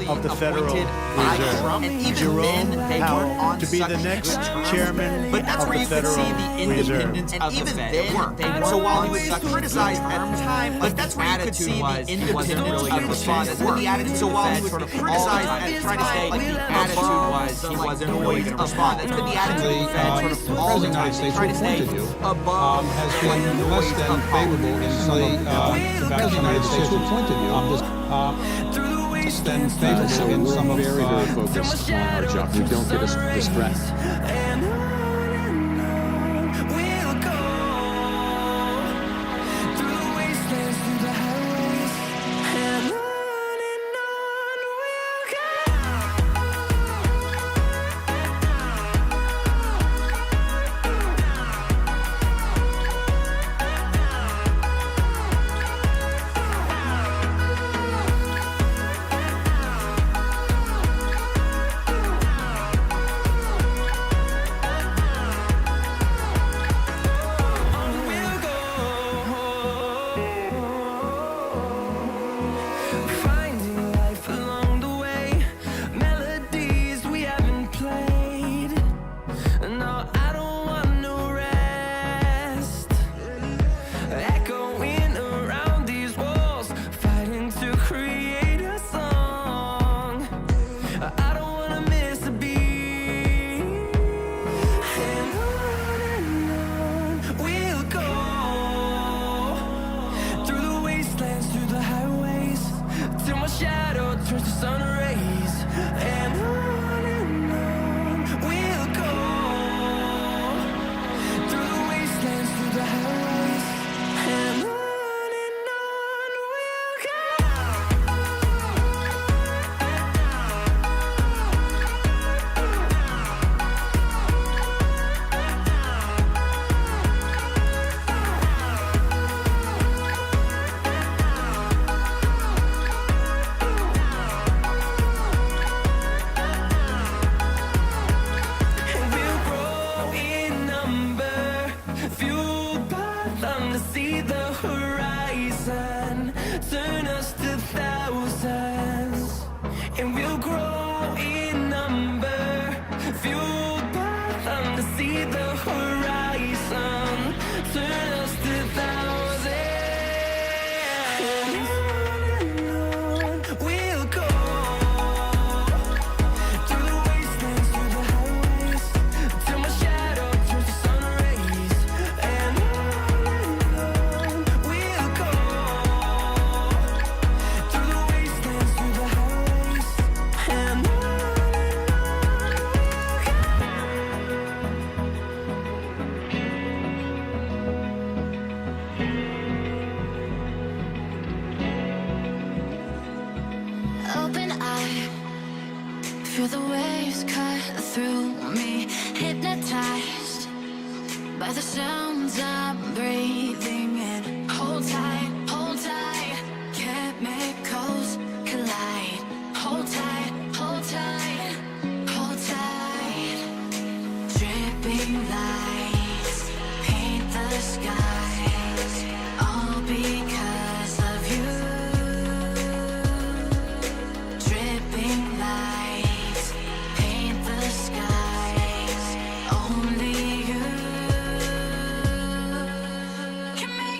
of the Federal Reserve. And even Jerome then, they weren't Powell on to be such the next good terms. chairman But that's of where the you could Federal see the independence Reserve. of the Fed. They weren't. So while he was criticized at the time, but that's where you could see the independence of the Fed. The attitude, so while he was criticized at trying to say, like, the attitude was he wasn't really going to respond. That's been the attitude of the Fed sort of all the time. They try to stay above has been less than favorable in some of the United States point of view. Less than favorable in some of very focused on our job. We don't get distracted. Feel the waves cut through me, hypnotized by the sounds I'm breathing in. Hold tight, chemicals collide. Hold tight, hold tight, hold tight. Dripping lights paint the skies, all because of you. Dripping lights paint the skies, only you can make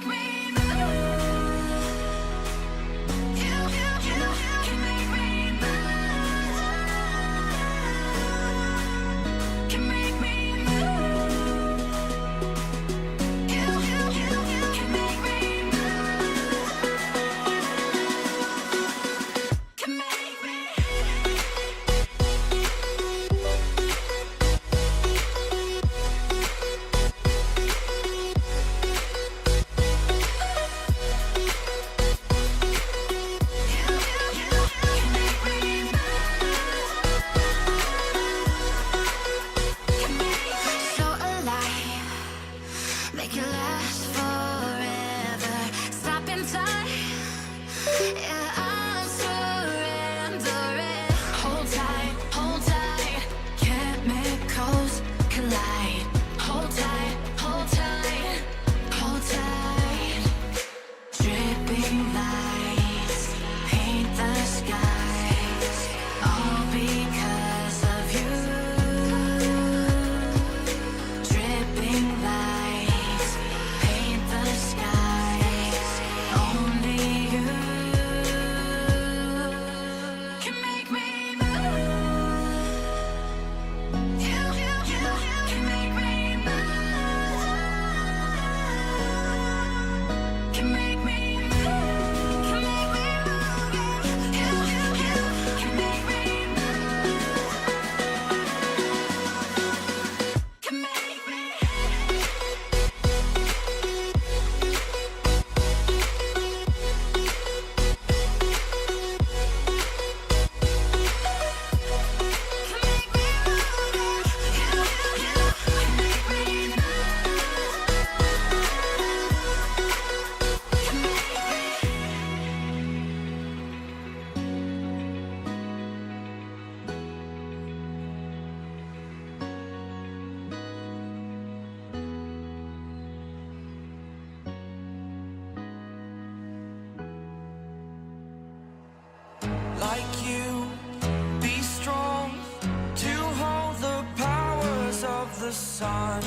the sun.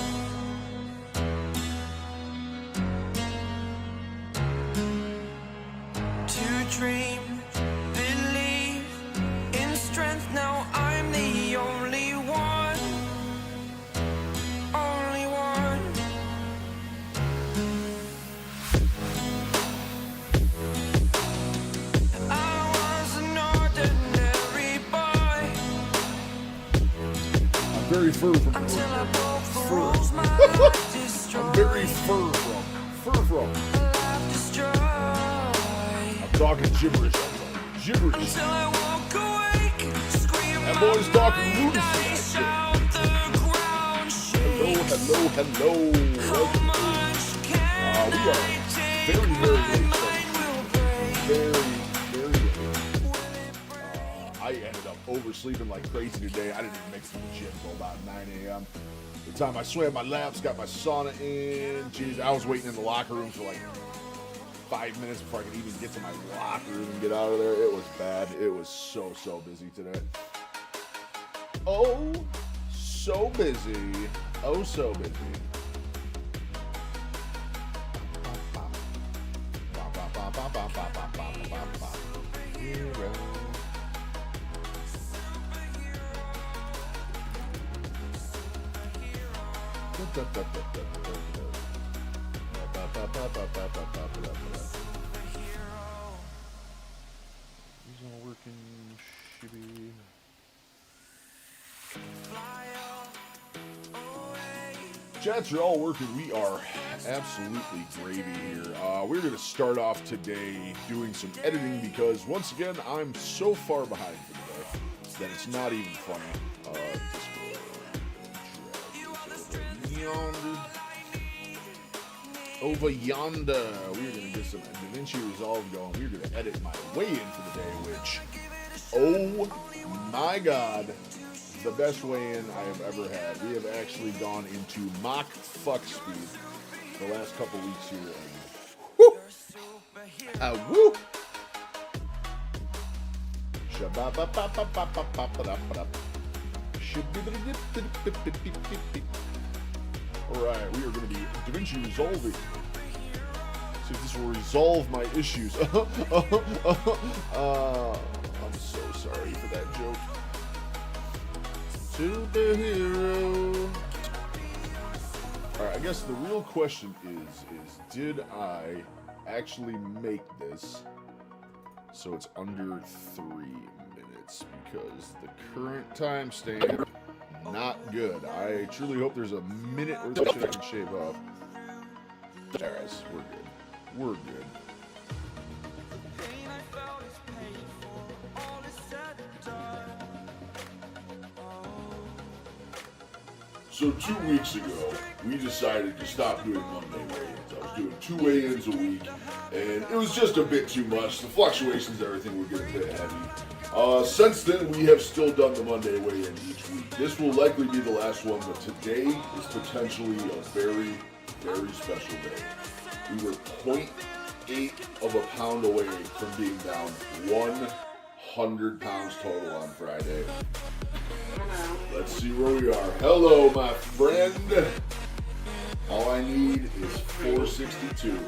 To dream, believe in strength. Now I'm the only one. Only one. I was an ordinary boy I'm very fur from until I broke the fur. rules. My life destroyed. I'm very fur from. Life destroyed. I'm talking gibberish. Gibberish. Until I walk awake, scream That boy's my talking mind, lunacy. I shout, the ground shakes. Hello. Welcome Much can we I are take? very My late. mind will break. Very late. I ended up oversleeping like crazy today. I didn't even make it to the gym until about 9 a.m. The time I swam my laps, got my sauna in. Jeez, I was waiting in the locker room for like 5 minutes before I could even get to my locker room and get out of there. It was bad. It was so busy today. Oh, so busy. Oh, so busy. These all working, shibby. Jets are all working. We are absolutely gravy here. We're going to start off today doing some editing because, once again, I'm so far behind for today that it's not even funny. Over yonder, we're going to get some DaVinci Resolve going. We're going to edit my way in for the day, which, oh my God, the best weigh-in I have ever had. We have actually gone into mock fuck speed the last couple weeks here. And woo! Woo! Alright, we are going to be DaVinci resolving. See if this will resolve my issues. I'm so sorry for that joke. Superhero. Alright, I guess the real question is did I actually make this so it's under 3 minutes? Because the current timestamp, not good. I truly hope there's a minute or so I can shave off. Alright, we're good. We're good. So 2 weeks ago, we decided to stop doing Monday weigh-ins. I was doing 2 weigh-ins a week, and it was just a bit too much. The fluctuations and everything were getting a bit heavy. Since then, we have still done the Monday weigh-in each week. This will likely be the last one, but today is potentially a very, very special day. We were 0.8 of a pound away from being down 100 pounds total on Friday. Let's see where we are. Hello, my friend. All I need is 462.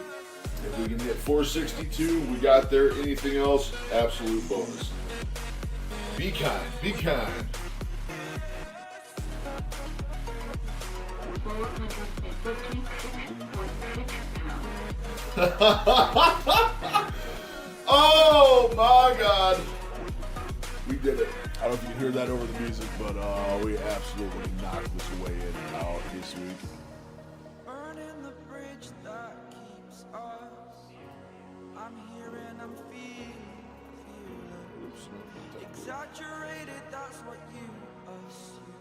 If we can hit 462, we got there. Anything else, absolute bonus. Be kind. Be kind. Oh my God. We did it. I don't know if you can hear that over the music, but we absolutely knocked this away in and out this week. Burning the bridge that keeps us. I'm here and I'm feeling. Exaggerated, that's what you assume.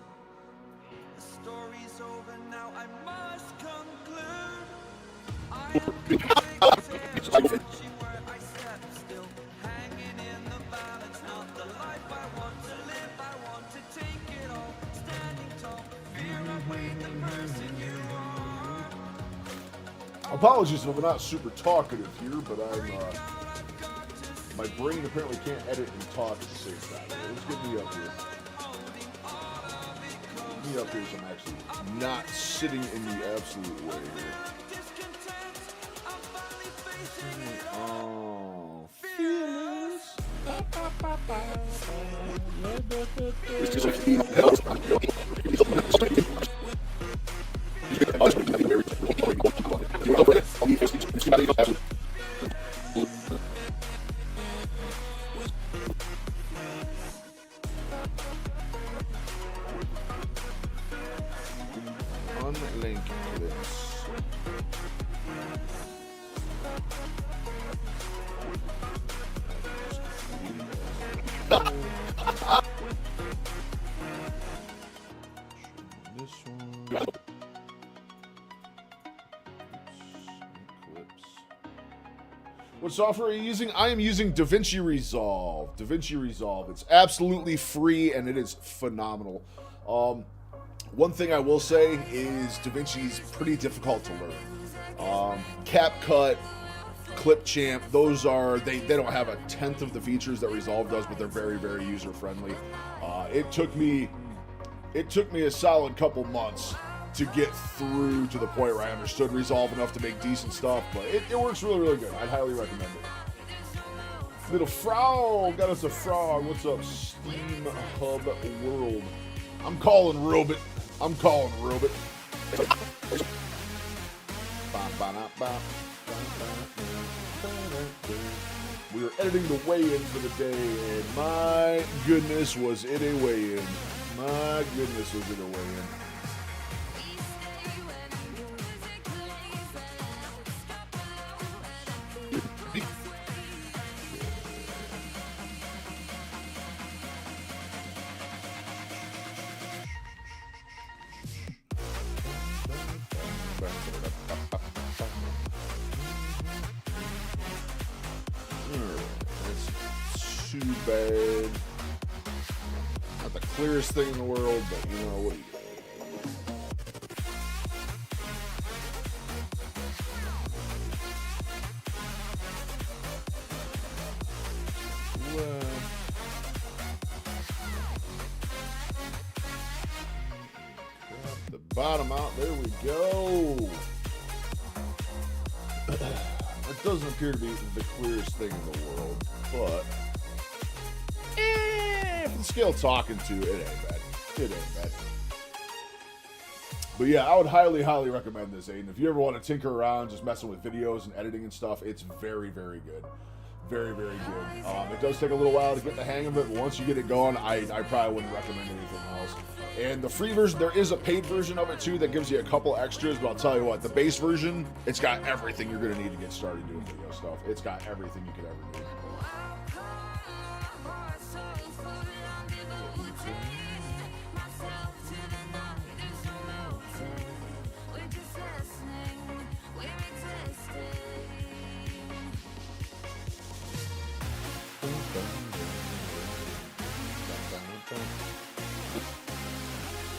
The story's over now, I must conclude. I am convicted, watching where I step still, hanging in the balance, not the life I want to live. I want to take it all, standing tall, fear away the person you are. Apologies if I'm not super talkative here, but my brain apparently can't edit and talk at the same time. Let's get me up here. me up here so I'm actually not sitting in the absolute way here. Oh, feelings. Unlink clips. This one. Clips. What software are you using? I am using DaVinci Resolve. DaVinci Resolve. It's absolutely free and it is phenomenal. One thing I will say is DaVinci's pretty difficult to learn. CapCut, Clipchamp, those are, they don't have a tenth of the features that Resolve does, but they're very, very user-friendly. It took me a solid couple months to get through to the point where I understood Resolve enough to make decent stuff, but it works really, really good. I'd highly recommend it. Little Frog got us a frog. What's up, Steam Hub World? I'm calling Robit. We were editing the weigh-in for the day, and my goodness, was it a weigh-in. My goodness, was it a weigh-in. That's too bad. Not the clearest thing in the world, but you know, what do you do? The bottom out, there we go. It doesn't appear to be the clearest thing in the world, but for the scale talking to, it ain't bad. It ain't bad. But yeah, I would highly, highly recommend this, Aiden. If you ever want to tinker around, just messing with videos and editing and stuff, it's very, very good. Very, very good. It does take a little while to get the hang of it, but once you get it going, I probably wouldn't recommend anything else. And the free version, there is a paid version of it too that gives you a couple extras, but I'll tell you what, the base version, it's got everything you're going to need to get started doing video stuff. It's got everything you could ever need.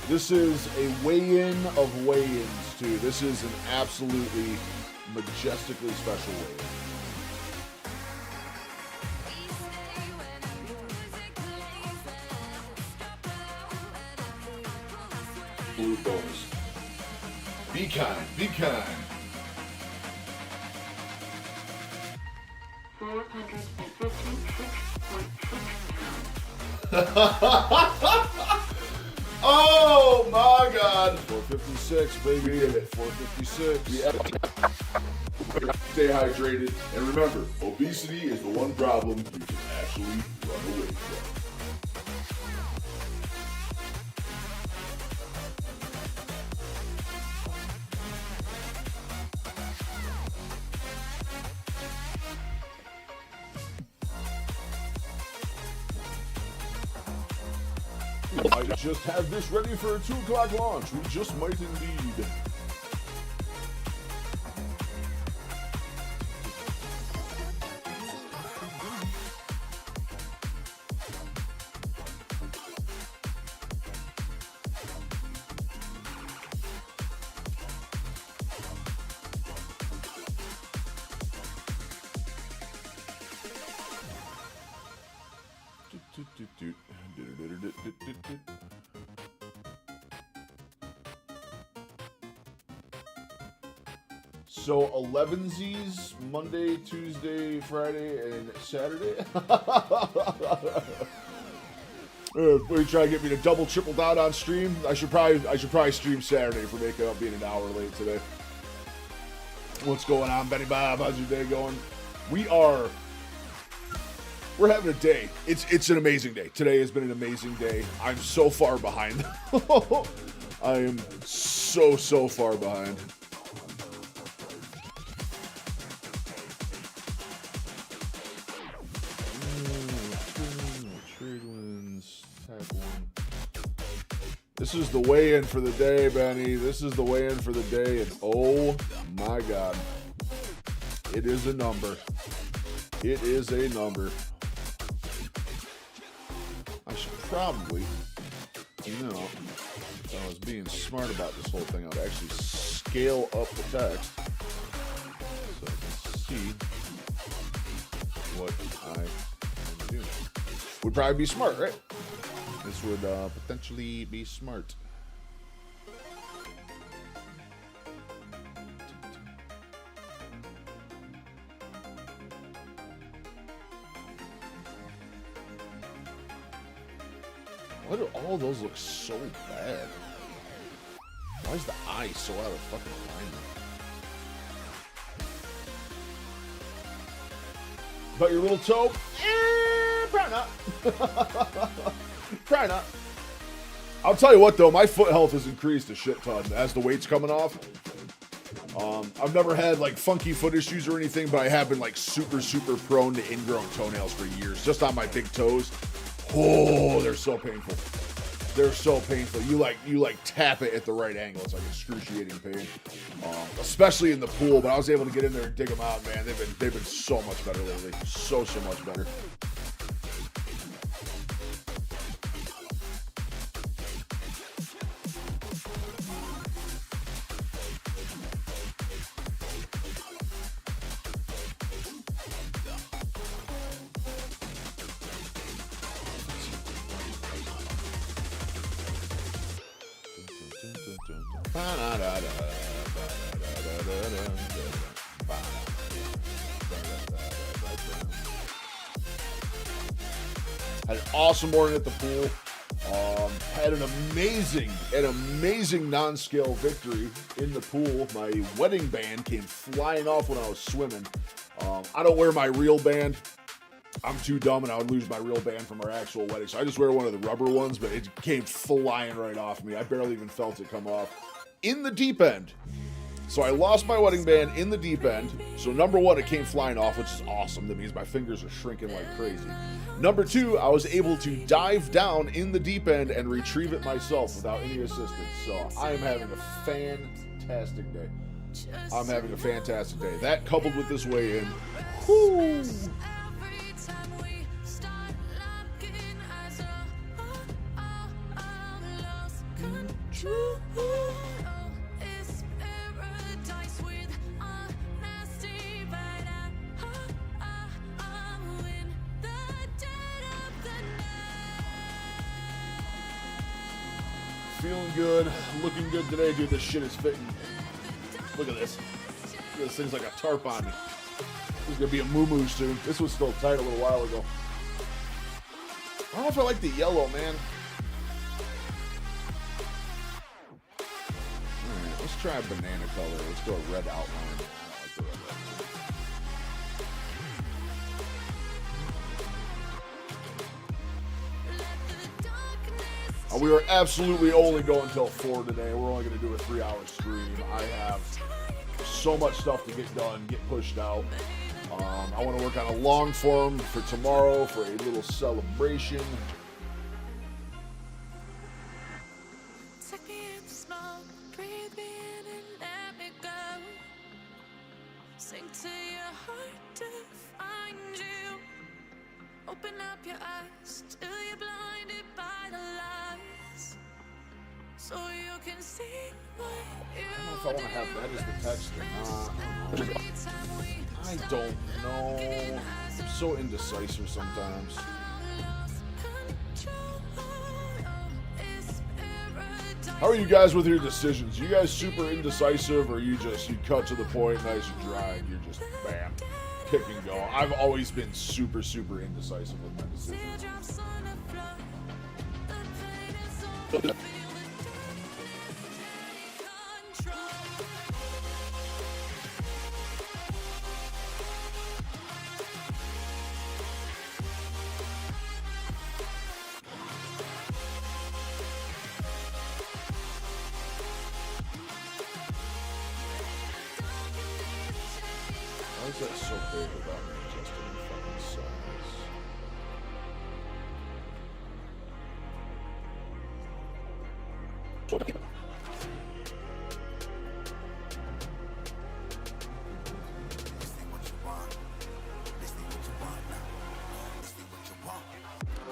This is a weigh-in of weigh-ins, too. This is an absolutely majestically special weigh-in. Blue bonus. Be kind, be kind. 456.6 Oh my God! 456, baby. We did it. 456. Stay hydrated. And remember, obesity is the one problem you can actually run away from. We might just have this ready for a 2 o'clock launch. We just might indeed. So 11Z's Monday, Tuesday, Friday, and Saturday. What are you trying to get me to double, triple down on stream? I should probably stream Saturday for making up being an hour late today. What's going on, Benny Bob? How's your day going? We're having a day. It's an amazing day. Today has been an amazing day. I'm so far behind. I am so far behind. Trade wins. Tag one. This is the weigh-in for the day, Benny. This is the weigh-in for the day, and oh my God, it is a number. It is a number. I should probably, if I was being smart about this whole thing, I would actually scale up the text so I can see what I am doing. Would probably be smart, right? This would potentially be smart. Why do all those look so bad? Why is the eye so out of fucking alignment? But your little toe? Probably not. Probably not. I'll tell you what though, my foot health has increased a shit ton as the weight's coming off. I've never had like funky foot issues or anything, but I have been like super prone to ingrown toenails for years, just on my big toes. Oh, they're so painful. They're so painful. You like tap it at the right angle. It's like excruciating pain. Especially in the pool, but I was able to get in there and dig them out, man. They've been so much better lately. So much better. Had an awesome morning at the pool. Had an amazing non-scale victory in the pool. My wedding band came flying off when I was swimming. I don't wear my real band. I'm too dumb and I would lose my real band from our actual wedding. So I just wear one of the rubber ones, but it came flying right off me. I barely even felt it come off. In the deep end. So I lost my wedding band in the deep end. So number one, it came flying off, which is awesome. That means my fingers are shrinking like crazy. Number two, I was able to dive down in the deep end and retrieve it myself without any assistance. So I am having a fantastic day. I'm having a fantastic day. That coupled with this weigh-in, whoo! Feeling good, looking good today, dude. This shit is fitting. Look at this. This thing's like a tarp on me. This is gonna be a moo-moo soon. This was still tight a little while ago. I don't know if I like the yellow, man. Alright, let's try a banana color. Let's go a red outline. I like the red outline. We are absolutely only going till 4 today. We're only going to do a 3-hour stream. I have so much stuff to get done, get pushed out. I want to work on a long form for tomorrow for a little celebration. Take me in the smoke, breathe me in and let me go. Sink to your heart to find you. Open up your eyes till you're blinded by the lies, so you can see what you I don't know if I want to have that as the text or not. I don't know. I'm so indecisive sometimes. How are you guys with your decisions? You guys super indecisive, or you cut to the point, nice and dry, and you're just bam, kick and go? I've always been super indecisive with my decisions. Why is that so big about me adjusting the fucking size?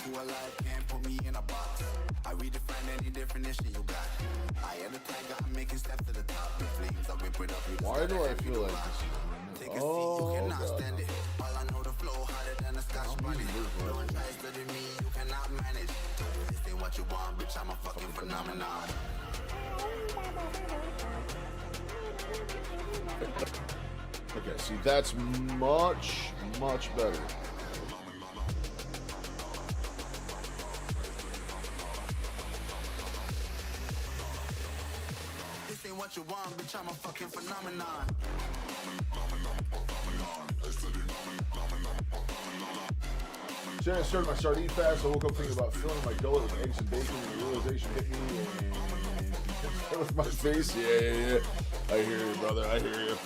Who alive can't put me in a box. I redefine any definition you got. I am the tiger, I'm making steps to the top. The flames, I whip it up. Why do I feel like this is Take a seat, you cannot stand it. All I know, the flow harder than a scotch bunny. No one tries to do me, you cannot manage. This ain't what you want, bitch, I'm a fucking phenomenon. Okay, see, that's much better. This ain't what you want, bitch, I'm a fucking phenomenon. Today I started my sardine fast. I woke up thinking about filling my gullet with eggs and bacon, and the realization hit me and with my face. Yeah. I hear you, brother. I hear you.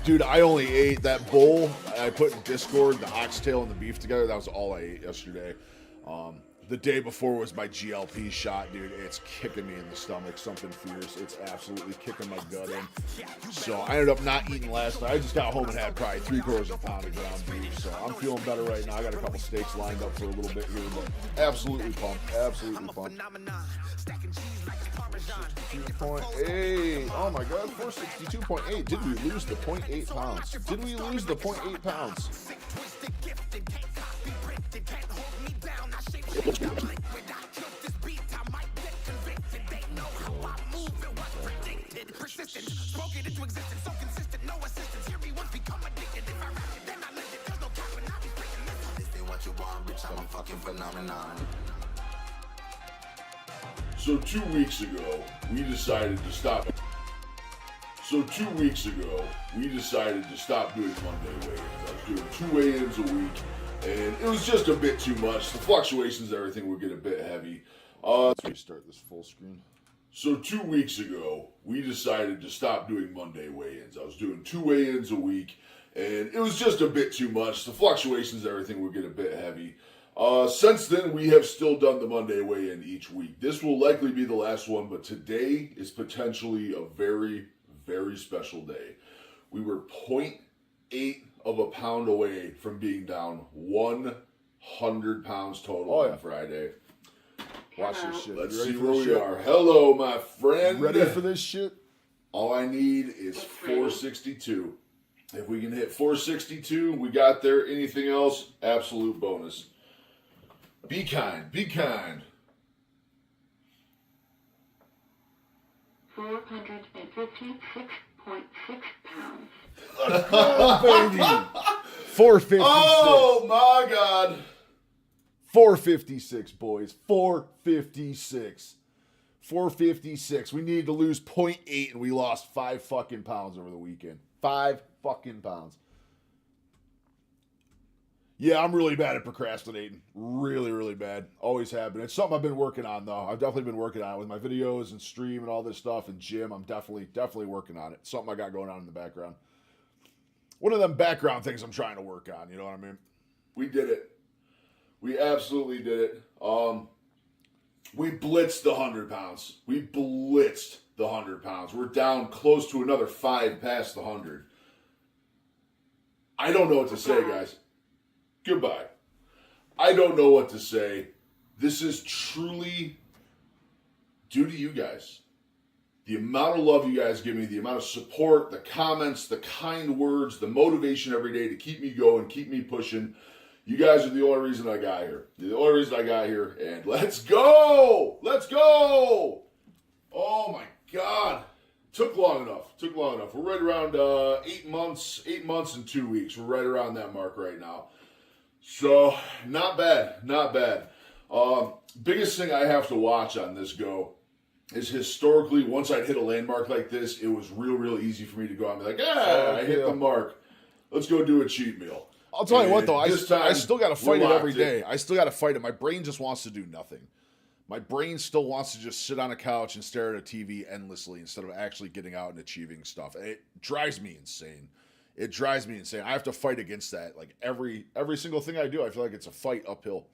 Dude, I only ate that bowl. I put in Discord the oxtail and the beef together. That was all I ate yesterday. The day before was my GLP shot, dude. It's kicking me in the stomach, something fierce. It's absolutely kicking my gut in. So I ended up not eating last night. I just got home and had probably 3/4 pound of ground beef. So I'm feeling better right now. I got a couple steaks lined up for a little bit here, but absolutely pumped. Absolutely pumped. 62.8. Oh my God, 462.8. Did we lose the 0.8 pounds? Did we lose the 0.8 pounds? So 2 weeks ago, we decided to stop. Doing Monday weigh-ins. I was doing 2 weigh-ins a week, and it was just a bit too much. The fluctuations, everything would get a bit heavy. Let's restart this full screen. So 2 weeks ago, we decided to stop doing Monday weigh-ins. I was doing 2 weigh-ins a week, and it was just a bit too much. The fluctuations, everything would get a bit heavy. Since then, we have still done the Monday weigh-in each week. This will likely be the last one, but today is potentially a very, very special day. We were 0.8 of a pound away from being down 100 pounds total on Friday. Watch this shit. Let's see where we are. Hello, my friend. Ready for this shit? All I need is 462. If we can hit 462, we got there. Anything else, absolute bonus. Be kind. Be kind. 456.6 pounds. Oh, baby. 456. Oh, my God. 456, boys. 456. 456. We needed to lose 0.8, and we lost 5 fucking pounds over the weekend. 5 fucking pounds. Yeah, I'm really bad at procrastinating. Really, really bad. Always have been. It's something I've been working on, though. I've definitely been working on it with my videos and stream and all this stuff and gym. I'm definitely working on it. Something I got going on in the background. One of them background things I'm trying to work on. You know what I mean? We did it. We absolutely did it. We blitzed the 100 pounds. We blitzed the 100 pounds. We're down close to another 5 past the 100. I don't know what to say, guys. Goodbye. I don't know what to say. This is truly due to you guys. The amount of love you guys give me, the amount of support, the comments, the kind words, the motivation every day to keep me going, keep me pushing. You guys are the only reason I got here. You're the only reason I got here. And let's go! Let's go! Oh my God. Took long enough. We're right around 8 months and 2 weeks. We're right around that mark right now. So, not bad. Biggest thing I have to watch on this go is historically, once I'd hit a landmark like this, it was real easy for me to go out and be like, I hit the mark. Let's go do a cheat meal. I'll tell you what, though. I time, still got to fight it we're every locked in. day. I still got to fight it. My brain just wants to do nothing. My brain still wants to just sit on a couch and stare at a TV endlessly instead of actually getting out and achieving stuff. It drives me insane. I have to fight against that. Like every single thing I do, I feel like it's a fight uphill.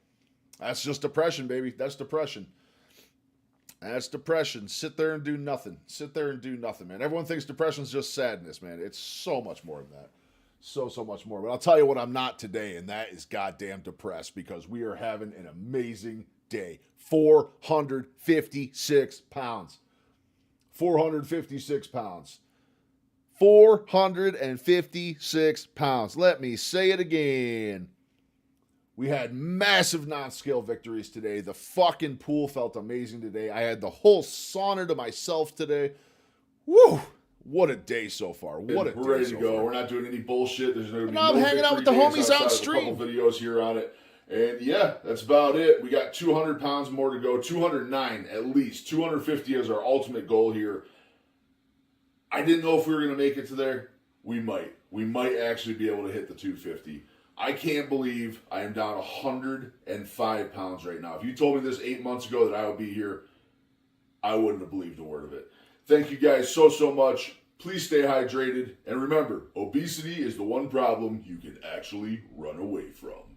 That's just depression, baby. That's depression. Sit there and do nothing, man. Everyone thinks depression's just sadness, man. It's so much more than that. So much more. But I'll tell you what I'm not today, and that is goddamn depressed because we are having an amazing day. 456 pounds. 456 pounds. 456 pounds. Let me say it again. We had massive non-scale victories today. The fucking pool felt amazing today. I had the whole sauna to myself today. Woo! What a day so far. We're ready to go. We're not doing any bullshit. There's going to be I'm hanging out with the homies on stream. A couple videos here on it. And yeah, that's about it. We got 200 pounds more to go. 209 at least. 250 is our ultimate goal here. I didn't know if we were going to make it to there. We might. We might actually be able to hit the 250. I can't believe I am down 105 pounds right now. If you told me this 8 months ago that I would be here, I wouldn't have believed a word of it. Thank you guys so much. Please stay hydrated. And remember, obesity is the one problem you can actually run away from.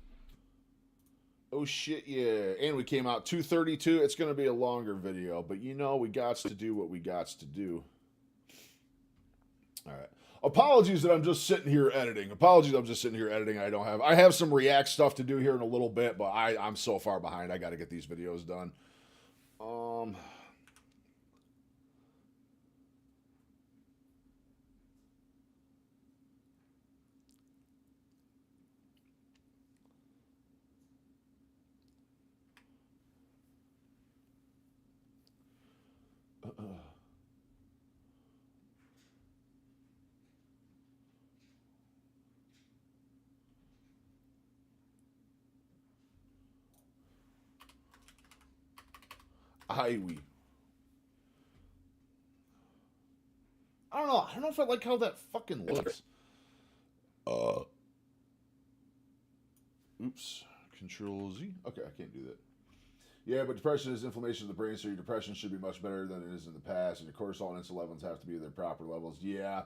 Oh shit, yeah. And we came out 2:32. It's going to be a longer video, but you know we gots to do what we gots to do. All right. Apologies that I'm just sitting here editing. I have some React stuff to do here in a little bit, but I'm so far behind. I got to get these videos done. I don't know. I don't know if I like how that fucking looks. Oops. Control Z. Okay, I can't do that. Yeah, but depression is inflammation of the brain, so your depression should be much better than it is in the past, and your cortisol and insulin levels have to be at their proper levels. Yeah.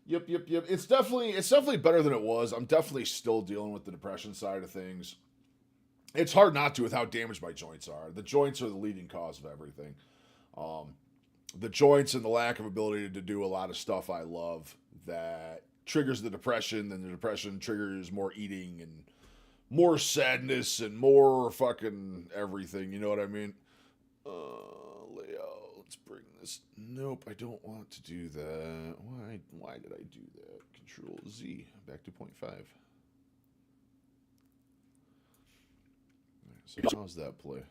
Yep. It's definitely better than it was. I'm definitely still dealing with the depression side of things. It's hard not to with how damaged my joints are. The joints are the leading cause of everything. The joints and the lack of ability to do a lot of stuff I love that triggers the depression, then the depression triggers more eating and more sadness and more fucking everything. You know what I mean? Layout. Let's bring this. Nope, I don't want to do that. Why did I do that? Control Z. Back to 0.5. So how's that play?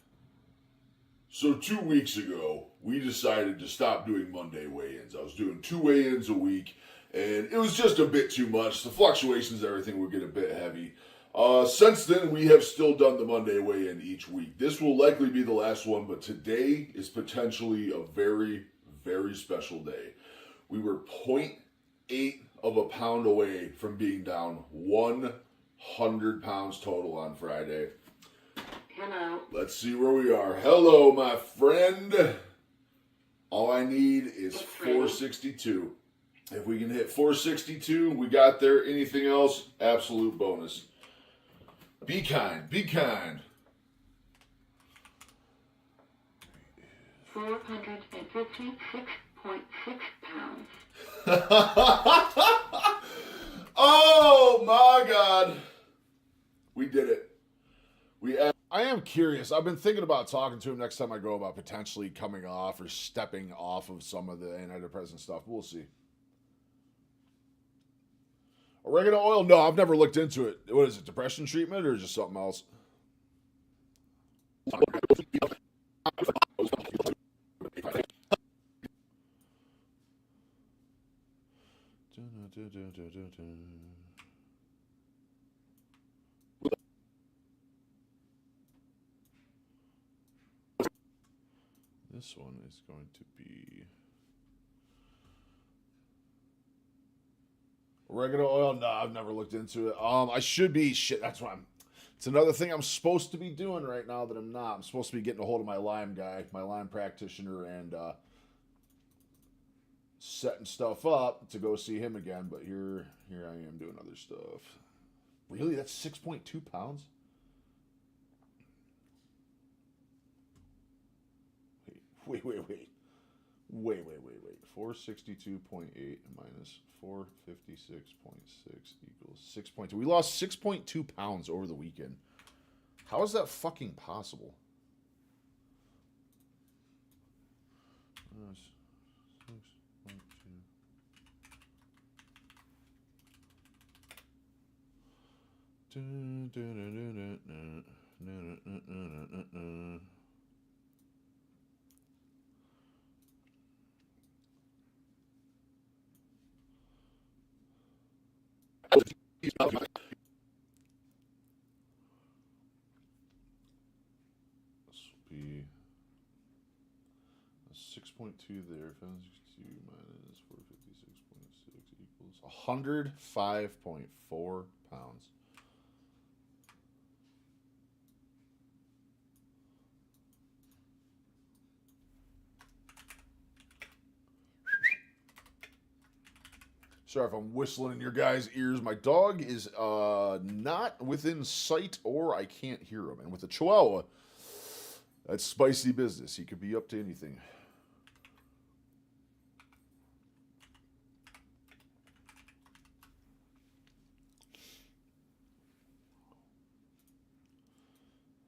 So 2 weeks ago, we decided to stop doing Monday weigh-ins. I was doing 2 weigh-ins a week, and it was just a bit too much. The fluctuations, everything would get a bit heavy. Since then, we have still done the Monday weigh-in each week. This will likely be the last one, but today is potentially a very, very special day. We were 0.8 of a pound away from being down 100 pounds total on Friday. Hello. Let's see where we are. Hello, my friend. All I need is 462. If we can hit 462, we got there. Anything else, absolute bonus. Be kind. Be kind. 456.6 pounds. Oh, my God. We did it. I am curious. I've been thinking about talking to him next time I go about potentially coming off or stepping off of some of the antidepressant stuff. We'll see. Oregano oil? No, I've never looked into it. What is it, depression treatment or just something else? This one is going to be oregano oil. No, I've never looked into it. I should be. Shit, that's what I'm. It's another thing I'm supposed to be doing right now that I'm not. I'm supposed to be getting a hold of my Lyme guy, my Lyme practitioner, and setting stuff up to go see him again. But here I am doing other stuff. Really, that's 6.2 pounds. Wait. 462.8 minus 456.6 equals 6.2. We lost 6.2 pounds over the weekend. How is that fucking possible? 6.2. This will be a 6.2 there. 562 minus 456.6 equals 105.4 pounds. Sorry if I'm whistling in your guys' ears. My dog is not within sight or I can't hear him. And with a Chihuahua, that's spicy business. He could be up to anything.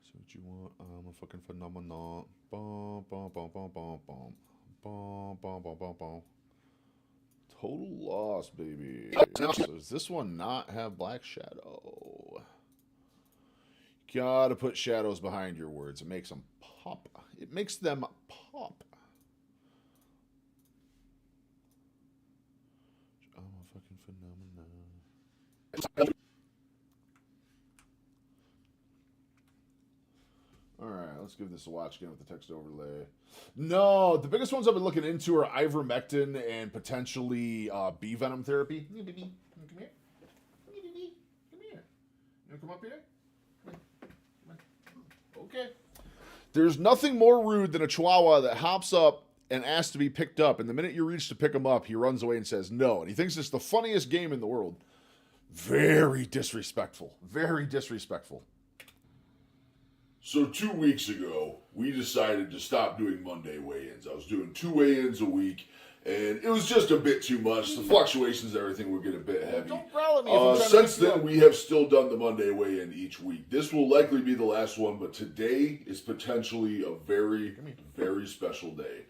So what you want? I'm a fucking phenomenon. Bum, bum, bum, bum, bum, bum. Bum, bum, bum, bum, bum. Total loss, baby. So does this one not have black shadow? Gotta put shadows behind your words. It makes them pop. It makes them pop. I'm a fucking phenomenon. Alright, let's give this a watch again with the text overlay. No, the biggest ones I've been looking into are ivermectin and potentially bee venom therapy. Come here, baby. Come here. Come here, baby. Come here. You want to come up here? Come on. Okay. There's nothing more rude than a Chihuahua that hops up and asks to be picked up, and the minute you reach to pick him up, he runs away and says no. And he thinks it's the funniest game in the world. Very disrespectful. Very disrespectful. So 2 weeks ago, we decided to stop doing Monday weigh-ins. I was doing 2 weigh-ins a week, and it was just a bit too much. The fluctuations and everything would get a bit heavy. Don't growl at me if I'm trying to Since mix you then, up. we have still done the Monday weigh-in each week. This will likely be the last one, but today is potentially a very, very special day.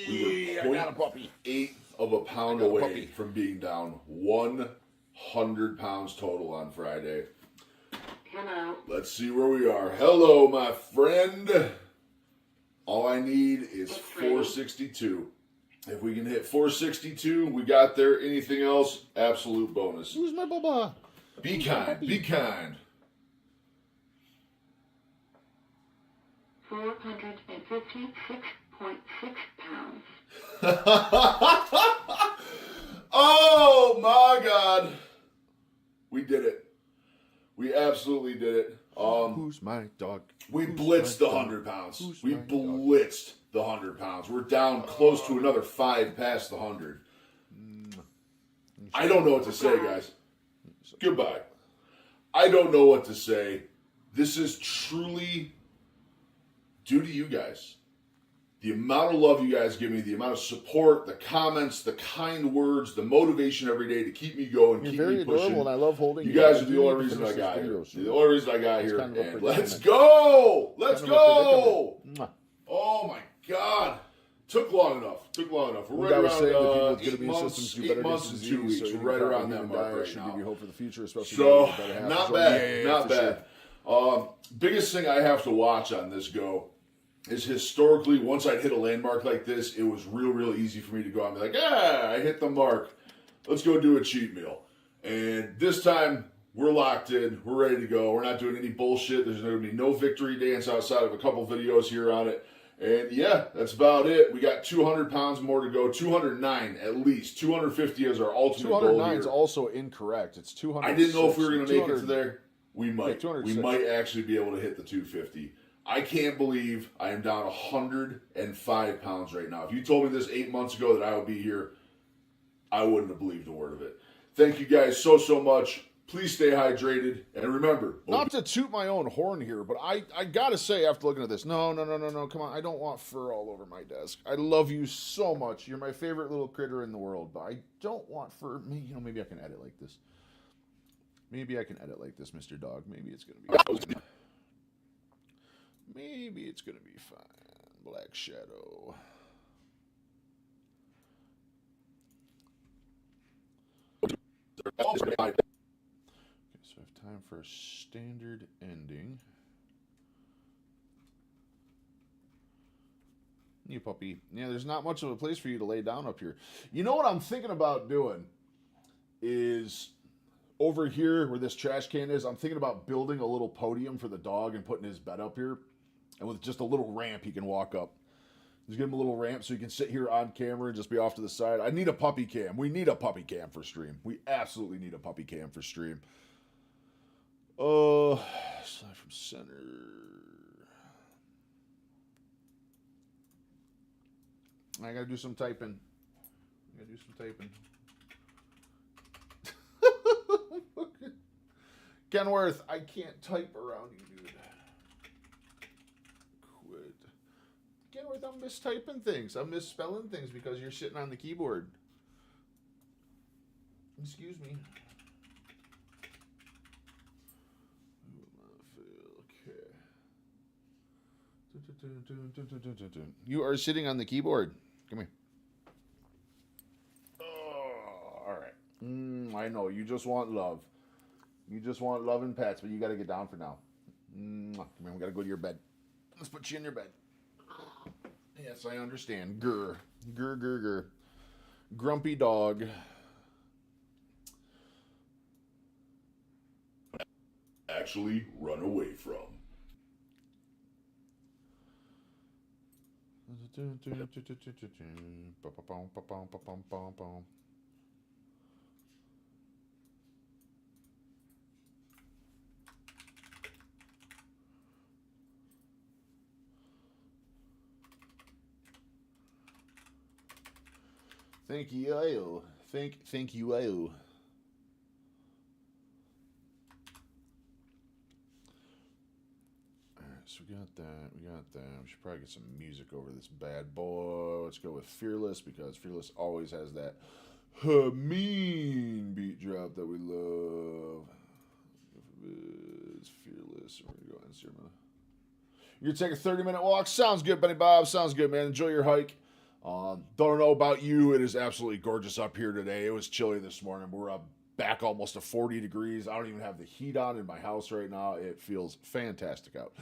We were 0.8 of a pound away from being down 100 pounds total on Friday. Hello. Let's see where we are. Hello, my friend. All I need is 462. If we can hit 462, we got there. Anything else, absolute bonus. Who's my baba? Be kind. Be kind. 456.6 pounds. Oh, my God. We did it. We absolutely did it. Who's my dog? We blitzed the 100 pounds. We blitzed the 100 pounds. We're down close to another 5 past the 100. I don't know what to say, guys. Goodbye. I don't know what to say. This is truly due to you guys. The amount of love you guys give me, the amount of support, the comments, the kind words, the motivation every day to keep me going, keep me pushing. And I love holding You guys are the only reason I got here. The only reason I got here. kind of a And predicament. let's go! Let's Kind of a go! predicament. Oh my God! Took long enough. We're right I was saying that people around with good immune systems do 8 better months against and 2 disease, weeks. so We're right around that even mark diet right should now. give you hope for the future, especially So, if you have not so- bad, yeah, not for bad. sure. Biggest thing I have to watch on this go is historically, once I'd hit a landmark like this, it was real easy for me to go out and be like, I hit the mark. let's go do a cheat meal. And this time, we're locked in. We're ready to go. We're not doing any bullshit. There's going to be no victory dance outside of a couple videos here on it. And yeah, that's about it. We got 200 pounds more to go. 209 at least. 250 is our ultimate goal 209 here. is also incorrect. It's 200. I didn't know if we were going to make it to there. We might. Yeah, we might actually be able to hit the 250. I can't believe I am down 105 pounds right now. If you told me this 8 months ago that I would be here, I wouldn't have believed a word of it. Thank you guys so much. Please stay hydrated. And remember, not to toot my own horn here, but I got to say after looking at this, no, come on. I don't want fur all over my desk. I love you so much. You're my favorite little critter in the world, but I don't want fur. Maybe I can edit like this. Maybe I can edit like this, Mr. Dog. Maybe it's going to be Maybe it's going to be fine. Black Shadow. Okay, so I have time for a standard ending. You puppy. Yeah, there's not much of a place for you to lay down up here. You know what I'm thinking about doing is over here where this trash can is, I'm thinking about building a little podium for the dog and putting his bed up here. And with just a little ramp he can walk up. Just give him a little ramp so he can sit here on camera and just be off to the side. I need a puppy cam. We need a puppy cam for stream. We absolutely need a puppy cam for stream. Slide from center. I gotta do some typing. Kenworth, I can't type around you, dude. Quit. Kenworth, I'm mistyping things. I'm misspelling things because you're sitting on the keyboard. Excuse me. Okay. You are sitting on the keyboard. Come here. Oh, all right. I know. You just want love. You just want love and pets, but you got to get down for now. Come here. We got to go to your bed. Let's put you in your bed. Yes, I understand. Grr. Grr, grr, grr. Grumpy dog. actually run away from. Thank you. Thank you. So we got that. We should probably get some music over this bad boy. Let's go with Fearless, because Fearless always has that mean beat drop that we love. It's Fearless. We're going to go Instagram. You're going to take a 30-minute walk? Sounds good, Benny Bob. Sounds good, man. Enjoy your hike. Don't know about you. It is absolutely gorgeous up here today. It was chilly this morning. We're up back almost to 40 degrees. I don't even have the heat on in my house right now. It feels fantastic out.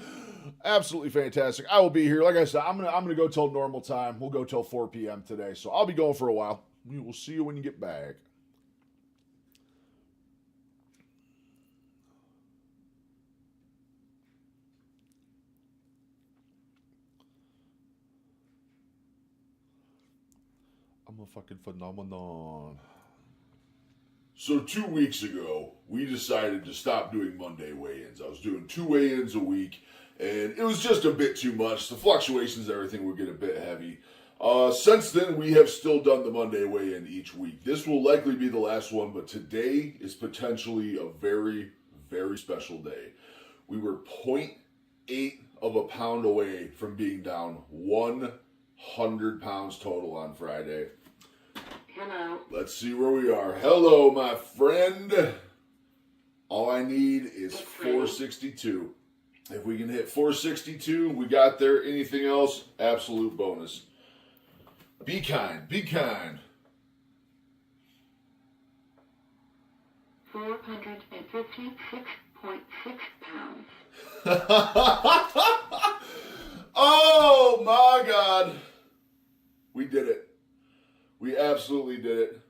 Absolutely fantastic. I will be here. Like I said, I'm gonna go till normal time. We'll go till 4 p.m. today. So I'll be going for a while. We will see you when you get back. I'm a fucking phenomenon. So 2 weeks ago, we decided to stop doing Monday weigh-ins. I was doing 2 weigh-ins a week, and it was just a bit too much. The fluctuations, everything would get a bit heavy. Since then, we have still done the Monday weigh-in each week. This will likely be the last one, but today is potentially a very, very special day. We were 0.8 of a pound away from being down 100 pounds total on Friday. Hello. Let's see where we are. Hello, my friend. All I need is 462. If we can hit 462, we got there. Anything else, absolute bonus. Be kind. Be kind. 456.6 pounds. Oh, my God. We did it. We absolutely did it.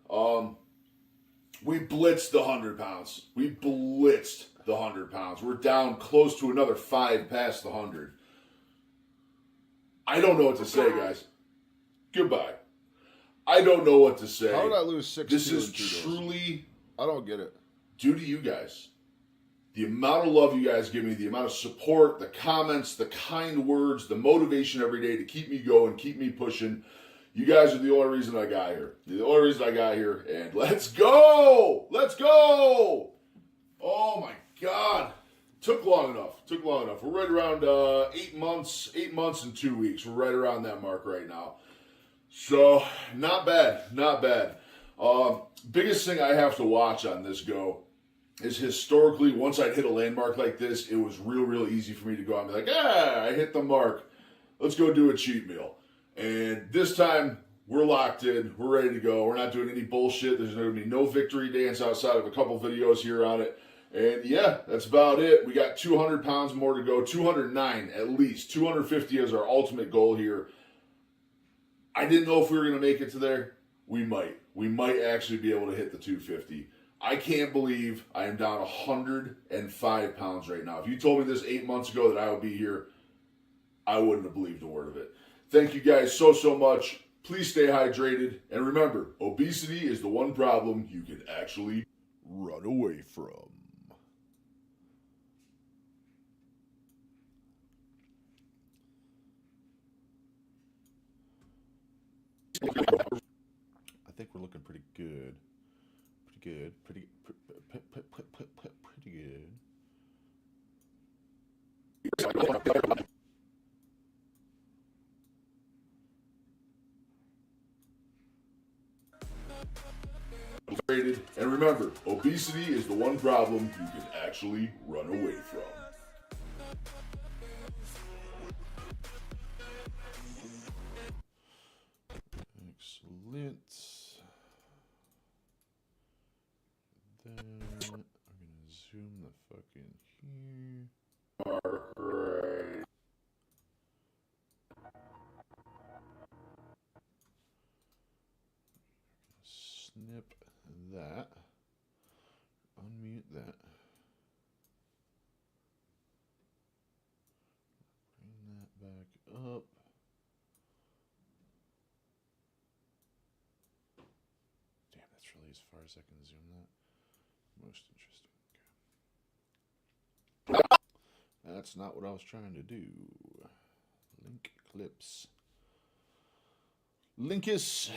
We blitzed the 100 pounds. We blitzed the 100 pounds. We're down close to another 5 past the 100. I don't know what to say, guys. Goodbye. I don't know what to say. How did I lose 6 This kilos is in 2 days? truly I don't get it. due to you guys. The amount of love you guys give me, the amount of support, the comments, the kind words, the motivation every day to keep me going, keep me pushing. You guys are the only reason I got here. You're the only reason I got here. And let's go! Let's go! Oh my God. Took long enough. We're right around 8 months and 2 weeks. We're right around that mark right now. So, not bad. Biggest thing I have to watch on this go is historically, once I'd hit a landmark like this, it was real easy for me to go out and be like, I hit the mark. Let's go do a cheat meal. And this time, we're locked in. We're ready to go. We're not doing any bullshit. There's going to be no victory dance outside of a couple videos here on it. And yeah, that's about it. We got 200 pounds more to go. 209 at least. 250 is our ultimate goal here. I didn't know if we were going to make it to there. We might. We might actually be able to hit the 250. I can't believe I am down 105 pounds right now. If you told me this 8 months ago that I would be here, I wouldn't have believed a word of it. Thank you guys so much. Please stay hydrated. And remember, obesity is the one problem you can actually run away from. I think we're looking pretty good. Pretty good. And remember, obesity is the one problem you can actually run away from. Excellent. Then I'm gonna zoom the fuck in here. Alright. Snip that. Unmute that. Bring that back up. Damn, that's really as far as I can zoom that. Most interesting. Okay. That's not what I was trying to do. Link clips. Linkus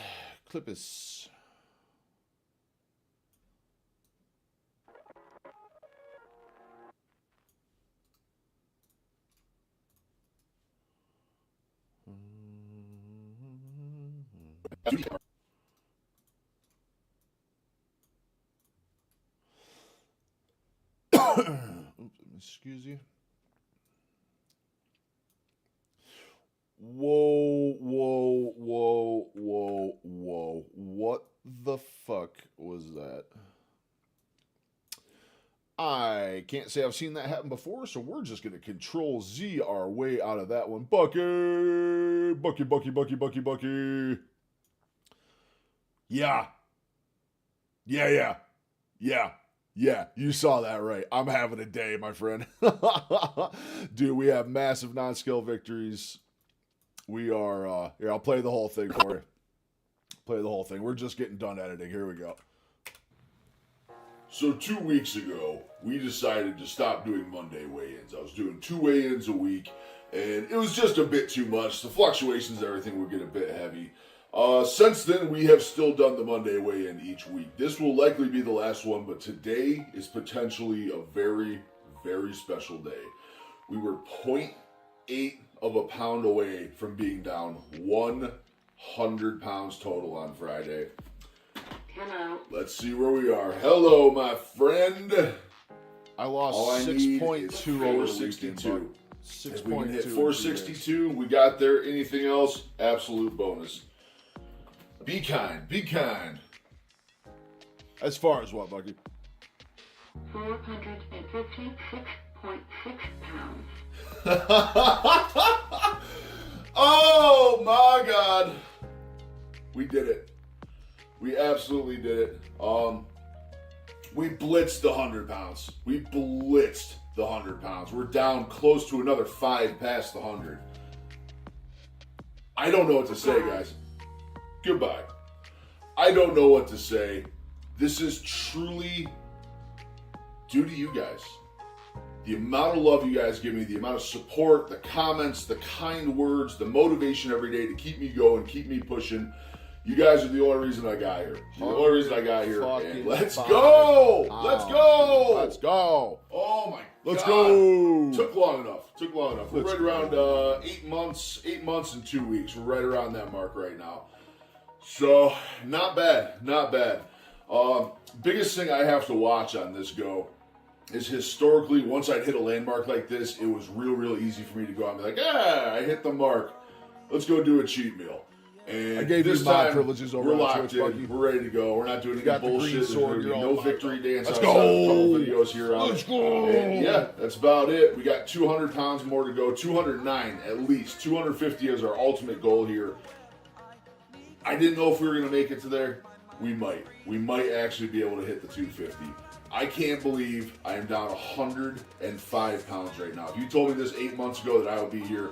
clippus. Oops, excuse you. Whoa. What the fuck was that? I can't say I've seen that happen before, so we're just going to Control Z our way out of that one. Bucky. Yeah, you saw that right. I'm having a day, my friend. Dude, we have massive non-skill victories. We are, here, I'll play the whole thing for you. Play the whole thing. We're just getting done editing. Here we go. So 2 weeks ago, we decided to stop doing Monday weigh-ins. I was doing 2 weigh-ins a week, and it was just a bit too much. The fluctuations and everything would get a bit heavy. Since then, we have still done the Monday weigh-in each week. This will likely be the last one, but today is potentially a very, very special day. We were 0.8 of a pound away from being down 100 pounds total on Friday. Hello. Let's see where we are. Hello, my friend. I lost All I need 6.2 is over the weekend. 462. 6.2. If we can hit 462, we got there. Anything else, absolute bonus. Be kind. Be kind. As far as what, Bucky? 456.6 pounds. Oh my God. We did it. We absolutely did it. We blitzed the 100 pounds. We blitzed the 100 pounds. We're down close to another 5 past the 100. I don't know what to say, guys. Goodbye. I don't know what to say. This is truly due to you guys. The amount of love you guys give me, the amount of support, the comments, the kind words, the motivation every day to keep me going, keep me pushing. You guys are the only reason I got here. The only reason I got here. And let's go! Let's go! Let's go! Oh my God. Let's go! Took long enough. We're right around 8 months and 2 weeks. We're right around that mark right now. So, not bad. Biggest thing I have to watch on this go is historically, once I'd hit a landmark like this, it was real easy for me to go out and be like, I hit the mark. Let's go do a cheat meal. And I gave this you my time, privileges over we're on locked Twitch, in. Bucky. We're ready to go. We're not doing any got the green bullshit. There's sword, gonna be you're no all victory dance. Let's outside. go. A couple videos here on Let's it. go. And yeah, that's about it. We got 200 pounds more to go. 209 at least. 250 is our ultimate goal here. I didn't know if we were going to make it to there. We might. We might actually be able to hit the 250. I can't believe I am down 105 pounds right now. If you told me this 8 months ago that I would be here,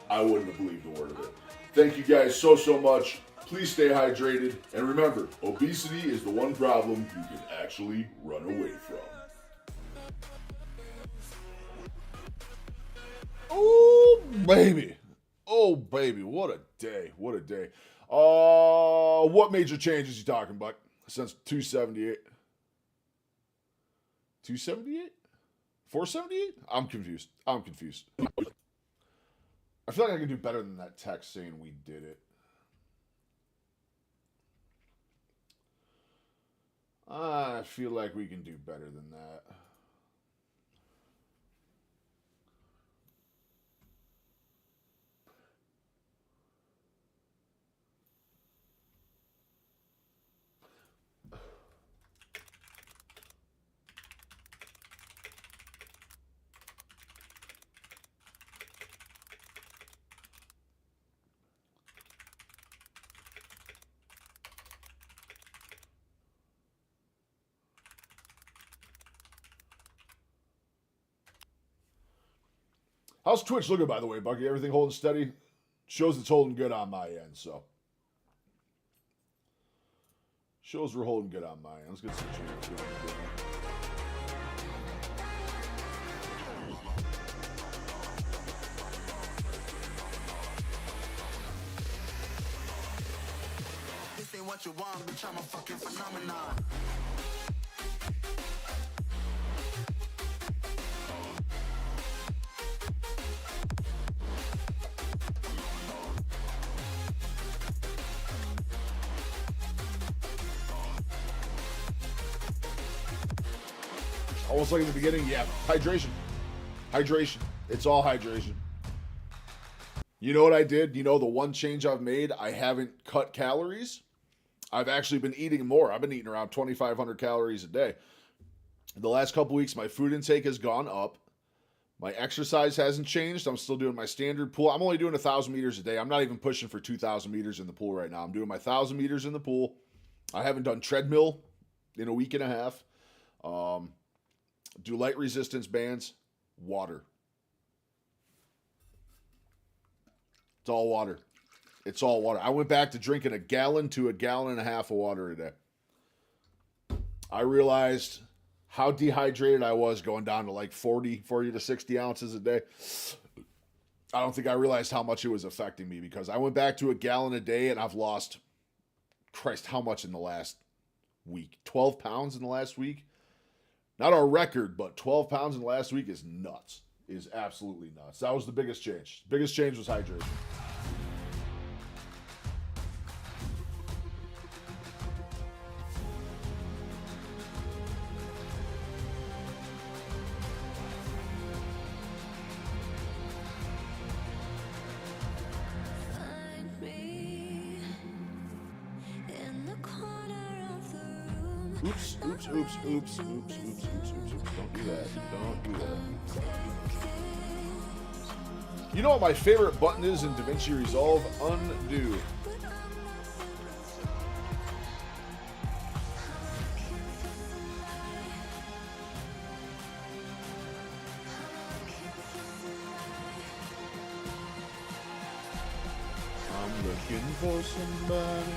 I wouldn't have believed a word of it. Thank you guys so much. Please stay hydrated. And remember, obesity is the one problem you can actually run away from. Oh, baby. What a day. What major changes you talking about since 278? 278? 478? I'm confused. I feel like I can do better than that text saying we did it. I feel like we can do better than that. How's Twitch looking, by the way, Bucky? Everything holding steady? Shows it's holding good on my end, so. Shows we're holding good on my end. Let's get some change. This ain't what you want, bitch, I'm a fucking phenomenon. Almost like in the beginning, yeah. Hydration. It's all hydration. You know what I did? You know the one change I've made? I haven't cut calories. I've actually been eating more. I've been eating around 2,500 calories a day. The last couple weeks, my food intake has gone up. My exercise hasn't changed. I'm still doing my standard pool. I'm only doing 1,000 meters a day. I'm not even pushing for 2,000 meters in the pool right now. I'm doing my 1,000 meters in the pool. I haven't done treadmill in a week and a half. Do light resistance bands, water. It's all water. I went back to drinking 1 gallon to 1.5 gallons of water a day. I realized how dehydrated I was going down to like 40 to 60 ounces a day. I don't think I realized how much it was affecting me because I went back to 1 gallon a day and I've lost, Christ, how much in the last week? 12 pounds in the last week? Not our record, but 12 pounds in the last week is nuts. Is absolutely nuts. That was the biggest change. Biggest change was hydration. Find me in the corner of the room. Oops. Don't do that. You know what my favorite button is in DaVinci Resolve? Undo. Looking for somebody.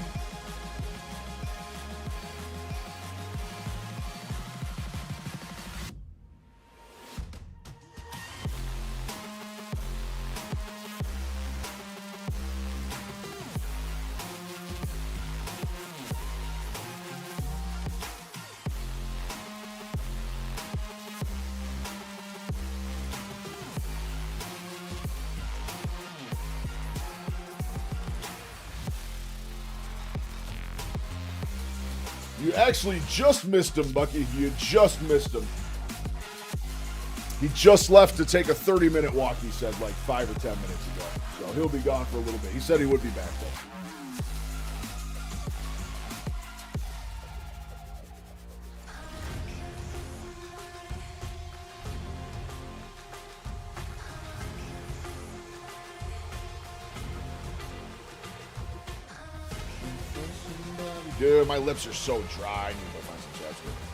You actually just missed him, Bucky. You just missed him. He just left to take a 30-minute walk, he said, like 5 or 10 minutes ago. So he'll be gone for a little bit. He said he would be back, though. Dude, my lips are so dry. I need to go find some chapstick.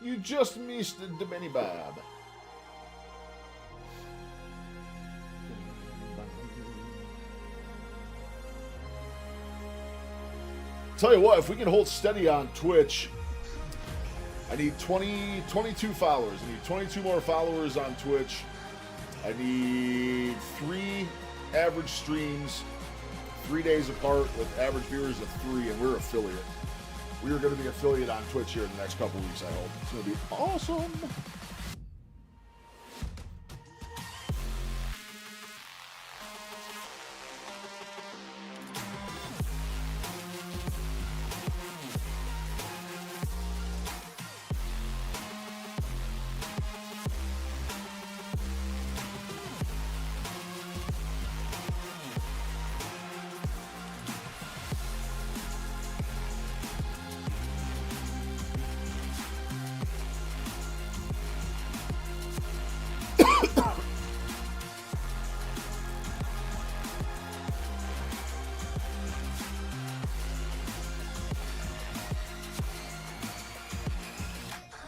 You just missed the Benny Bob. Tell you what, if we can hold steady on Twitch, I need 22 followers. I need 22 more followers on Twitch. I need 3 average streams, 3 days apart with average viewers of 3, and we're affiliate. We are going to be affiliate on Twitch here in the next couple weeks, I hope. It's going to be awesome.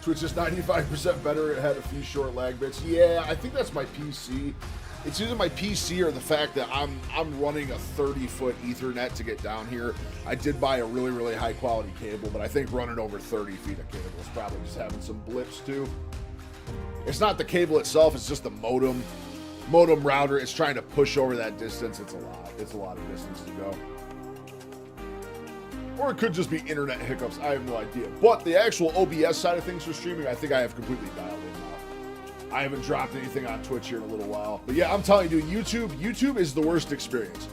Twitch is 95% better. It had a few short lag bits. Yeah, I think that's my PC. It's either my PC or the fact that I'm running a 30-foot Ethernet to get down here. I did buy a really, really high-quality cable, but I think running over 30 feet of cable is probably just having some blips, too. It's not the cable itself. It's just the modem router. It's trying to push over that distance. It's a lot. It's a lot of distance to go. Or it could just be internet hiccups. I have no idea. But the actual OBS side of things for streaming, I think I have completely dialed in now. I haven't dropped anything on Twitch here in a little while. But yeah, I'm telling you, dude, YouTube is the worst experience.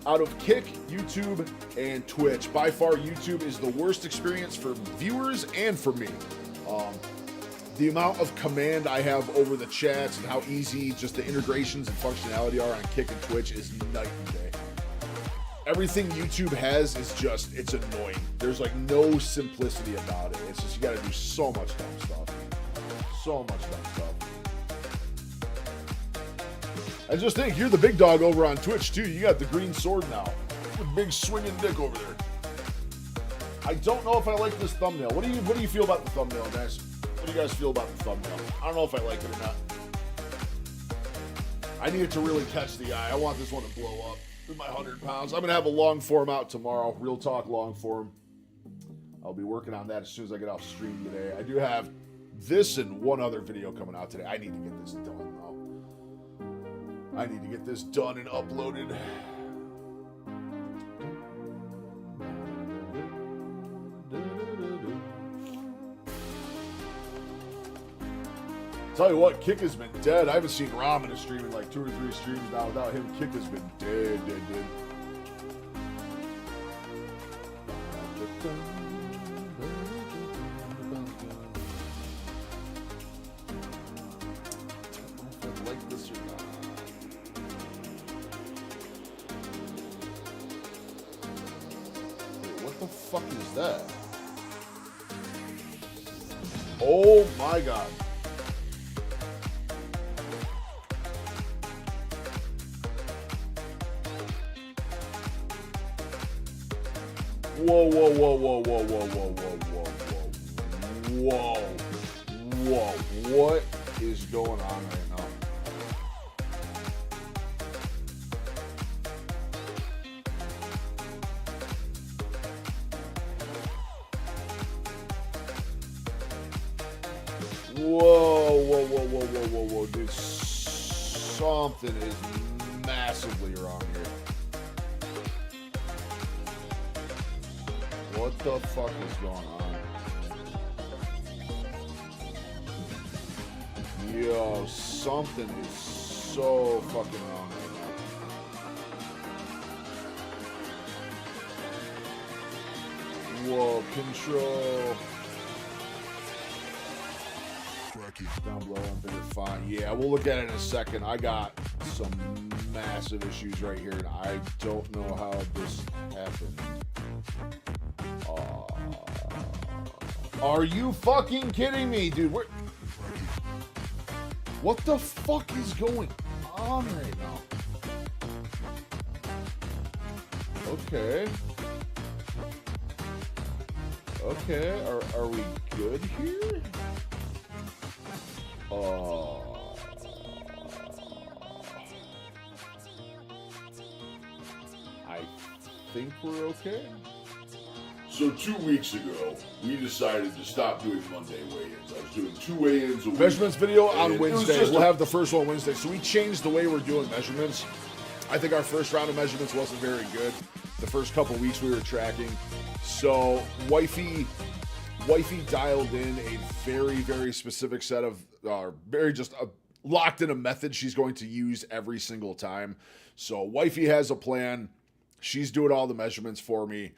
Out of Kick, YouTube, and Twitch, by far YouTube is the worst experience for viewers and for me. The amount of command I have over the chats and how easy just the integrations and functionality are on Kick and Twitch is night and day. Everything YouTube has is just, it's annoying. There's like no simplicity about it. It's just, you gotta do so much dumb stuff. So much dumb stuff. I just think you're the big dog over on Twitch too. You got the green sword now. The big swinging dick over there. I don't know if I like this thumbnail. What do you feel about the thumbnail, guys? What do you guys feel about the thumbnail? I don't know if I like it or not. I need it to really catch the eye. I want this one to blow up. With my 100 pounds. I'm going to have a long form out tomorrow. Real talk long form. I'll be working on that as soon as I get off stream today. I do have this and one other video coming out today. I need to get this done, though. I need to get this done and uploaded. Tell you what, Kick has been dead. I haven't seen Ram in a stream in like 2 or 3 streams now. Without him, Kick has been dead. I like this or not. fuck is that? Oh my god. Whoa, whoa, whoa, whoa, whoa, whoa, whoa, whoa, whoa, whoa. Whoa. What is going on right now? Whoa, whoa, whoa, whoa, whoa, whoa, whoa, dude. Something is massively wrong here. What the fuck is going on? Yo, something is so fucking wrong right now. Whoa, control. Down below on bigger font. Yeah, we'll look at it in a second. I got some massive issues right here, and I don't know how this happened. Are you fucking kidding me, dude? What the fuck is going on right now? Okay. Okay, are we good here? I think we're okay. So 2 weeks ago, we decided to stop doing Monday weigh-ins. I was doing 2 weigh-ins a week. Measurements video on And it was Wednesday. just We'll have the first one Wednesday. So we changed the way we're doing measurements. I think our first round of measurements wasn't very good. The first couple weeks we were tracking. So wifey dialed in a very, very specific set of, locked in a method she's going to use every single time. So wifey has a plan. She's doing all the measurements for me.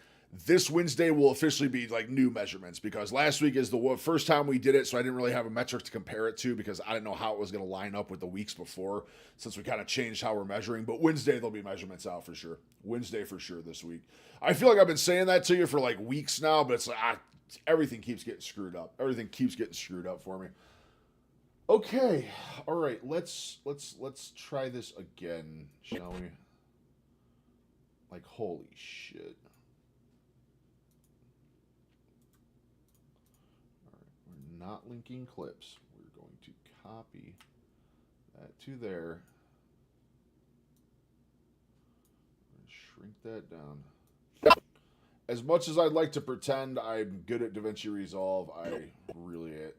This Wednesday will officially be like new measurements because last week is the first time we did it, so I didn't really have a metric to compare it to because I didn't know how it was going to line up with the weeks before since we kind of changed how we're measuring. But Wednesday, there'll be measurements out for sure. Wednesday for sure this week. I feel like I've been saying that to you for like weeks now, but it's like everything keeps getting screwed up. Everything keeps getting screwed up for me. Okay, all right, let's try this again, shall we? Like, holy shit. All right, we're not linking clips. We're going to copy that to there. Shrink that down. As much as I'd like to pretend I'm good at DaVinci Resolve, I really ain't.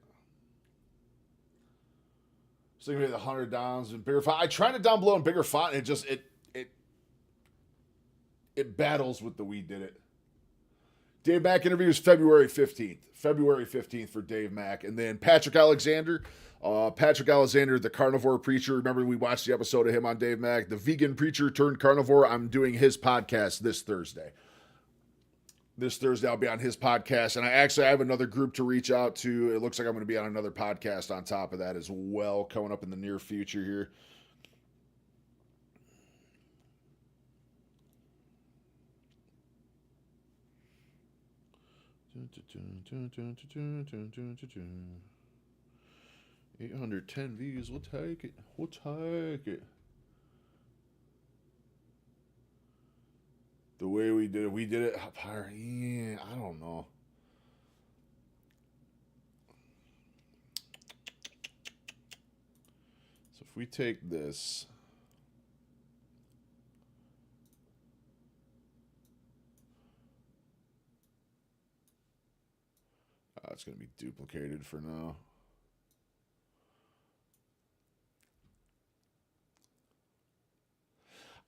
So you made the 100 downs in bigger font. I tried it down below in bigger font, and it just it battles with the we did it. Dave Mack interviews February 15th. February 15th for Dave Mack. And then Patrick Alexander, the carnivore preacher. Remember we watched the episode of him on Dave Mack, the vegan preacher turned carnivore. I'm doing his podcast this Thursday. This Thursday, I'll be on his podcast. And I have another group to reach out to. It looks like I'm going to be on another podcast on top of that as well, coming up in the near future here. $810 views. We'll take it. We'll take it. The way we did it up higher. Yeah, I don't know. So if we take this, it's going to be duplicated for now.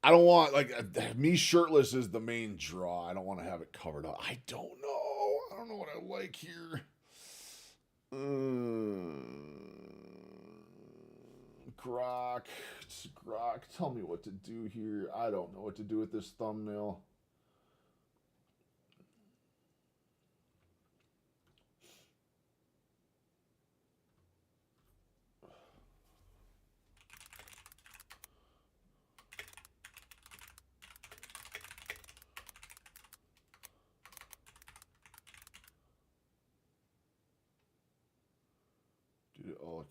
I don't want, me shirtless is the main draw. I don't want to have it covered up. I don't know. I don't know what I like here. Grok, tell me what to do here. I don't know what to do with this thumbnail.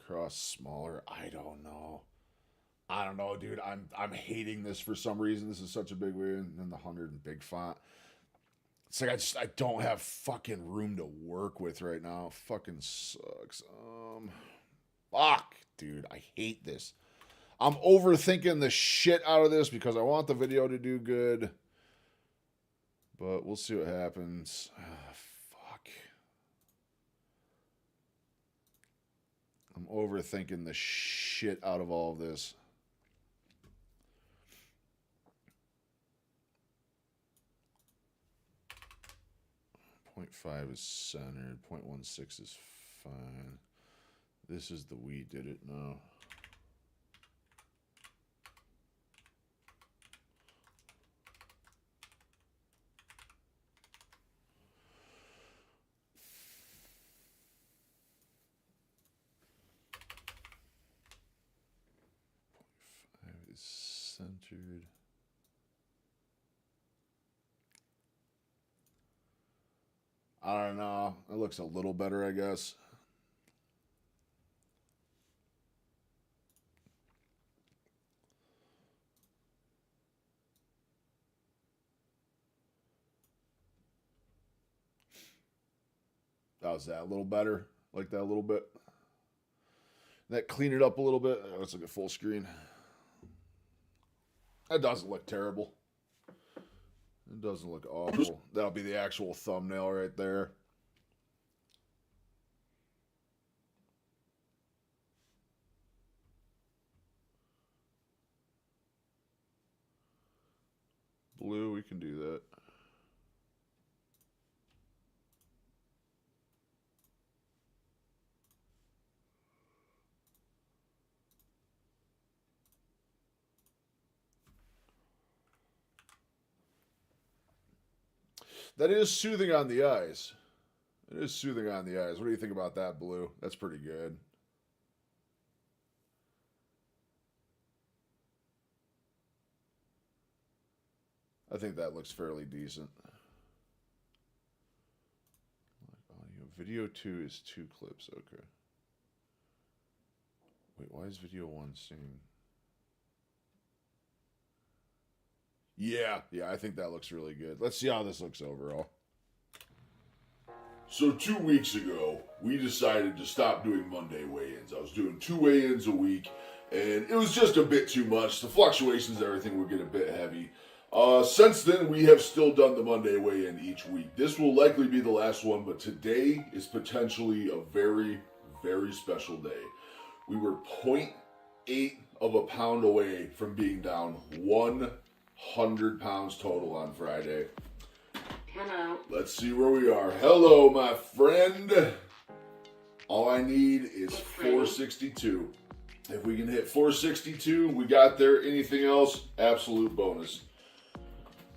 across smaller. I don't know. I don't know, dude. I'm hating this for some reason. This is such a big win. And then the 100 in big font. It's like I don't have fucking room to work with right now. It fucking sucks. Fuck, dude. I hate this. I'm overthinking the shit out of this because I want the video to do good. But we'll see what happens. Fuck. I'm overthinking the shit out of all of this. 0.5 is centered. 0.16 is fine. This is the we did it now. Centered. I don't know. It looks a little better, I guess. How's that? A little better? Like that a little bit? That clean it up a little bit? Let's look at full screen. That doesn't look terrible. It doesn't look awful. That'll be the actual thumbnail right there. Blue, we can do that. That is soothing on the eyes. It is soothing on the eyes. What do you think about that, Blue? That's pretty good. I think that looks fairly decent. Audio. Video 2 is 2 clips. Okay. Wait, why is video 1 syncing? Yeah, I think that looks really good. Let's see how this looks overall. So 2 weeks ago, we decided to stop doing Monday weigh-ins. I was doing 2 weigh-ins a week, and it was just a bit too much. The fluctuations and everything would get a bit heavy. Since then, we have still done the Monday weigh-in each week. This will likely be the last one, but today is potentially a very, very special day. We were 0.8 of a pound away from being down 100 pounds total on Friday. Hello. Let's see where we are. Hello, my friend. All I need is 462. If we can hit 462, we got there. Anything else, absolute bonus.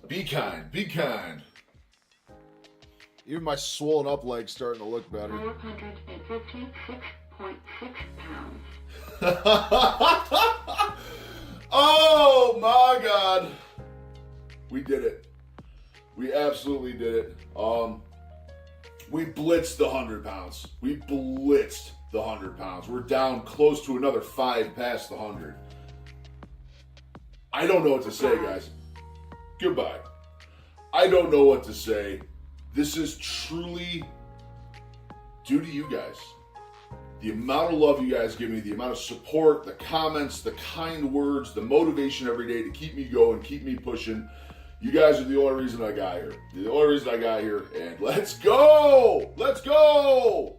Be kind. Be kind. Even my swollen up leg's starting to look better. 456.6 pounds. Oh my God. We did it. We absolutely did it. We blitzed the 100 pounds. We blitzed the 100 pounds. We're down close to another 5 past the 100. I don't know what to say, guys. Goodbye. I don't know what to say. This is truly due to you guys. The amount of love you guys give me, the amount of support, the comments, the kind words, the motivation every day to keep me going, keep me pushing. You guys are the only reason I got here. You're the only reason I got here. And let's go! Let's go!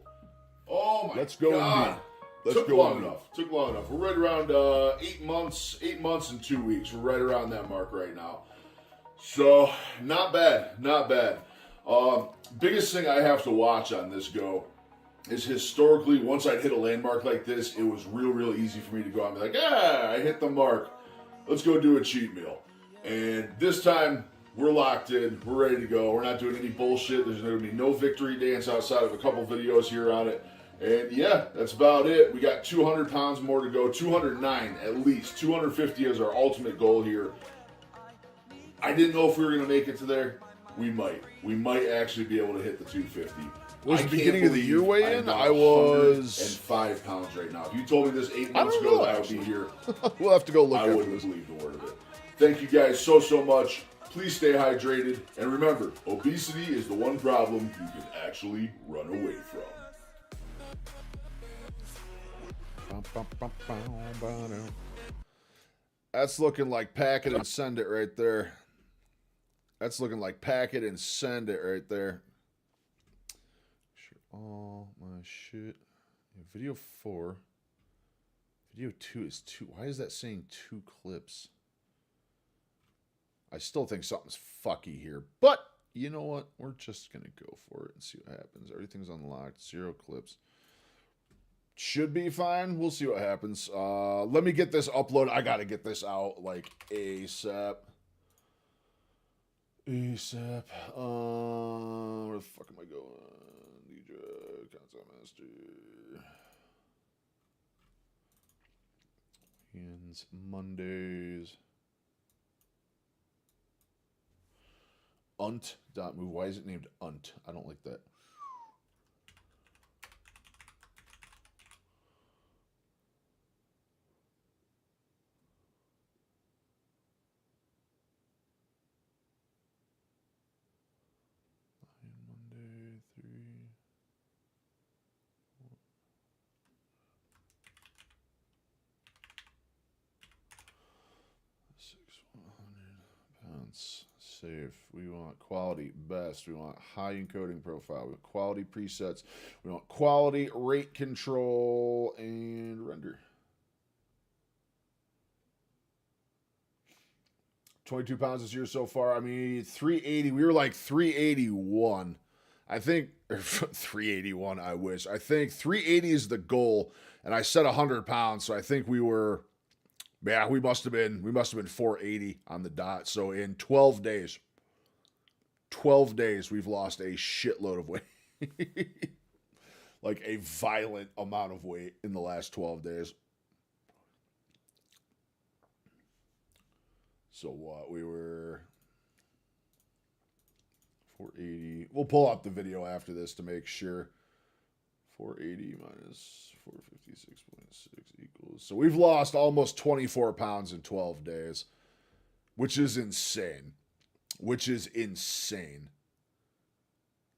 Oh my Let's go God. indeed. Let's Took go long indeed. enough. Took long enough. We're right around 8 months and 2 weeks. We're right around that mark right now. So, not bad. Not bad. Biggest thing I have to watch on this go is historically, once I'd hit a landmark like this, it was real easy for me to go out and be like, I hit the mark. Let's go do a cheat meal. And this time, we're locked in. We're ready to go. We're not doing any bullshit. There's going to be no victory dance outside of a couple videos here on it. And yeah, that's about it. We got 200 pounds more to go. 209 at least. 250 is our ultimate goal here. I didn't know if we were going to make it to there. We might. We might actually be able to hit the 250. Was I the can't beginning of the year believe weigh-in? I'm I was 105 pounds right now. If you told me this 8 I months don't ago know, that I would actually. be here, We'll have to go look I at wouldn't this. have believed a word of it. Thank you guys so much. Please stay hydrated. And remember, obesity is the one problem you can actually run away from. That's looking like pack it and send it right there. That's looking like pack it and send it right there. All my shit. Video 4. Video 2 is 2. Why is that saying 2 clips? I still think something's fucky here. But, you know what? We're just going to go for it and see what happens. Everything's unlocked. 0 clips. Should be fine. We'll see what happens. Let me get this uploaded. I got to get this out, like, ASAP. ASAP. Where the fuck am I going? DJ, Concept Master. Ends Mondays. Unt.move. Why is it named Unt? I don't like that. Monday, 3. 600 pounds. Safe. We want quality best. We want high encoding profile. We want quality presets. We want quality rate control and render. 22 pounds this year so far. I mean, 380. We were like 381. I think, or 381, I wish. I think 380 is the goal. And I said 100 pounds. So I think we were, yeah, we must have been 480 on the dot. So in 12 days, we've lost a shitload of weight. Like a violent amount of weight in the last 12 days. So what? We were 480. We'll pull up the video after this to make sure. 480 minus 456.6 equals. So we've lost almost 24 pounds in 12 days, which is insane.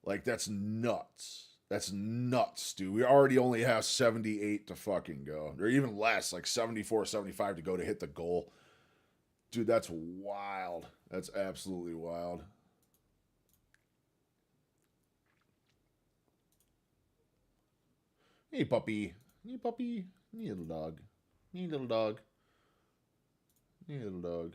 Like, that's nuts. That's nuts, dude. We already only have 78 to fucking go. Or even less, like 74, 75 to go to hit the goal. Dude, that's wild. That's absolutely wild. Hey, puppy. Hey, puppy. Hey, little dog. Hey, little dog. Hey, little dog.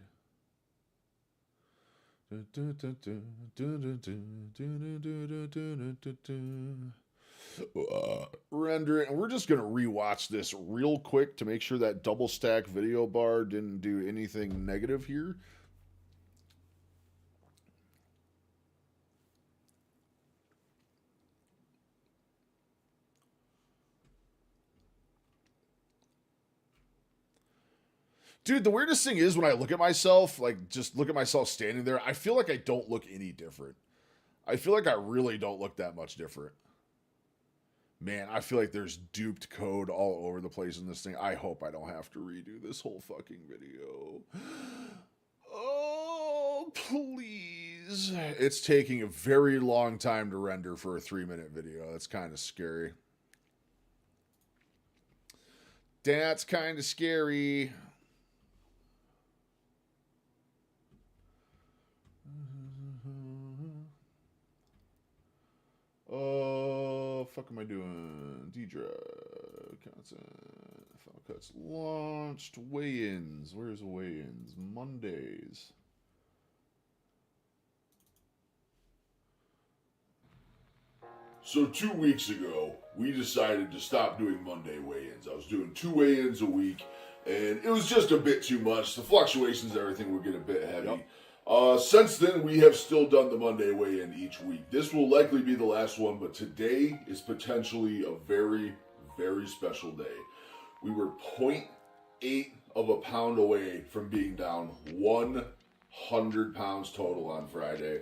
Render it, and we're just gonna rewatch this real quick to make sure that double stack video bar didn't do anything negative here. Dude, the weirdest thing is when I look at myself, like just look at myself standing there, I feel like I don't look any different. I feel like I really don't look that much different. Man, I feel like there's duped code all over the place in this thing. I hope I don't have to redo this whole fucking video. Oh, please. It's taking a very long time to render for a 3-minute video. That's kind of scary. That's kind of scary. Oh, fuck am I doing? D-Drive, content, file cuts launched, weigh-ins. Where's weigh-ins? Mondays. So 2 weeks ago, we decided to stop doing Monday weigh-ins. I was doing 2 weigh-ins a week, and it was just a bit too much. The fluctuations and everything would get a bit heavy. Yep. Since then, we have still done the Monday weigh-in each week. This will likely be the last one, but today is potentially a very, very special day. We were 0.8 of a pound away from being down 100 pounds total on Friday.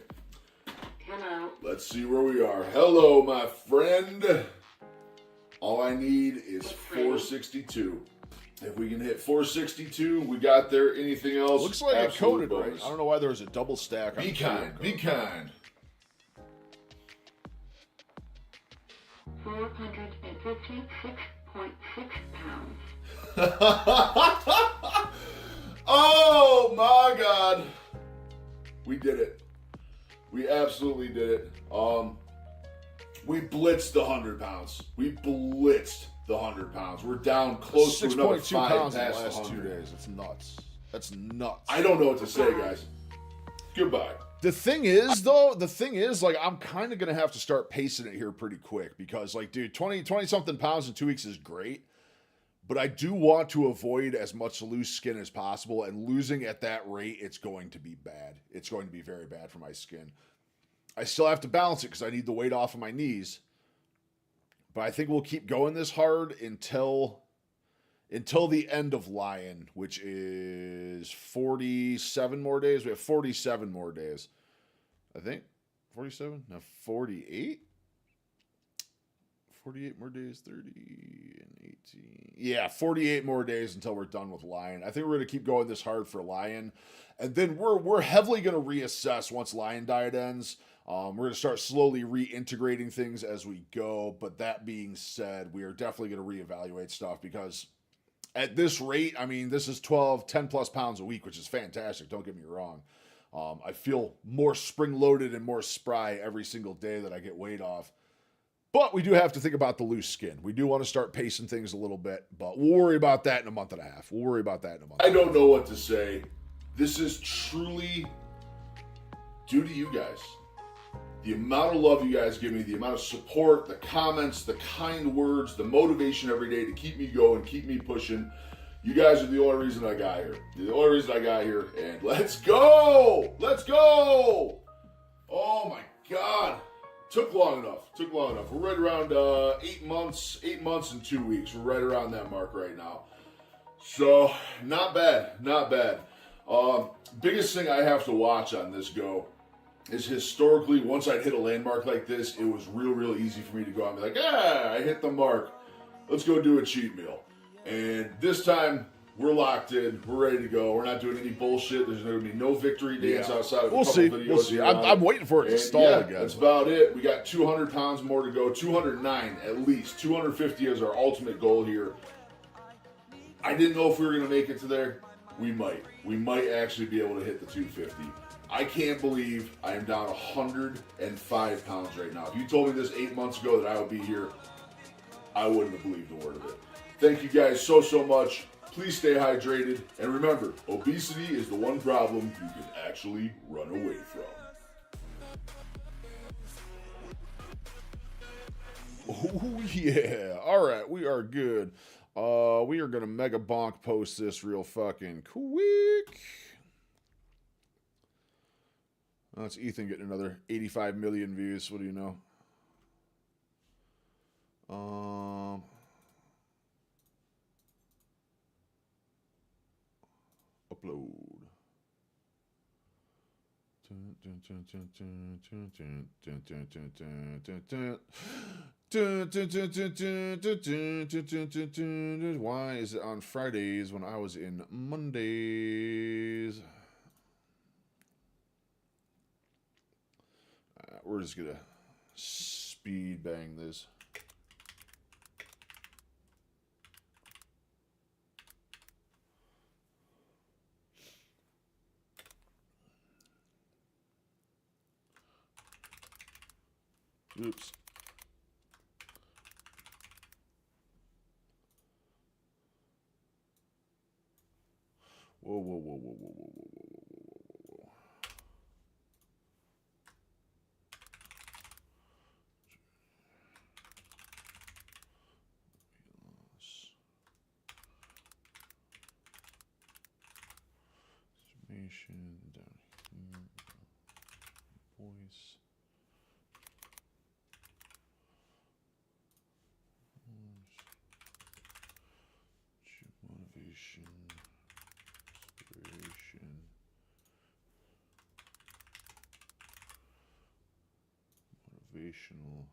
Hello. Let's see where we are. Hello, my friend. All I need is 462. If we can hit 462, we got there. Anything else? Looks like it absolute coded right. bonus. I don't know why there was a double stack. Be kind. Be kind. 456.6 pounds. Oh my God. We did it. We absolutely did it. We blitzed the 100 pounds. We blitzed the 100 pounds. We're down close to another 6.2 5 pounds in the past last 2 100. days. It's nuts. That's nuts. I don't know what to say, guys. Goodbye. The thing is, though, like, I'm kind of going to have to start pacing it here pretty quick because, like, dude, 20-something pounds in 2 weeks is great, but I do want to avoid as much loose skin as possible, and losing at that rate, it's going to be bad. It's going to be very bad for my skin. I still have to balance it because I need the weight off of my knees, but I think we'll keep going this hard until the end of Lion, which is 47 more days. We have 47 more days. I think 47? No, 48? 48 more days, 30 and 18. Yeah, 48 more days until we're done with Lion. I think we're going to keep going this hard for Lion. And then we're heavily going to reassess once Lion Diet ends. We're going to start slowly reintegrating things as we go. But that being said, we are definitely going to reevaluate stuff because at this rate, I mean, this is 10 plus pounds a week, which is fantastic. Don't get me wrong. I feel more spring-loaded and more spry every single day that I get weight off. But we do have to think about the loose skin. We do want to start pacing things a little bit, but we'll worry about that in a month and a half. I don't know what to say. This is truly due to you guys. The amount of love you guys give me, the amount of support, the comments, the kind words, the motivation every day to keep me going, keep me pushing. You guys are the only reason I got here. You're the only reason I got here. And let's go! Let's go! Oh my God. Took long enough. We're right around 8 months and 2 weeks. We're right around that mark right now. So, not bad. Biggest thing I have to watch on this go is historically, once I'd hit a landmark like this, it was real easy for me to go out and be like, I hit the mark. Let's go do a cheat meal. And this time, we're locked in. We're ready to go. We're not doing any bullshit. There's going to be no victory dance outside of a couple videos. We'll see. I'm waiting for it to stall again. That's about it. We got 200 pounds more to go. 209 at least. 250 is our ultimate goal here. I didn't know if we were going to make it to there. We might. We might actually be able to hit the 250. I can't believe I am down 105 pounds right now. If you told me this 8 months ago that I would be here, I wouldn't have believed a word of it. Thank you guys so much. Please stay hydrated. And remember, obesity is the one problem you can actually run away from. Oh, yeah. All right, we are good. We are going to mega bonk post this real fucking quick. That's Ethan getting another 85 million views. What do you know? Upload. Why is it on Fridays when I was in Mondays? We're just gonna speed bang this. Oops. Whoa. Information down here. Voice. Motivation, inspiration, Rotational.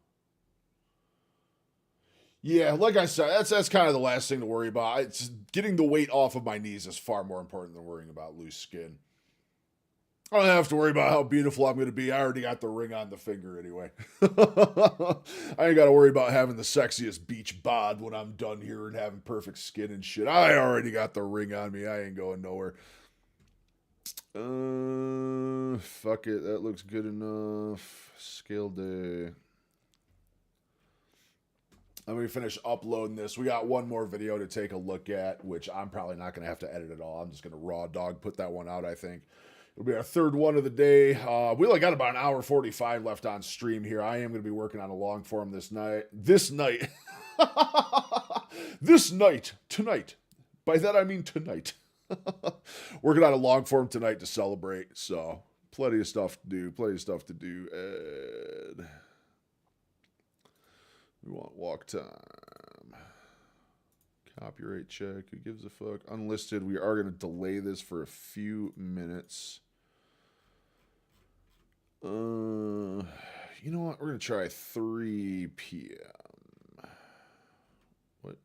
Yeah, like I said, that's kind of the last thing to worry about. It's getting the weight off of my knees is far more important than worrying about loose skin. I don't have to worry about how beautiful I'm going to be. I already got the ring on the finger anyway. I ain't got to worry about having the sexiest beach bod when I'm done here and having perfect skin and shit. I already got the ring on me. I ain't going nowhere. Fuck it. That looks good enough. Scale day. Let me finish uploading this. We got one more video to take a look at, which I'm probably not going to have to edit at all. I'm just going to raw dog put that one out, I think. It'll be our third one of the day. We only got about an hour 45 left on stream here. I am going to be working on a long form this night. This night. Tonight. By that I mean tonight. Working on a long form tonight to celebrate. So, plenty of stuff to do. Ed. We want walk time. Copyright check. Who gives a fuck? Unlisted. We are going to delay this for a few minutes. You know what? We're going to try 3 p.m. What?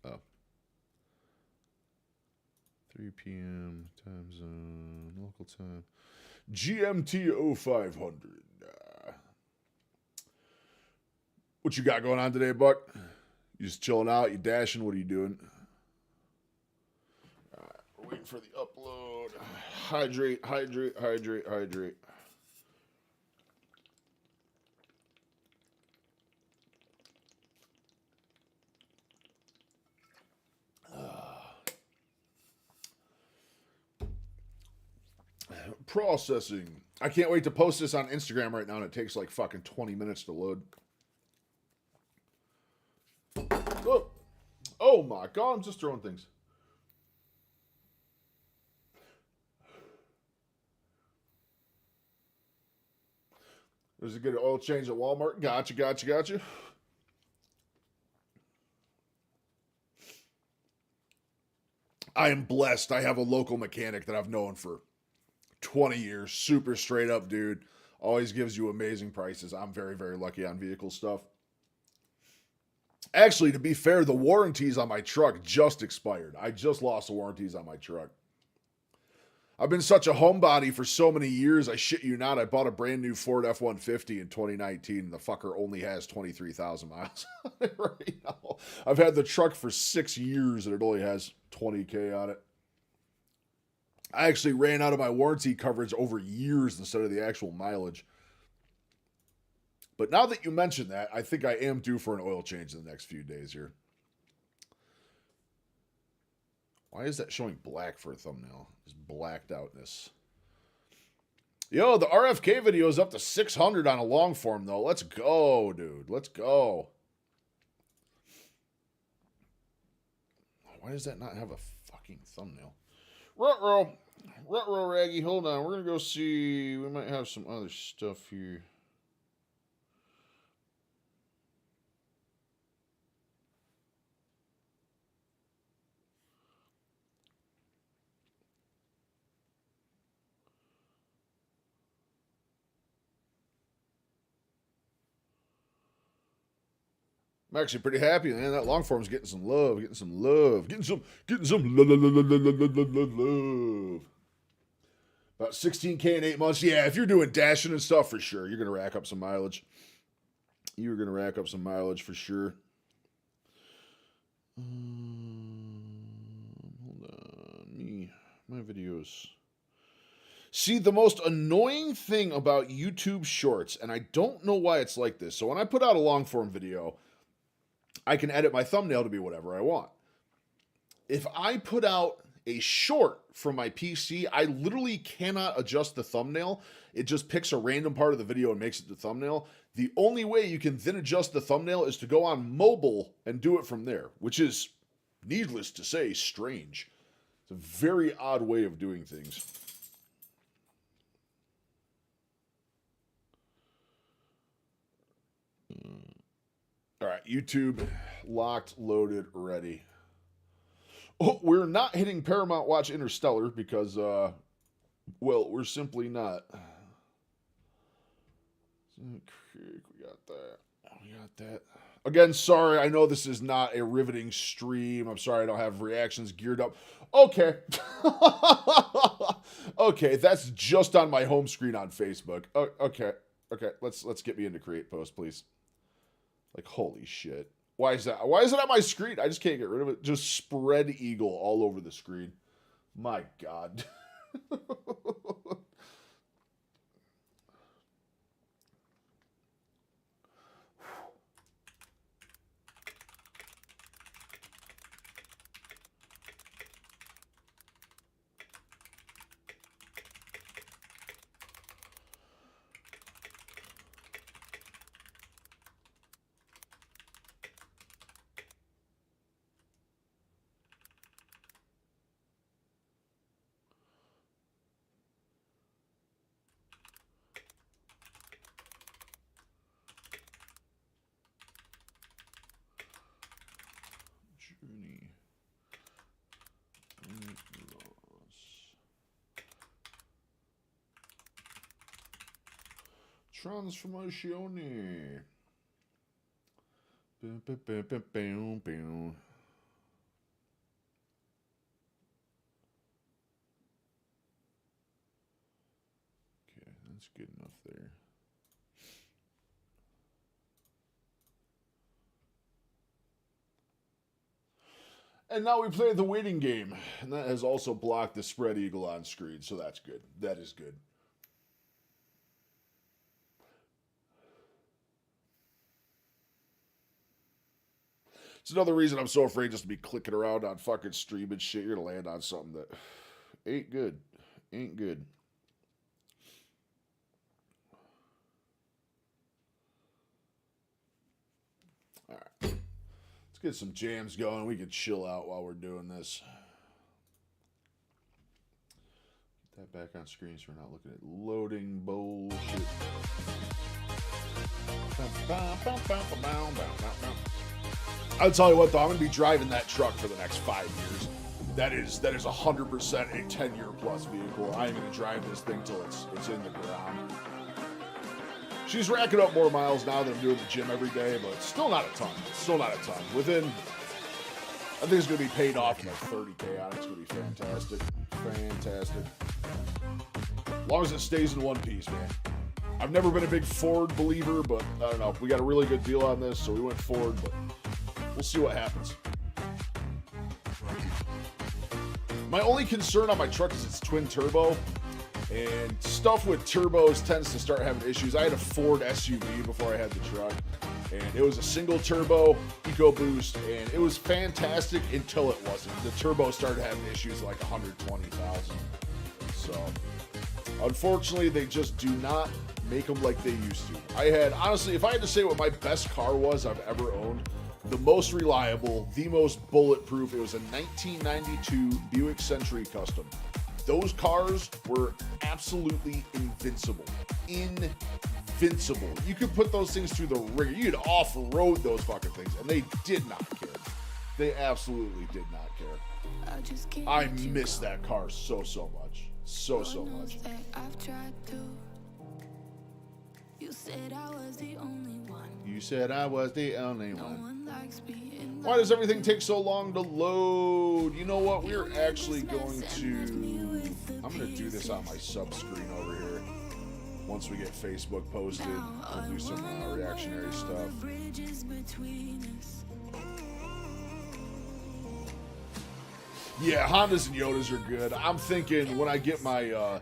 Oh. 3 p.m. time zone. Local time. GMT 0500. What you got going on today, Buck? You just chilling out? You dashing? What are you doing? All right, we're waiting for the upload. Hydrate. Processing. I can't wait to post this on Instagram right now, and it takes like fucking 20 minutes to load. Oh my god, I'm just throwing things. There's a good oil change at Walmart. Gotcha. I am blessed. I have a local mechanic that I've known for 20 years. Super straight up dude. Always gives you amazing prices. I'm very, very lucky on vehicle stuff. Actually, to be fair, the warranties on my truck just expired. I just lost the warranties on my truck. I've been such a homebody for so many years, I shit you not, I bought a brand new Ford F-150 in 2019, and the fucker only has 23,000 miles on it right now. I've had the truck for 6 years, and it only has 20K on it. I actually ran out of my warranty coverage over years instead of the actual mileage. But now that you mention that, I think I am due for an oil change in the next few days here. Why is that showing black for a thumbnail? Just blacked outness. Yo, the RFK video is up to 600 on a long form, though. Let's go, dude. Let's go. Why does that not have a fucking thumbnail? Ruh-roh, Raggy, hold on. We're going to go see. We might have some other stuff here. I'm actually pretty happy, man. That long form's getting some love, getting some love. About 16K in 8 months. Yeah, if you're doing dashing and stuff, for sure, you're going to rack up some mileage. You're going to rack up some mileage for sure. Hold on. My videos. See, the most annoying thing about YouTube Shorts, and I don't know why it's like this. So when I put out a long form video, I can edit my thumbnail to be whatever I want. If I put out a short from my PC, I literally cannot adjust the thumbnail. It just picks a random part of the video and makes it the thumbnail. The only way you can then adjust the thumbnail is to go on mobile and do it from there, which is, needless to say, strange. It's a very odd way of doing things. All right, YouTube, locked, loaded, ready. Oh, we're not hitting Paramount Watch Interstellar because, well, we're simply not. We got that. We got that. Again, sorry. I know this is not a riveting stream. I'm sorry I don't have reactions geared up. Okay. Okay, that's just on my home screen on Facebook. Okay. Okay, let's get me into create post, please. Like, holy shit. Why is that? Why is it on my screen? I just can't get rid of it. Just spread eagle all over the screen. My God. Journey. Transformatione. Boom, boom, boom, boom, boom, boom. Okay, that's good enough there. And now we play the waiting game. And that has also blocked the spread eagle on screen, so that's good. That is good. It's another reason I'm so afraid just to be clicking around on fucking stream and shit. You're gonna land on something that ain't good. Ain't good. Alright. Let's get some jams going. We can chill out while we're doing this. Get that back on screen so we're not looking at loading bullshit. I'll tell you what, though, I'm going to be driving that truck for the next 5 years. That is 100% a 10-year plus vehicle. I'm going to drive this thing till it's in the ground. She's racking up more miles now than I'm doing the gym every day, but it's still not a ton. It's still not a ton. Within, I think it's going to be paid off in like 30K on it. It's going to be fantastic. Fantastic. As long as it stays in one piece, man. I've never been a big Ford believer, but I don't know. We got a really good deal on this, so we went Ford, but we'll see what happens. My only concern on my truck is it's twin turbo, and stuff with turbos tends to start having issues. I had a Ford SUV before I had the truck, and it was a single turbo EcoBoost, and it was fantastic until it wasn't. The turbo started having issues like 120,000. So, unfortunately, they just do not make them like they used to. I had, honestly, if I had to say what my best car was I've ever owned, the most reliable, the most bulletproof, it was a 1992 Buick Century Custom. Those cars were absolutely invincible. Invincible. You could put those things through the ringer. You could off-road those fucking things, and they did not care. They absolutely did not care. I miss that car so much. So much. You said I was the only one. You said I was the only one. Why does everything take so long to load? You know what? We're actually going to... I'm going to do this on my sub screen over here. Once we get Facebook posted, we'll do some reactionary stuff. Yeah, Hondas and Yodas are good. I'm thinking when I get my...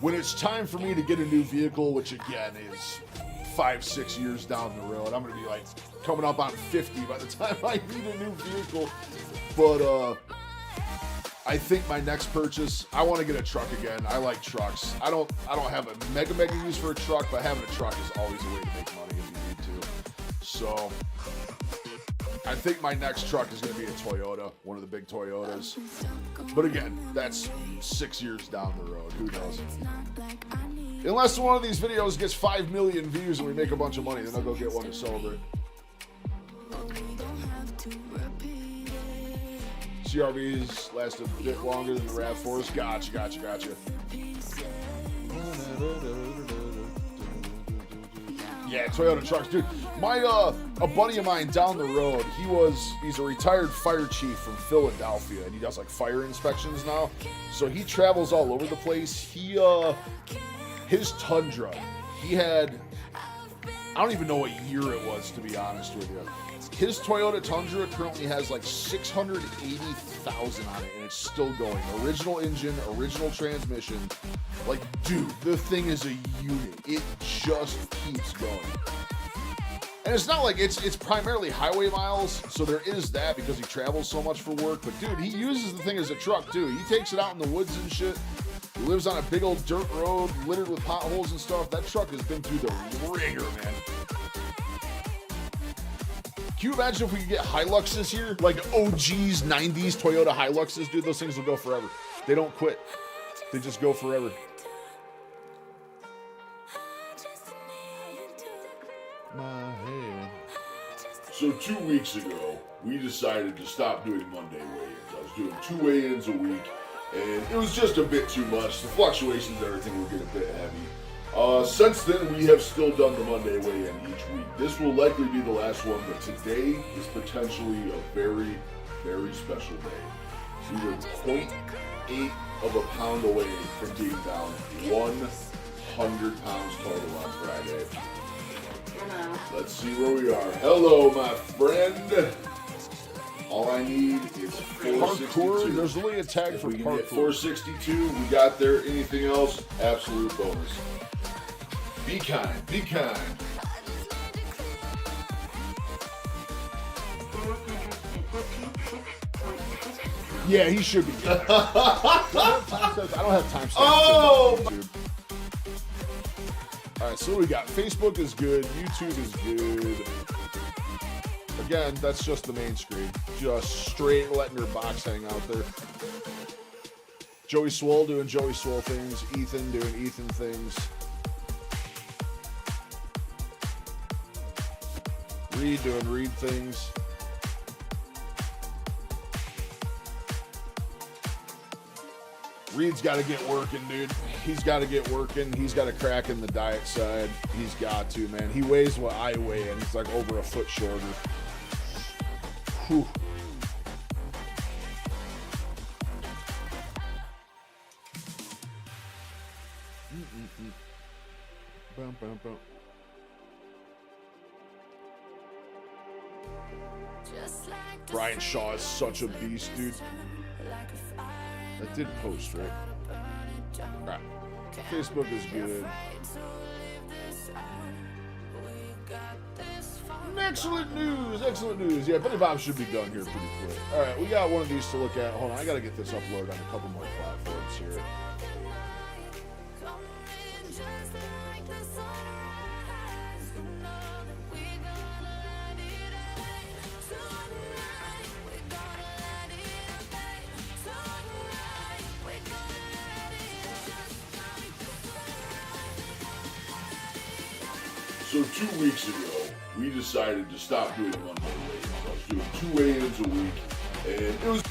when it's time for me to get a new vehicle, which again is 5-6 years down the road, I'm gonna be like coming up on 50 by the time I need a new vehicle. But I think my next purchase, I want to get a truck again. I like trucks. I don't have a mega use for a truck, but having a truck is always a way to make money if you need to. So I think my next truck is going to be a Toyota, one of the big Toyotas. But again, that's 6 years down the road. Who knows? Unless one of these videos gets 5 million views and we make a bunch of money, then I'll go get one to celebrate. CRVs last a bit longer than the RAV4s. Gotcha. Yeah, Toyota trucks, dude. My a buddy of mine down the road, he's a retired fire chief from Philadelphia, and he does like fire inspections now. So he travels all over the place. His Tundra, he had, I don't even know what year it was, to be honest with you. His Toyota Tundra currently has like 680,000 on it, and it's still going. Original engine, original transmission. Like, dude, the thing is a unit. It just keeps going. And it's not like it's primarily highway miles, so there is that because he travels so much for work. But dude, he uses the thing as a truck too. He takes it out in the woods and shit. He lives on a big old dirt road littered with potholes and stuff. That truck has been through the ringer, man. Can you imagine if we could get Hiluxes here? Like OGs, 90s Toyota Hiluxes, dude, those things will go forever. They don't quit. They just go forever. My head. So 2 weeks ago, we decided to stop doing Monday weigh-ins. I was doing 2 weigh-ins a week, and it was just a bit too much. The fluctuations and everything were getting a bit heavy. Since then, we have still done the Monday weigh-in each week. This will likely be the last one, but today is potentially a very, very special day. We were 0.8 of a pound away from being down 100 pounds total on Friday. Hello. Let's see where we are. Hello, my friend. All I need is 462. Parkour, there's only a tag If for we can get parkour. 462, we got there. Anything else, absolute bonus. Be kind, be kind. 456.6. Yeah, he should be. I don't have time stamps. Oh! Dude. All right, so what we got? Facebook is good. YouTube is good. Again, that's just the main screen. Just straight letting your box hang out there. Joey Swole doing Joey Swole things. Ethan doing Ethan things. Reed doing Reed things. Reed's got to get working, dude. He's got to get working. He's got to crack in the diet side. He's got to, man. He weighs what I weigh, and he's like over a foot shorter. Whew. Bum, bum, bum. Brian Shaw is such a beast, dude. That did post, right? Alright. Facebook is good. Excellent news, excellent news. Yeah, Benny Bob should be done here pretty quick. Alright, we got one of these to look at. Hold on, I gotta get this uploaded on a couple more platforms here. So 2 weeks ago, we decided to stop doing Monday weigh-ins. I was doing 2 weigh-ins a week, and it was...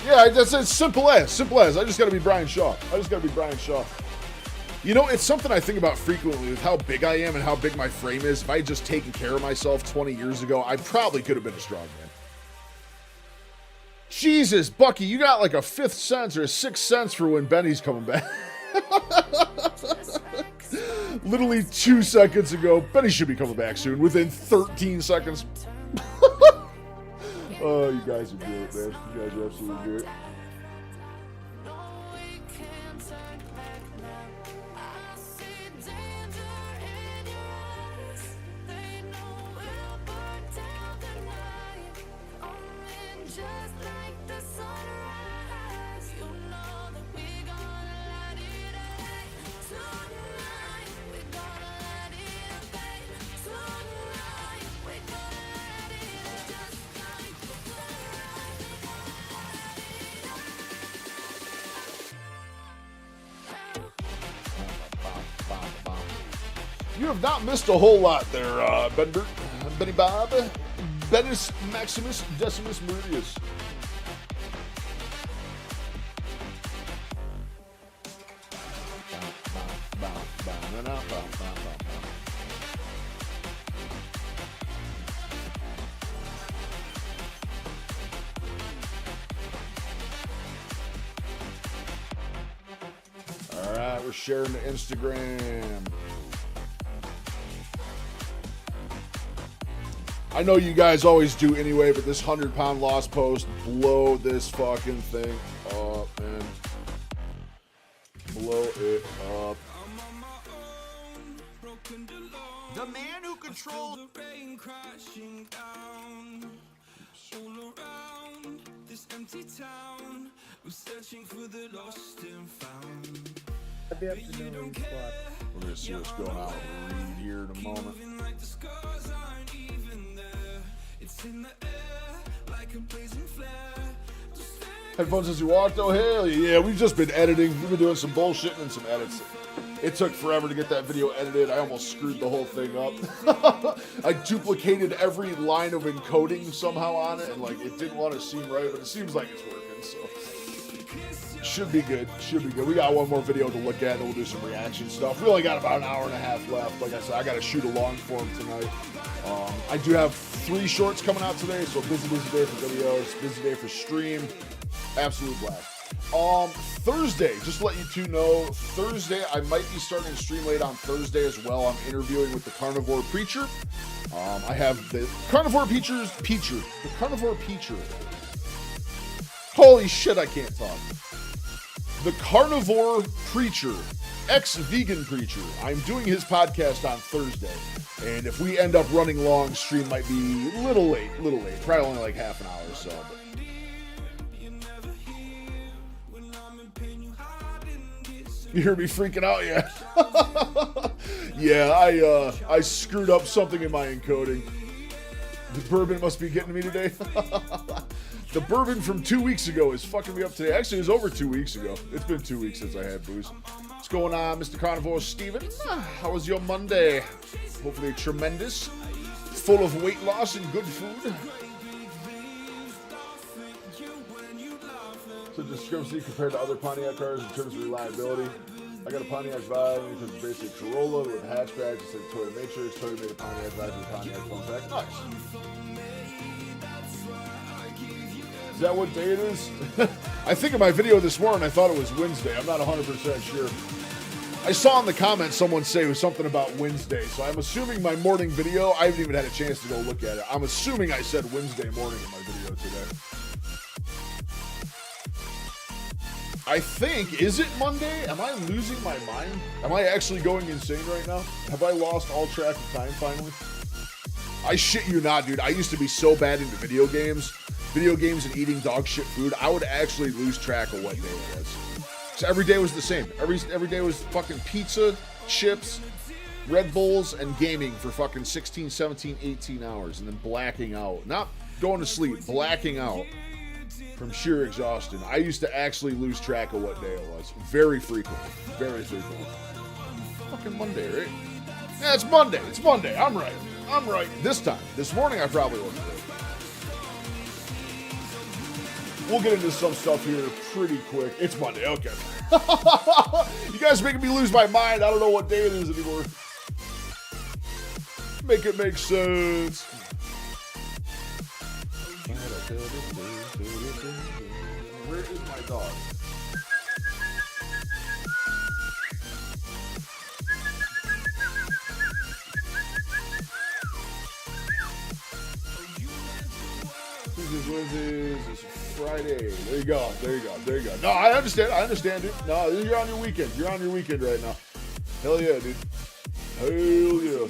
Yeah, that's as simple as. Simple as. I just gotta be Brian Shaw. I just gotta be Brian Shaw. You know, it's something I think about frequently with how big I am and how big my frame is. If I had just taken care of myself 20 years ago, I probably could have been a strongman. Jesus, Bucky, you got like a 5th sense or a 6th sense for when Benny's coming back. Literally 2 seconds ago, Benny should be coming back soon. Within 13 seconds. Oh, you guys are great, man. You guys are absolutely great. You have not missed a whole lot there, Bender, Benny Bob, Bennis Maximus Decimus Meridius. All right, we're sharing the Instagram. I know you guys always do anyway, but this 100-pound loss post, blow this fucking thing up, man. Blow it up. The man who controls the rain crashing down all around this empty town. I'm searching for the lost and found. We're gonna see what's going on with Reed here in a moment. Like the scars aren't even there. It's in the air like a blazing flare. Headphones as you walked, oh hell yeah, we've just been editing. We've been doing some bullshitting and some edits. It took forever to get that video edited. I almost screwed the whole thing up. I duplicated every line of encoding somehow on it, and like it didn't want to seem right, but it seems like it's working, so should be good. Should be good. We got one more video to look at, and we'll do some reaction stuff. We only got about an hour and a half left. Like I said, I got to shoot a long form tonight. I do have 3 shorts coming out today, so busy day for videos, busy day for stream. Absolute blast. Thursday, just to let you two know, Thursday, I might be starting to stream late on Thursday as well. I'm interviewing with the Carnivore Preacher. I have the Carnivore Preacher. Holy shit, I can't talk. The Carnivore Preacher, ex-vegan preacher. I'm doing his podcast on Thursday. And if we end up running long, stream might be a little late. Probably only like half an hour or so. But you hear me freaking out, yeah? Yeah, I screwed up something in my encoding. The bourbon must be getting me today. The bourbon from 2 weeks ago is fucking me up today. Actually, it was over 2 weeks ago. It's been 2 weeks since I had booze. What's going on, Mr. Carnivore Steven? How was your Monday? Hopefully tremendous. Full of weight loss and good food. So discrepancy compared to other Pontiac cars in terms of reliability. I got a Pontiac Vibe because it's basically Corolla with a hatchback instead of Toyota Matrix. Toyota made a Pontiac Vibe with a Pontiac Fun Pack. Nice. Is that what day it is? I think in my video this morning I thought it was Wednesday. I'm not 100% sure. I saw in the comments someone say it was something about Wednesday, so I'm assuming my morning video, I haven't even had a chance to go look at it. I'm assuming I said Wednesday morning in my video today. I think, is it Monday? Am I losing my mind? Am I actually going insane right now? Have I lost all track of time finally? I shit you not, dude. I used to be so bad into video games and eating dog shit food. I would actually lose track of what day it was. So every day was the same. Every day was fucking pizza, chips, Red Bulls, and gaming for fucking 16, 17, 18 hours, and then blacking out. Not going to sleep, blacking out. From sheer exhaustion. I used to actually lose track of what day it was. Very frequently. Very frequently. Fucking Monday, right? Yeah, it's Monday. It's Monday. I'm right. I'm right. This time. This morning I probably wasn't right. We'll get into some stuff here pretty quick. It's Monday. Okay. You guys are making me lose my mind. I don't know what day it is anymore. Make it make sense. Where is my dog? Tuesdays, Wednesdays, it's Friday. There you go. No, I understand, dude. No, you're on your weekend. You're on your weekend right now. Hell yeah, dude. Hell yeah.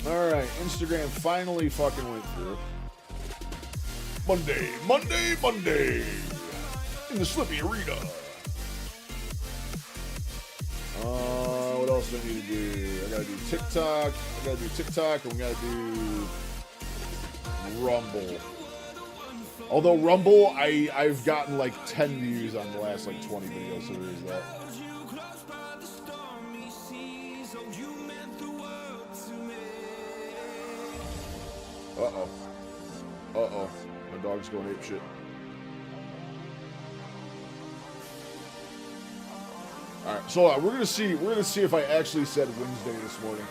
All right, Instagram finally fucking went through. Monday. In the Slippy Arena. What else do I need to do? I gotta do TikTok. And we gotta do Rumble. Although Rumble, I've gotten like 10 views on the last like 20 videos, so there's that. Uh-oh. Uh-oh. My dog's going ape shit. Alright, so we're gonna see if I actually said Wednesday this morning.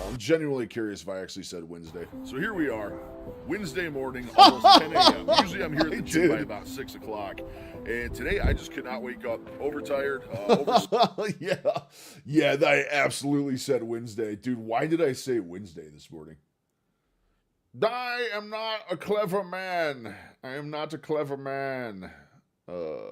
I'm genuinely curious if I actually said Wednesday. So here we are, Wednesday morning, almost 10 a.m. Usually I'm here at the gym by about 6 o'clock. And today I just could not wake up. Overtired. Yeah, I absolutely said Wednesday. Dude, why did I say Wednesday this morning? I am not a clever man. I am not a clever man. Upload.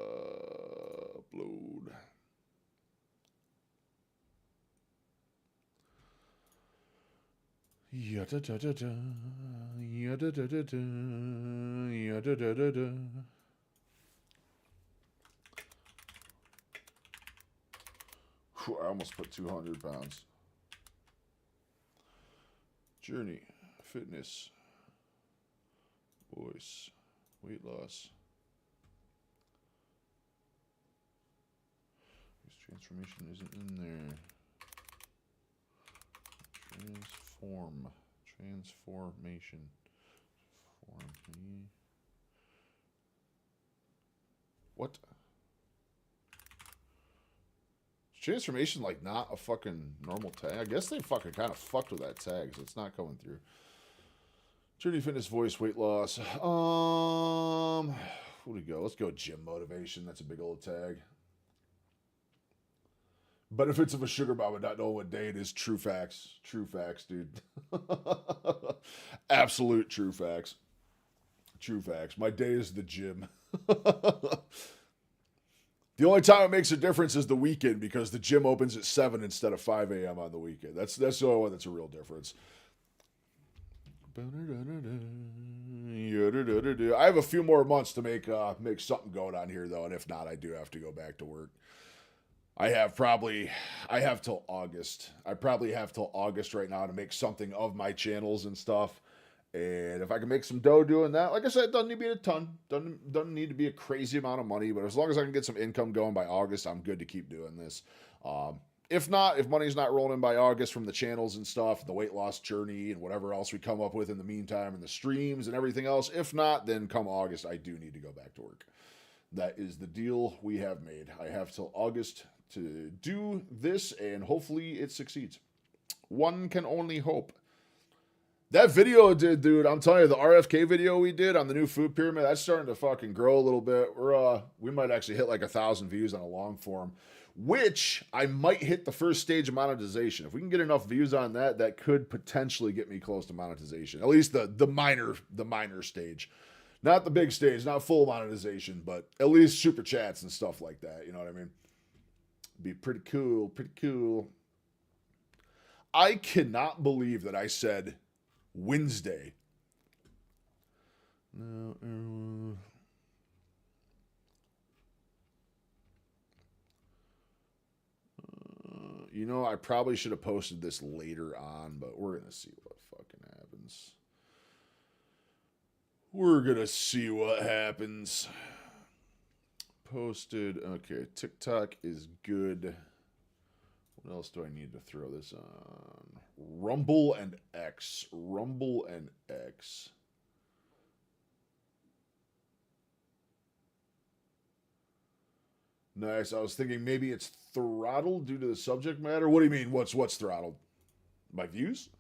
Yada-da-da-da. Yada-da-da-da. Yada-da-da-da. Whew, I almost put 200 pounds. Journey, fitness, voice, weight loss. This transformation isn't in there. Transformation. What? Transformation like not a fucking normal tag? I guess they fucking kind of fucked with that tag, so it's not coming through. Journey, fitness, voice, weight loss. Where do we go? Let's go gym motivation. That's a big old tag. Benefits of a sugar bomb and not knowing what day it is. True facts. True facts, dude. Absolute true facts. True facts. My day is the gym. The only time it makes a difference is the weekend because the gym opens at 7 instead of 5 a.m. on the weekend. That's the only one that's a real difference. I have a few more months to make something going on here, though, and if not, I do have to go back to work. I have till August. I probably have till August right now to make something of my channels and stuff. And if I can make some dough doing that, like I said, it doesn't need to be a ton. Doesn't need to be a crazy amount of money. But as long as I can get some income going by August, I'm good to keep doing this. If not, if money's not rolling in by August from the channels and stuff, the weight loss journey and whatever else we come up with in the meantime and the streams and everything else, if not, then come August, I do need to go back to work. That is the deal we have made. I have till August to do this, and hopefully it succeeds. One can only hope. That video dude, I'm telling you, the RFK video we did on the new food pyramid, that's starting to fucking grow a little bit. We might actually hit like 1,000 views on a long form, which I might hit the first stage of monetization. If we can get enough views on that, that could potentially get me close to monetization. At least the minor stage. Not the big stage, not full monetization, but at least super chats and stuff like that. You know what I mean? Be pretty cool, pretty cool. I cannot believe that I said Wednesday. No, you know, I probably should have posted this later on, but we're gonna see what fucking happens. We're gonna see what happens. Posted. Okay, TikTok is good. What else do I need to throw this on? Rumble and X. Rumble and X. Nice. I was thinking maybe it's throttled due to the subject matter. What do you mean? What's throttled? My views?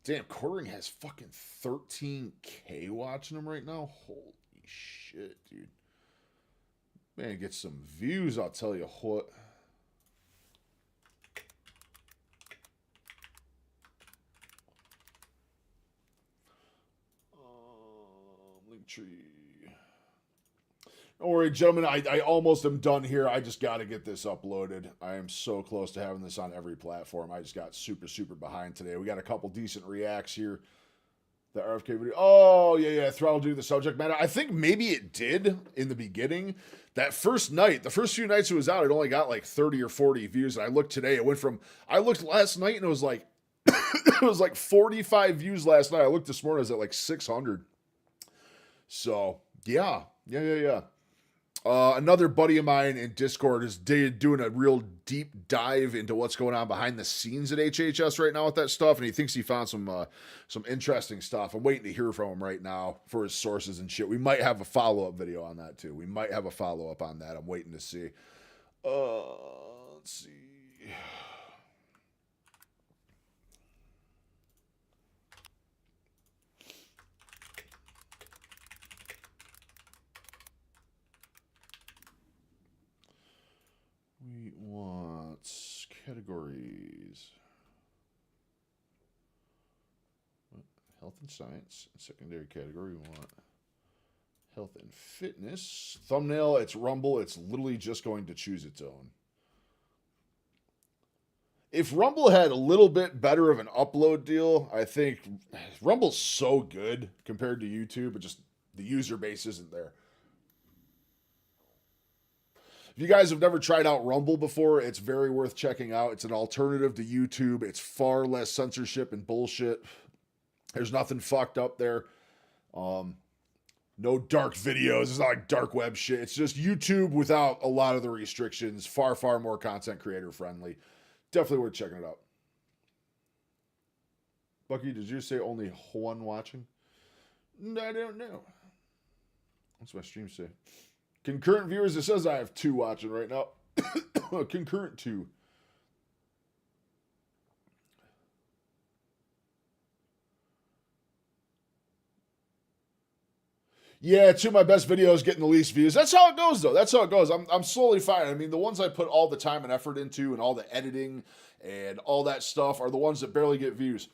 Damn, Quartering has fucking 13K watching him right now. Holy shit, dude. Man, get some views, I'll tell you what. Linktree. Don't worry, gentlemen. I almost am done here. I just got to get this uploaded. I am so close to having this on every platform. I just got super behind today. We got a couple decent reacts here. The RFK video. Oh, yeah. Throttle due to the subject matter. I think maybe it did in the beginning. That first night, the first few nights it was out, it only got like 30 or 40 views. And I looked today. I looked last night and it was like, it was like 45 views last night. I looked this morning, it was at like 600. So yeah. Another buddy of mine in Discord is doing a real deep dive into what's going on behind the scenes at HHS right now with that stuff, and he thinks he found some interesting stuff. I'm waiting to hear from him right now for his sources and shit. We might have a follow-up video on that too. We might have a follow-up on that. I'm waiting to see. Let's see. We want categories. Health and science. Secondary category, we want health and fitness. Thumbnail, it's Rumble. It's literally just going to choose its own. If Rumble had a little bit better of an upload deal, I think Rumble's so good compared to YouTube, but just the user base isn't there. If you guys have never tried out Rumble before, it's very worth checking out. It's an alternative to YouTube. It's far less censorship and bullshit. There's nothing fucked up there. No dark videos. It's not like dark web shit. It's just YouTube without a lot of the restrictions. Far, far more content creator friendly. Definitely worth checking it out. Bucky, did you say only one watching? I don't know. What's my stream say? Concurrent viewers, it says I have 2 watching right now. Concurrent 2. Yeah, 2 of my best videos getting the least views. That's how it goes, though. That's how it goes. I'm slowly finding. I mean, the ones I put all the time and effort into and all the editing and all that stuff are the ones that barely get views.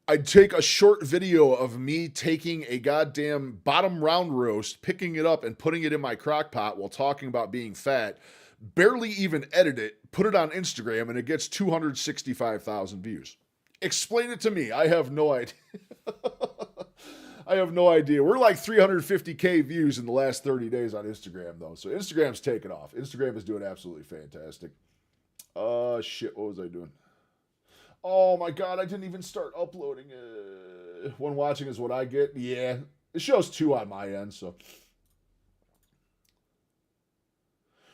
I'd take a short video of me taking a goddamn bottom round roast, picking it up and putting it in my crock pot while talking about being fat, barely even edit it, put it on Instagram, and it gets 265,000 views. Explain it to me. I have no idea. I have no idea. We're like 350K views in the last 30 days on Instagram, though. So Instagram's taking off. Instagram is doing absolutely fantastic. Shit, what was I doing? Oh my god, I didn't even start uploading. One watching is what I get. Yeah, it shows 2 on my end, so.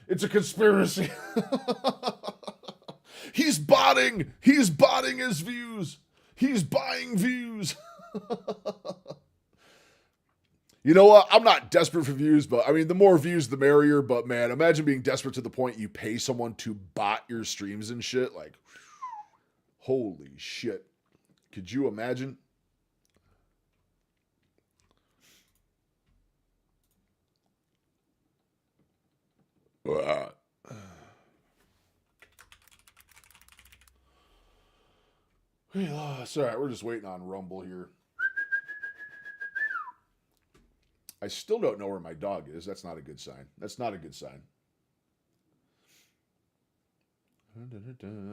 It's a conspiracy. He's botting. He's botting his views. He's buying views. You know what? I'm not desperate for views, but I mean, the more views, the merrier. But man, imagine being desperate to the point you pay someone to bot your streams and shit. Like, holy shit. Could you imagine? It's all right. We're just waiting on Rumble here. I still don't know where my dog is. That's not a good sign. That's not a good sign.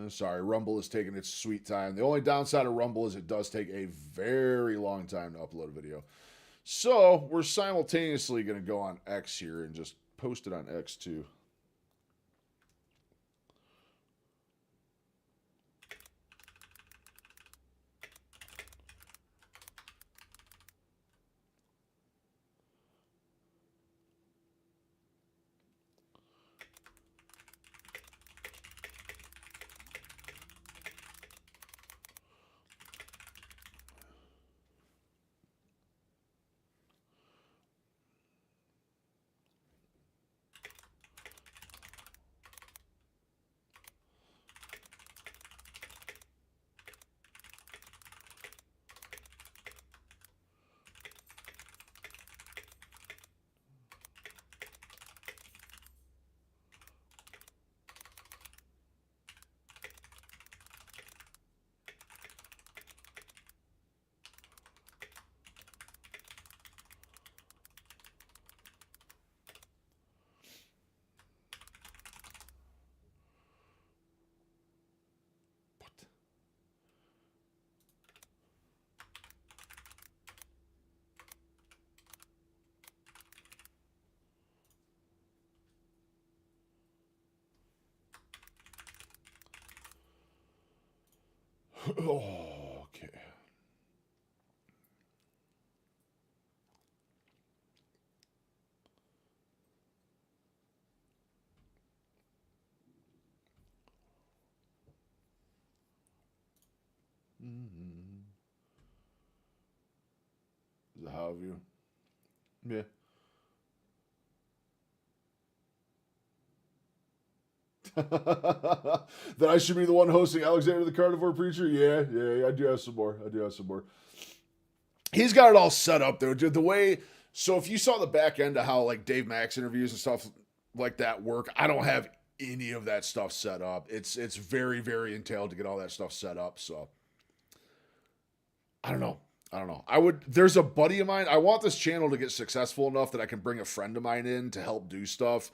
Sorry, Rumble is taking its sweet time. The only downside of Rumble is it does take a very long time to upload a video. So we're simultaneously going to go on X here and just post it on X too. Oh, okay. Is it how have you? Yeah. That I should be the one hosting Alexander the Carnivore Preacher? Yeah, I do have some more. He's got it all set up, though, dude. The way, so if you saw the back end of how, like, Dave Mack's interviews and stuff like that work, I don't have any of that stuff set up. It's very, very entailed to get all that stuff set up, so I don't know. There's a buddy of mine. I want this channel to get successful enough that I can bring a friend of mine in to help do stuff.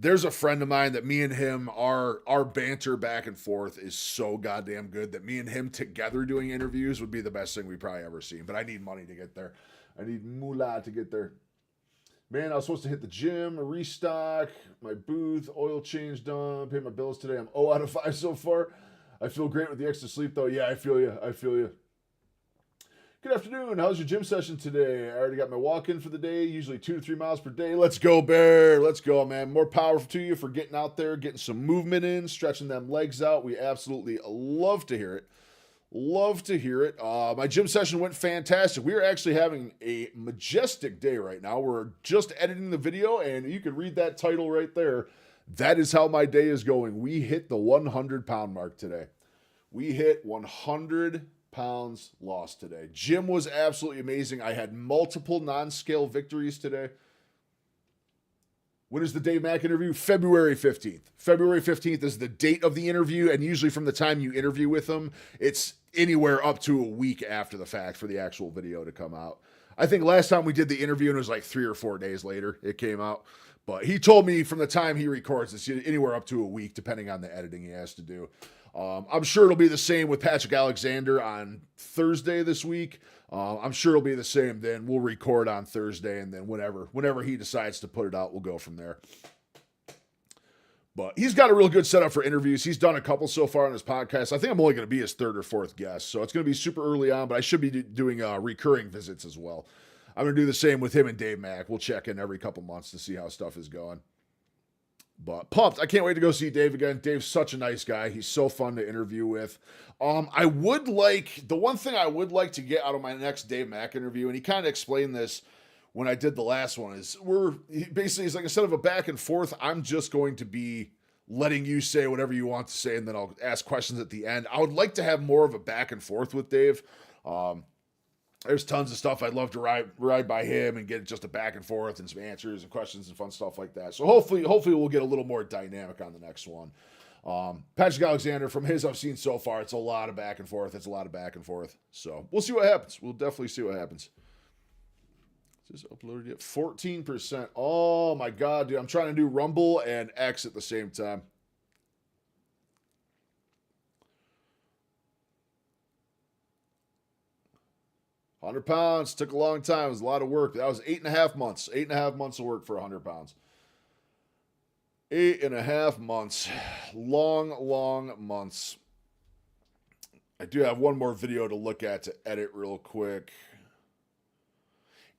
There's a friend of mine that me and him, our banter back and forth is so goddamn good that me and him together doing interviews would be the best thing we probably ever seen. But I need money to get there. I need moolah to get there. Man, I was supposed to hit the gym, a restock, my booth, oil change done, pay my bills today. I'm 0 out of 5 so far. I feel great with the extra sleep, though. Yeah, I feel you. Good afternoon. How's your gym session today? I already got my walk-in for the day, usually 2 to 3 miles per day. Let's go, Bear. Let's go, man. More power to you for getting out there, getting some movement in, stretching them legs out. We absolutely love to hear it. My gym session went fantastic. We are actually having a majestic day right now. We're just editing the video, and you can read that title right there. That is how my day is going. We hit the 100-pound mark today. We hit 100 pounds lost today. Gym was absolutely amazing. I had multiple non-scale victories today. When is the Dave Mack interview? February 15th. February 15th is the date of the interview, and usually from the time you interview with him, it's anywhere up to a week after the fact for the actual video to come out. I think last time we did the interview, and it was like 3 or 4 days later it came out. But he told me from the time he records, it's anywhere up to a week, depending on the editing he has to do. I'm sure it'll be the same with Patrick Alexander on Thursday this week. I'm sure it'll be the same then. We'll record on Thursday, and then whenever he decides to put it out, we'll go from there. But he's got a real good setup for interviews. He's done a couple so far on his podcast. I think I'm only going to be his 3rd or 4th guest, so it's going to be super early on, but I should be doing recurring visits as well. I'm going to do the same with him and Dave Mack. We'll check in every couple months to see how stuff is going. But pumped. I can't wait to go see Dave again. Dave's such a nice guy. He's so fun to interview with. The one thing I would like to get out of my next Dave Mack interview, and he kind of explained this when I did the last one, is he's like, instead of a back and forth, I'm just going to be letting you say whatever you want to say, and then I'll ask questions at the end. I would like to have more of a back and forth with Dave. There's tons of stuff I'd love to ride by him and get just a back and forth and some answers and questions and fun stuff like that. So hopefully we'll get a little more dynamic on the nenext one. Patrick Alexander, from his I've seen so far, it's a lot of back and forth. So we'll see what happens. We'll definitely see what happens. Is this uploaded yet? 14%. Oh my God, dude. I'm trying to do Rumble and X at the same time. £100 took a long time. It was a lot of work. That was 8.5 months. 8.5 months of work for £100. 8.5 months. Long months. I do have one more video to look at to edit real quick.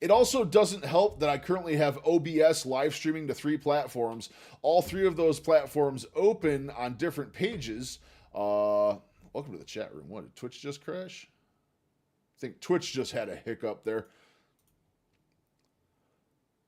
It also doesn't help that I currently have OBS live streaming to 3 platforms. All 3 of those platforms open on different pages. Welcome to the chat room. What, did Twitch just crash? I think Twitch just had a hiccup there.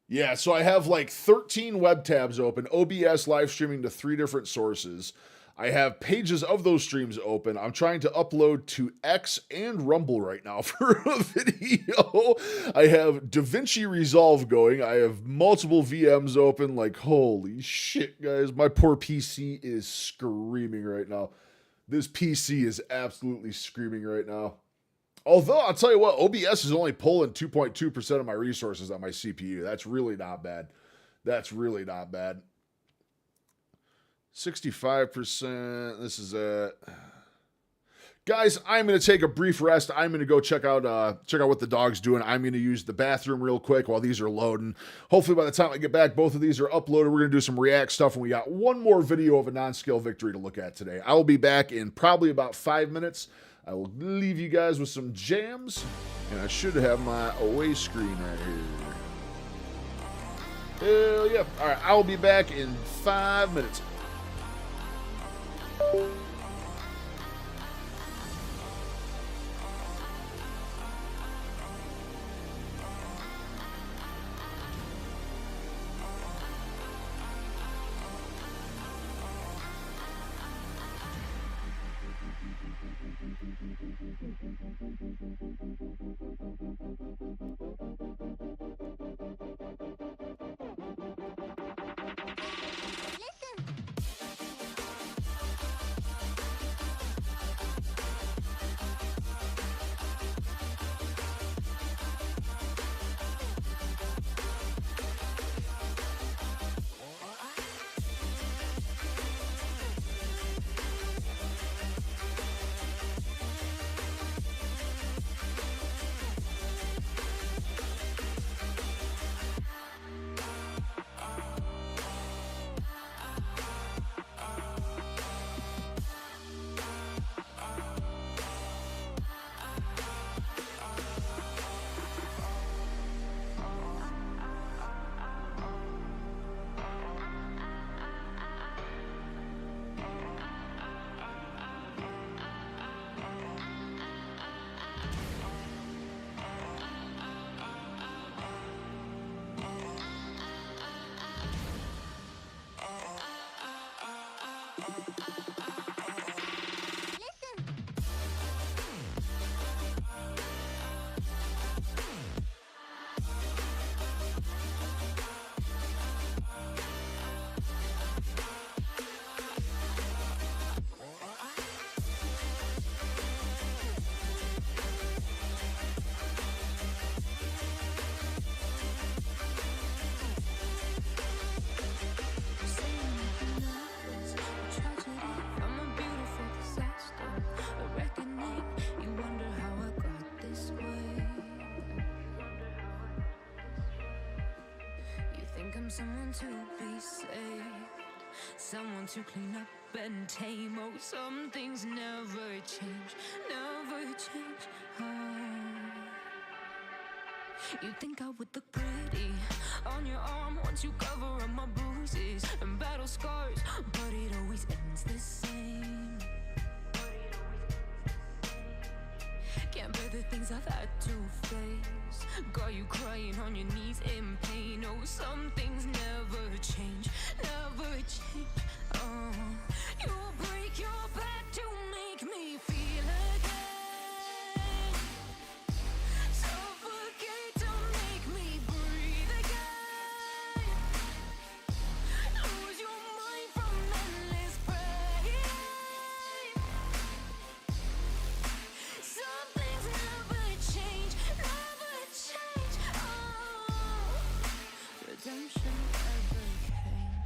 Yeah, so I have like 13 web tabs open, OBS live streaming to 3 different sources. I have pages of those streams open. I'm trying to upload to X and Rumble right now for a video. I have DaVinci Resolve going. I have multiple VMs open. Like, holy shit, guys. My poor PC is screaming right now. This PC is absolutely screaming right now. Although, I'll tell you what, OBS is only pulling 2.2% of my resources on my CPU. That's really not bad. 65%. This is it. Guys, I'm going to take a brief rest. I'm going to go check out what the dog's doing. I'm going to use the bathroom real quick while these are loading. Hopefully by the time I get back, both of these are uploaded. We're going to do some React stuff, and we got one more video of a non-scale victory to look at today. I will be back in probably about 5 minutes. I will leave you guys with some jams, and I should have my away screen right here. Hell yeah. All right, I will be back in 5 minutes. someone to be saved, someone to clean up and tame. Oh, some things never change, never change. Oh, you think I would look pretty on your arm once you cover up my bruises and battle scars, but it always ends the same. Can't bear the things I've had to face. Got you crying on your knees in pain. Oh, some things never change, never change. Oh, you'll break your back to make me feel again. Suffocate to make me breathe again. Lose your mind from endless pain. Some things never change, never change. Oh, redemption never came.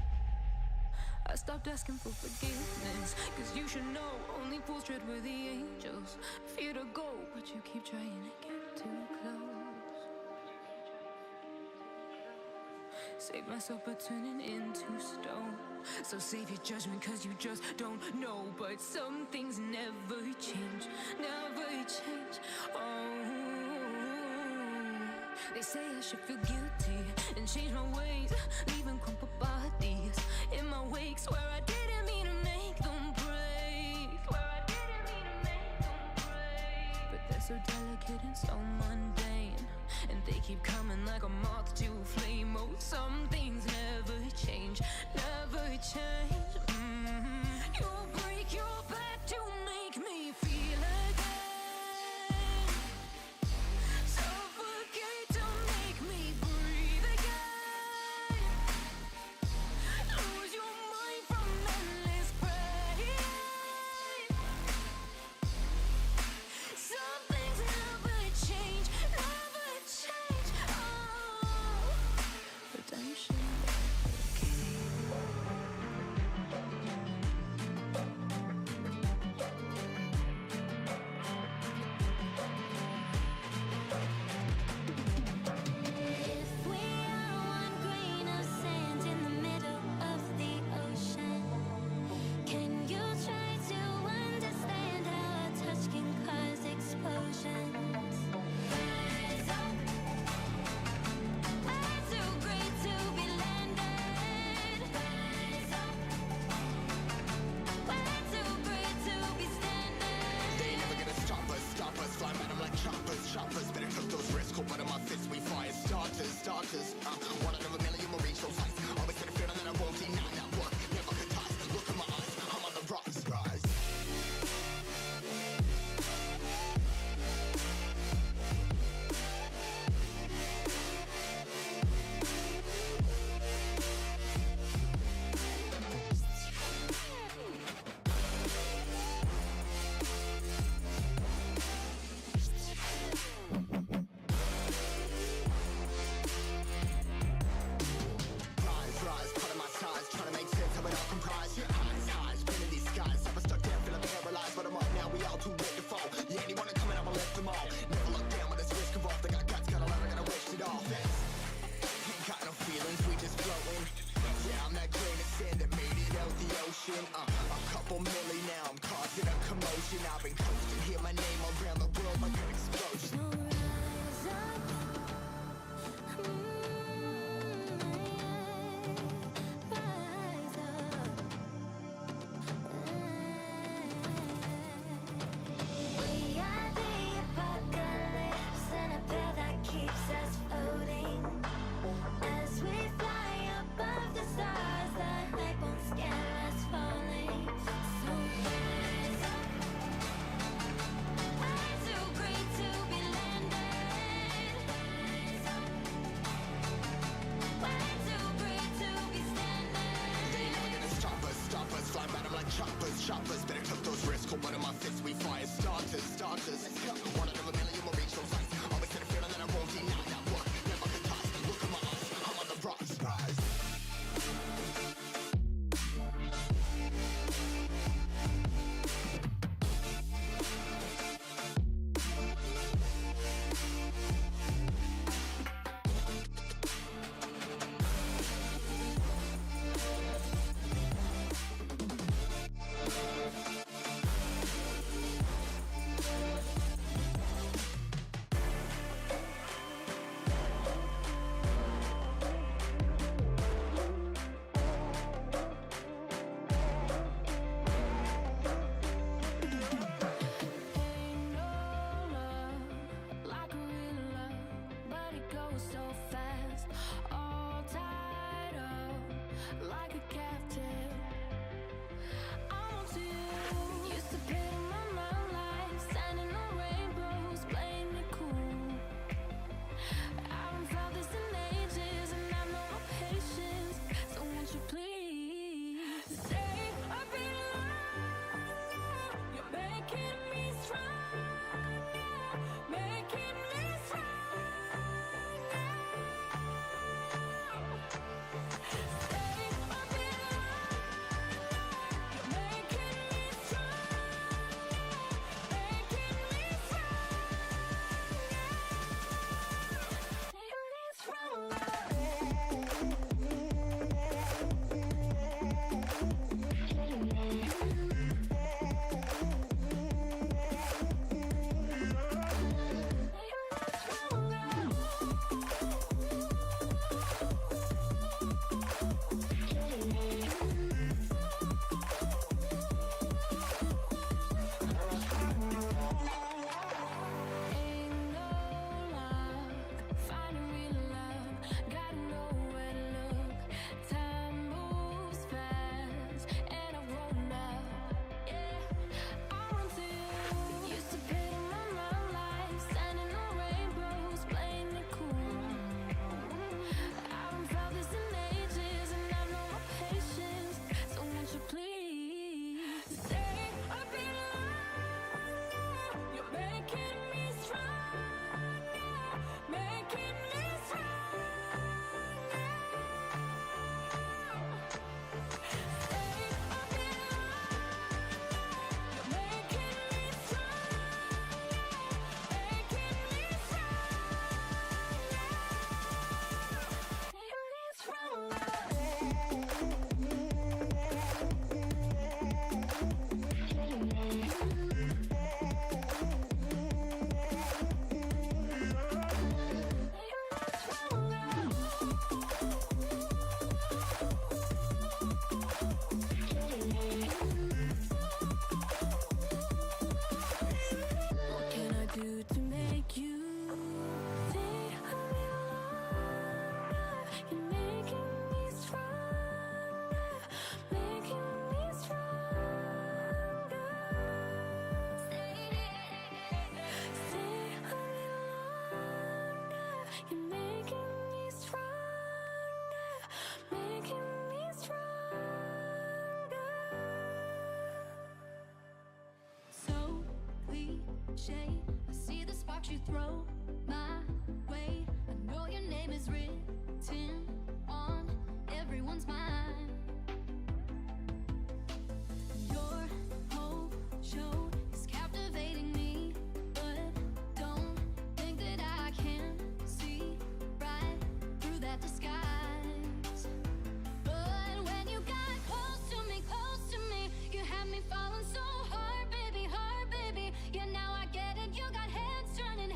I stopped asking for forgiveness, 'cause you should know only fools tread where the angels fear to go, but you keep trying to get too close. Save myself by turning into stone. So save your judgment, 'cause you just don't know. But some things never change, never change. Oh, they say I should feel guilty and change my ways, leaving crumpled bodies in my wake. Swear I didn't mean to make them break. Swear I didn't mean to make them break. But they're so delicate and so mundane, and they keep coming like a moth to flame. Oh, some things never change, never change. You'll break your back to make me feel again. Suffocate to make me breathe again. Lose your mind from endless pain. Some things never change, never change. Oh, redemption never came. If we are one grain of sand in the middle of the ocean, can you try to understand how a touch can cause explosions? Rise up, we're too great to be landed. Rise up, we're too great to be standing. They ain't never gonna stop us, fly at 'em like choppers. Better cook those risks, cold blood in my fists, we fire starters. One out of a million will reach those heights. Always had a feeling that I won't deny that work. Never could toss. Look in my eyes, I'm on the rocks. Rise. Rise, part of my size, trying to make sense of it all comprised. Highs, pinning these skies. I was stuck down, feeling paralyzed, but I'm up now. We all too late to fall. Yeah, anyone coming, I'ma lift them all. Never look down when this risk involved. They got guts, got a lot, I gotta waste it all. Ain't got no feelings, we just floating. Yeah, I'm that grain of sand that made it out the ocean. A couple milli now, I'm causing a commotion. I've been coasting, hear my name around the world like an explosion. So rise up, rise up. We are the apocalypse, and a pill that keeps us floating. As we fly above the stars, the light won't scare us falling. So rise up, we're too great to be landed. Rise up, we're too great to be standing. They ain't never gonna stop us, fly at 'em like choppers. Better cook those risks, cold blood in my fists, we fire starters. One out of a million will reach those heights. Always had a feeling that I won't deny that work. Never could toss. Look in my eyes, I'm on the rocks. Rise. like a captive. I want you. Used to pit my life, standing on rainbows, playing it cool. I haven't felt this in ages, and I know my patience. So won't you please stay a bit longer? You're making me stronger, making me stronger. Stay a bit longer. You're making me stronger, making me Ain't no luck finding real love. Gotta know where to look. Time moves fast, and I've grown up. Yeah, I run to you. Used to pit my life, standing on rainbows, playing it cool. I haven't felt this in ages, and I know my patience. So won't you please stay a bit longer? You're making me stronger, making me stronger. Stay a bit longer. You're making me stronger, making me What can I do to make you stay a little longer? You're making me stronger, making me stronger. Stay a little longer. You're making me stronger, making me stronger. So cliche, I see the sparks you throw my way. I know your name is written on everyone's mind. Your whole show is captivating me, but don't think that I can see right through that disguise. But when you got close to me, you had me falling so hard, baby, yeah, now I get it. You got heads turning,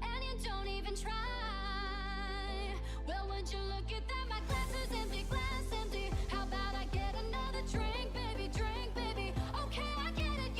and you don't even try. Well, would you look at that? My glass is empty, glass empty. How about I get another drink, baby? Okay, I get it.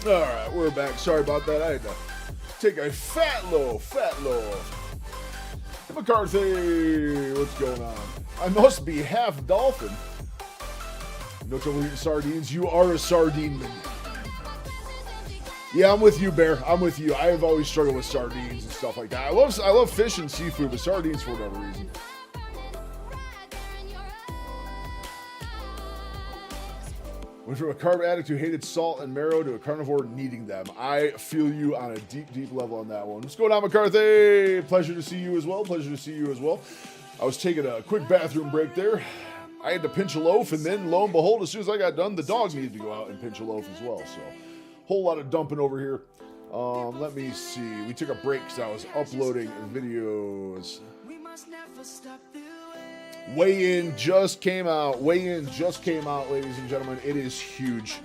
All right, we're back. Sorry about that. I had to take a fat loaf. McCarthy, what's going on? I must be half dolphin. No trouble eating sardines. You are a sardine minion. Yeah, I'm with you, Bear. I'm with you. I have always struggled with sardines and stuff like that. I love fish and seafood, but sardines for whatever reason. Went from a carb addict who hated salt and marrow to a carnivore needing them. I feel you on a deep, deep level on that one. What's going on, McCarthy? Pleasure to see you as well. I was taking a quick bathroom break there. I had to pinch a loaf, and then lo and behold, as soon as I got done, the dog needed to go out and pinch a loaf as well. So, whole lot of dumping over here. Let me see. We took a break because I was uploading videos. Weigh-in just came out, ladies and gentlemen. It is huge.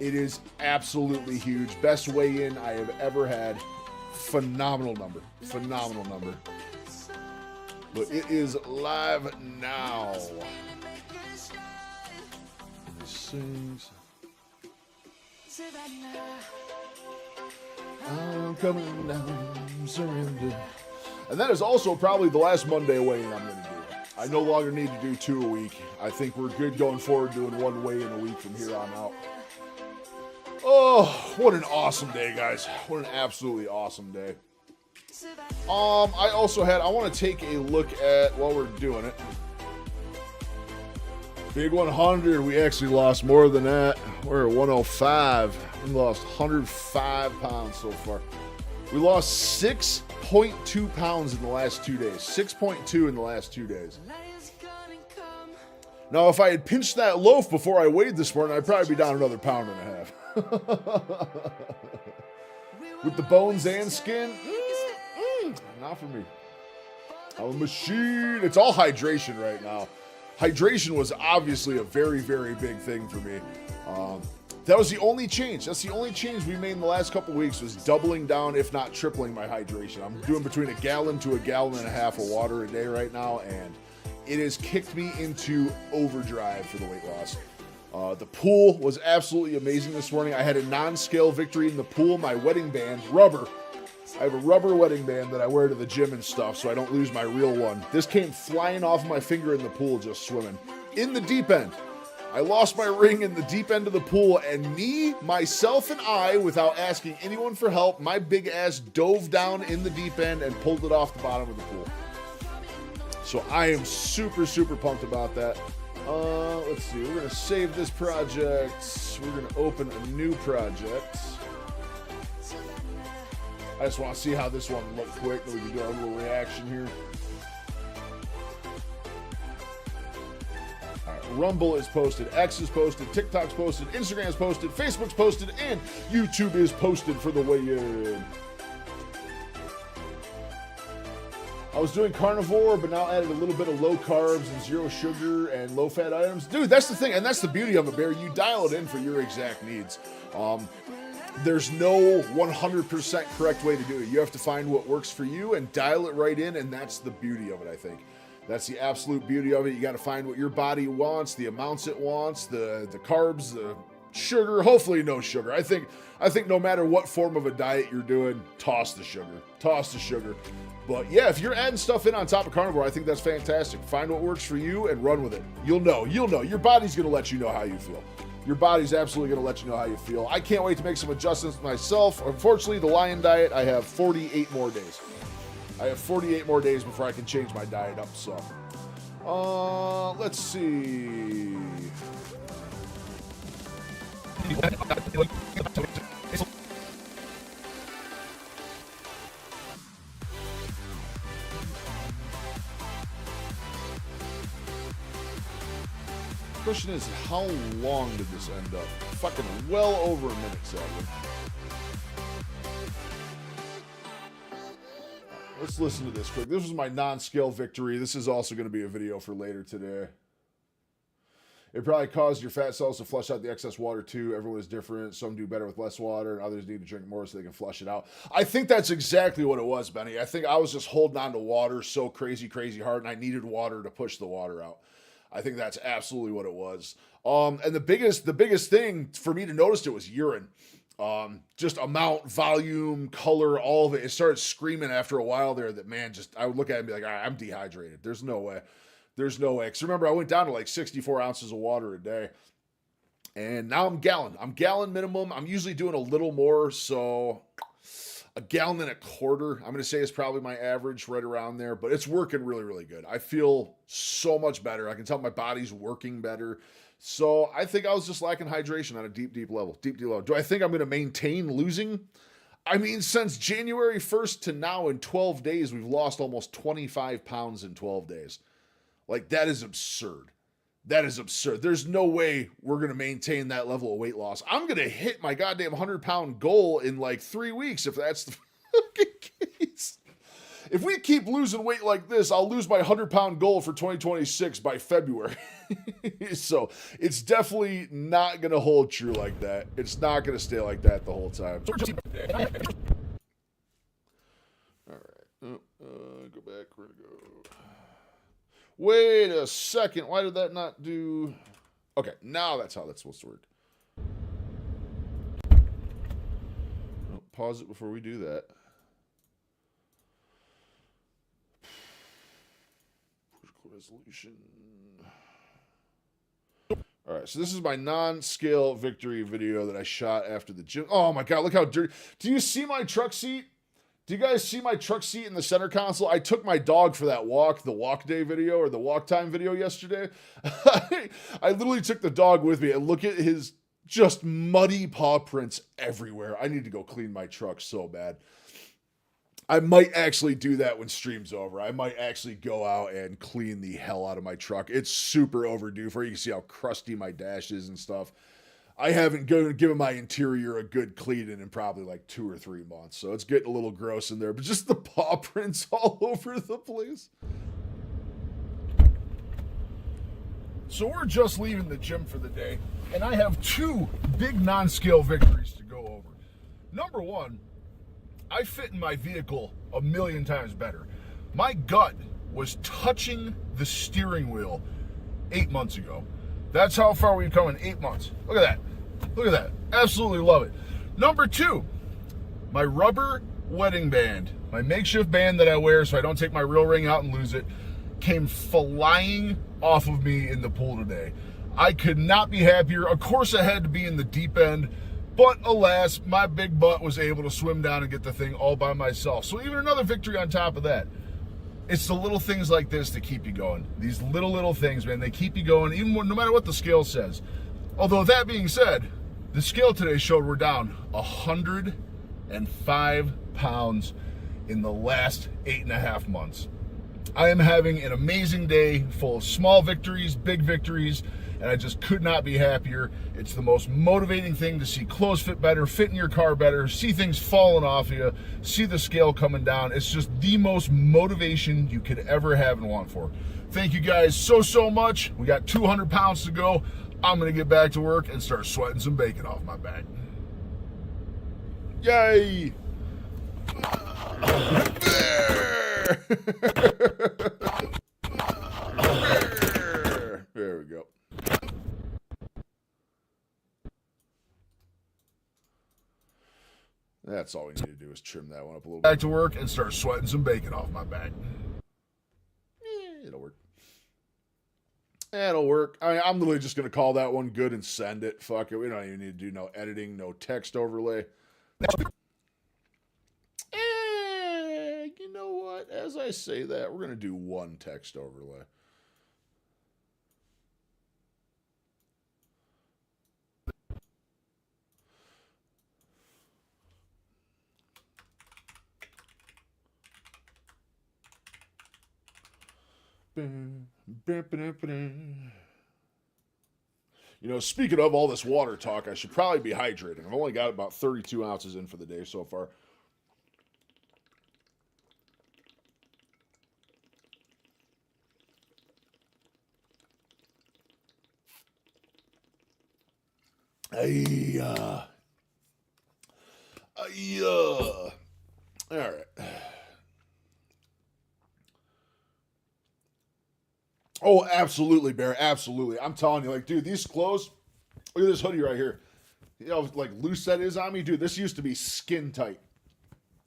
It is absolutely huge. Best weigh-in I have ever had. Phenomenal number. But it is live now. I'm coming down, surrender. And that is also probably the last Monday weigh-in I'm going to do. I no longer need to do 2 a week. I think we're good going forward doing 1 weigh-in a week from here on out. Oh, what an awesome day, guys. What an absolutely awesome day. I want to take a look at, while we're doing it, Big 100, we actually lost more than that. We're at 105. We lost 105 pounds so far. We lost 6.2 pounds in the last 2 days. 6.2 in the last 2 days. Now, if I had pinched that loaf before I weighed this morning, I'd probably be down another 1.5 pounds. With the bones and skin, not for me. I'm a machine. It's all hydration right now. Hydration was obviously a very, very big thing for me. That was the only change. That's the only change we made in the last couple weeks, was doubling down, if not tripling my hydration. I'm doing between 1 gallon to 1.5 gallons of water a day right now, and it has kicked me into overdrive for the weight loss. The pool was absolutely amazing this morning. I had a non-scale victory in the pool. My wedding band, rubber. I have a rubber wedding band that I wear to the gym and stuff so I don't lose my real one. This came flying off my finger in the pool just swimming. In the deep end. I lost my ring in the deep end of the pool, and me, myself, and I, without asking anyone for help, my big ass dove down in the deep end and pulled it off the bottom of the pool. So I am super, super pumped about that. Let's see. We're going to save this project. We're going to open a new project. I just want to see how this one looks quick, then we can do our little reaction here. Rumble is posted, X is posted, TikTok's posted, Instagram's posted, Facebook's posted, and YouTube is posted for the weigh-in. I was doing carnivore, but now added a little bit of low carbs and zero sugar and low fat items. Dude, that's the thing, and that's the beauty of it, Bear. You dial it in for your exact needs. There's no 100% correct way to do it. You have to find what works for you and dial it right in, and that's the beauty of it, I think. That's the absolute beauty of it. You got to find what your body wants, the amounts it wants, the carbs, the sugar. Hopefully no sugar. I think no matter what form of a diet you're doing, toss the sugar. But yeah, if you're adding stuff in on top of carnivore, I think that's fantastic. Find what works for you and run with it. You'll know. Your body's going to let you know how you feel. Your body's absolutely going to let you know how you feel. I can't wait to make some adjustments myself. Unfortunately, the Lion diet, I have 48 more days. I have 48 more days before I can change my diet up, so. Let's see. Question is, how long did this end up? Fucking well over a minute, sadly. Let's listen to this quick. This was my non-scale victory. This is also going to be a video for later today. It probably caused your fat cells to flush out the excess water too. Everyone is different. Some do better with less water, and others need to drink more so they can flush it out. I think that's exactly what it was, Benny. I think I was just holding on to water so crazy hard, and I needed water to push the water out. I think that's absolutely what it was. And the biggest thing for me to notice it was urine. Just amount, volume, color, all of it. It started screaming after a while there that, man, just, I would look at it and be like, all right, I'm dehydrated. There's no way. There's no way. Because remember, I went down to like 64 ounces of water a day. And now I'm gallon. I'm gallon minimum. I'm usually doing a little more. So a gallon and a quarter, I'm going to say, is probably my average, right around there. But it's working really, really good. I feel so much better. I can tell my body's working better. So I think I was just lacking hydration on a deep, deep level. Deep, deep level. Do I think I'm going to maintain losing? I mean, since January 1st to now in 12 days, we've lost almost 25 pounds in 12 days. Like, that is absurd. That is absurd. There's no way we're going to maintain that level of weight loss. I'm going to hit my goddamn 100-pound goal in like 3 weeks if that's the fucking case. If we keep losing weight like this, I'll lose my 100-pound goal for 2026 by February. So it's definitely not going to hold true like that. It's not going to stay like that the whole time. All right. Go back. Where to go? Wait a second. Why did that not do... Okay, now that's how that's supposed to work. Oh, pause it before we do that. Critical resolution. All right, so this is my non-scale victory video that I shot after the gym. Oh my God, look how dirty. Do you see my truck seat? Do you guys see my truck seat in the center console? I took my dog for that walk, the walk day video or the walk time video yesterday. I literally took the dog with me and look at his just muddy paw prints everywhere. I need to go clean my truck so bad. I might actually do that when stream's over. I might actually go out and clean the hell out of my truck. It's super overdue for you can see how crusty my dash is and stuff. I haven't given my interior a good cleaning in probably like 2 or 3 months. So it's getting a little gross in there, but just the paw prints all over the place. So we're just leaving the gym for the day, and I have 2 big non-scale victories to go over. Number 1, I fit in my vehicle a million times better. My gut was touching the steering wheel 8 months ago. That's how far we've come in 8 months. Look at that. Look at that. Absolutely love it. Number 2, my rubber wedding band, my makeshift band that I wear so I don't take my real ring out and lose it, came flying off of me in the pool today. I could not be happier. Of course, I had to be in the deep end, but alas, my big butt was able to swim down and get the thing all by myself. So even another victory on top of that. It's the little things like this that keep you going. These little things, man, they keep you going, even when, no matter what the scale says. Although that being said, the scale today showed we're down 105 pounds in the last 8.5 months. I am having an amazing day full of small victories, big victories, and I just could not be happier. It's the most motivating thing to see clothes fit better, fit in your car better, see things falling off you, see the scale coming down. It's just the most motivation you could ever have and want for. Thank you guys so much. We got 200 pounds to go. I'm going to get back to work and start sweating some bacon off my back. Yay! There we go. That's all we need to do is trim that one up a little bit. Back to work and start sweating some bacon off my back. It'll work. It'll work. I mean, I'm literally just going to call that one good and send it. Fuck it. We don't even need to do no editing, no text overlay. You know what? As I say that, we're going to do one text overlay. You know, speaking of all this water talk, I should probably be hydrating. I've only got about 32 ounces in for the day so far. All right. Oh, absolutely, Bear. Absolutely. I'm telling you, like, dude, these clothes, look at this hoodie right here. you know, like loose that is on me, dude. This used to be skin tight.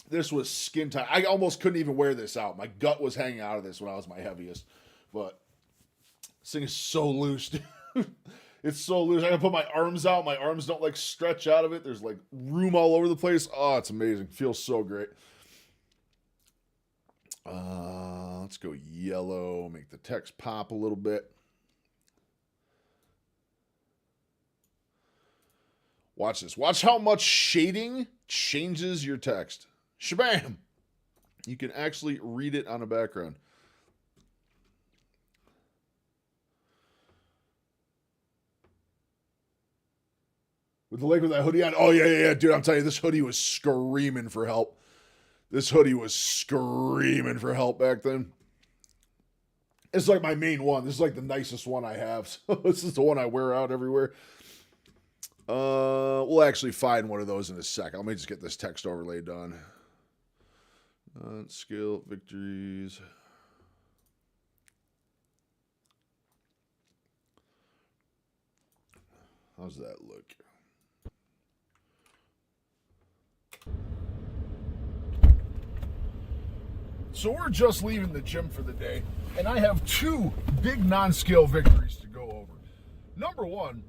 This was skin tight. I almost couldn't even wear this out. My gut was hanging out of this when I was my heaviest. But this thing is so loose, dude. It's so loose. I can put my arms out. My arms don't like stretch out of it. There's like room all over the place. Oh, it's amazing. Feels so great. Let's go yellow. Make the text pop a little bit. Watch this. Watch how much shading changes your text. Shabam! You can actually read it on a background. With the lake with that hoodie on. Oh, yeah. Dude, I'm telling you, this hoodie was screaming for help. This hoodie was screaming for help back then. It's like my main one. This is like the nicest one I have. So this is the one I wear out everywhere. We'll actually find one of those in a sec. Let me just get this text overlay done. Skill, victories. How's that look? So we're just leaving the gym for the day, and I have two big non-scale victories to go over. Number one,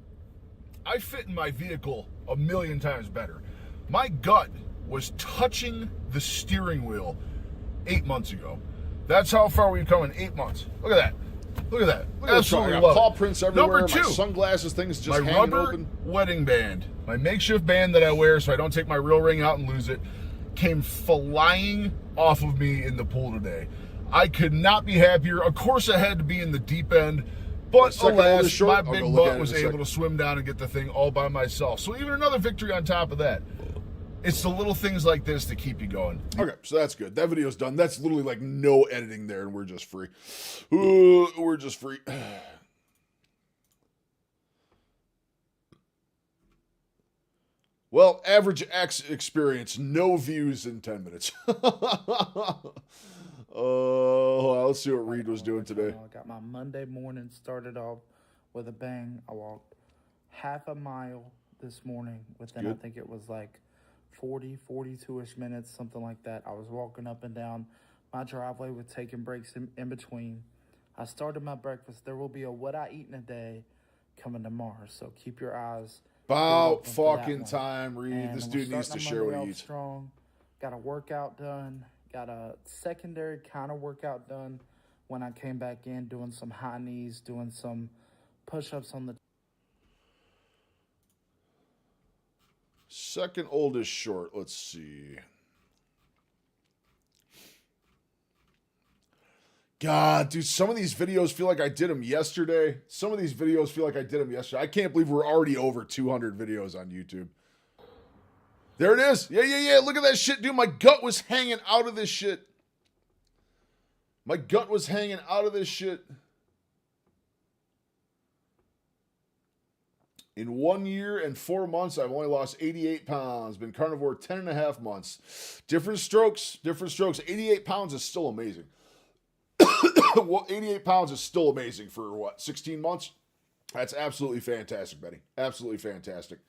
I fit in my vehicle a million times better. My gut was touching the steering wheel 8 months ago. That's how far we've come in 8 months. Look at that. Look at that. Look at Absolutely that. I got paw prints everywhere. Number two, my sunglasses, things just My hanging rubber open. wedding band, my makeshift band that I wear so I don't take my real ring out and lose it, came flying off of me in the pool today. I could not be happier. Of course, I had to be in the deep end, but alas, my big butt was able to swim down and get the thing all by myself. So even another victory on top of that. It's the little things like this that keep you going. Okay, so that's good. That video's done. That's literally like no editing there, and we're just free. We're just free. Well, average X experience, no views in 10 minutes. Let's see what Reed was doing today. I got my Monday morning started off with a bang. I walked half a mile this morning within, I think it was like 42-ish minutes, something like that. I was walking up and down my driveway with taking breaks in between. I started my breakfast. There will be a what I eat in a day coming tomorrow, so keep your eyes about fucking time, Reed. And this dude needs to share what he eats. Strong. Got a workout done. Got a secondary kind of workout done when I came back in, doing some high knees, doing some push-ups on the... Second oldest short. Let's see. God, dude, some of these videos feel like I did them yesterday. I can't believe we're already over 200 videos on YouTube. There it is. Yeah. Look at that shit, dude. My gut was hanging out of this shit. In 1 year and 4 months, I've only lost 88 pounds. Been carnivore 10 and a half months. Different strokes. 88 pounds is still amazing. 88 pounds is still amazing for what, 16 months? That's absolutely fantastic, Betty. Absolutely fantastic.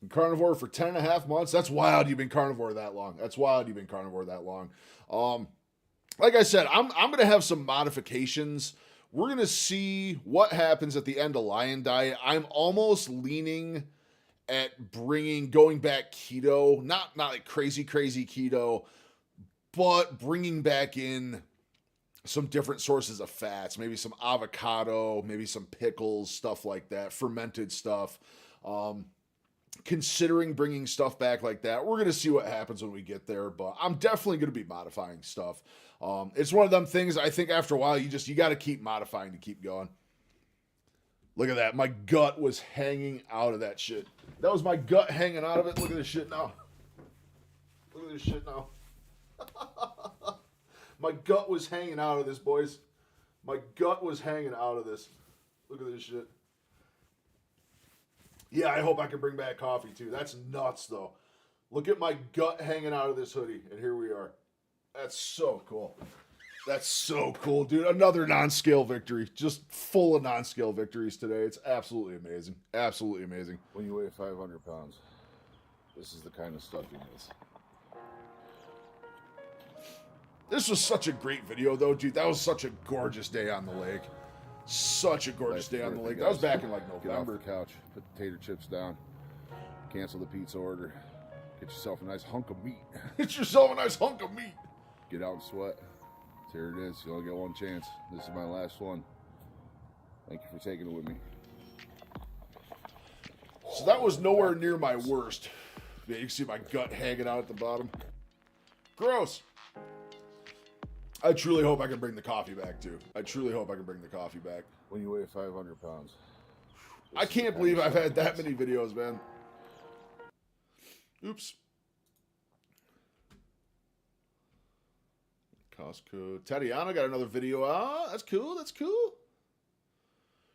Carnivore for 10 and a half months. That's wild you've been carnivore that long. Like I said, I'm going to have some modifications. We're going to see what happens at the end of Lion Diet. I'm almost leaning at going back keto. Not like crazy keto, but bringing back in some different sources of fats. Maybe some avocado, maybe some pickles, stuff like that. Fermented stuff. Considering bringing stuff back like that. We're going to see what happens when we get there, but I'm definitely going to be modifying stuff. It's one of them things I think after a while you got to keep modifying to keep going. Look at that. My gut was hanging out of that shit. That was my gut hanging out of it. Look at this shit now. My gut was hanging out of this, boys. My gut was hanging out of this. Look at this shit. Yeah, I hope I can bring back coffee too. That's nuts though. Look at my gut hanging out of this hoodie, and here we are. That's so cool. That's so cool, dude. Another non-scale victory. Just full of non-scale victories today. It's absolutely amazing. Absolutely amazing. When you weigh 500 pounds, this is the kind of stuff you miss. This was such a great video, though, dude. That was such a gorgeous day on the lake. Such a gorgeous day on the lake. That was back in, like, November. Get off the couch, put the tater chips down, cancel the pizza order, get yourself a nice hunk of meat. Get yourself a nice hunk of meat. Get out and sweat. Here it is. You only get one chance. This is my last one. Thank you for taking it with me. So that was nowhere near my worst. Yeah, you can see my gut hanging out at the bottom. Gross. I truly hope I can bring the coffee back, too. I truly hope I can bring the coffee back. When you weigh 500 pounds. I can't believe I've had that many videos, man. Oops. Costco. Tatiana got another video out. That's cool. That's cool.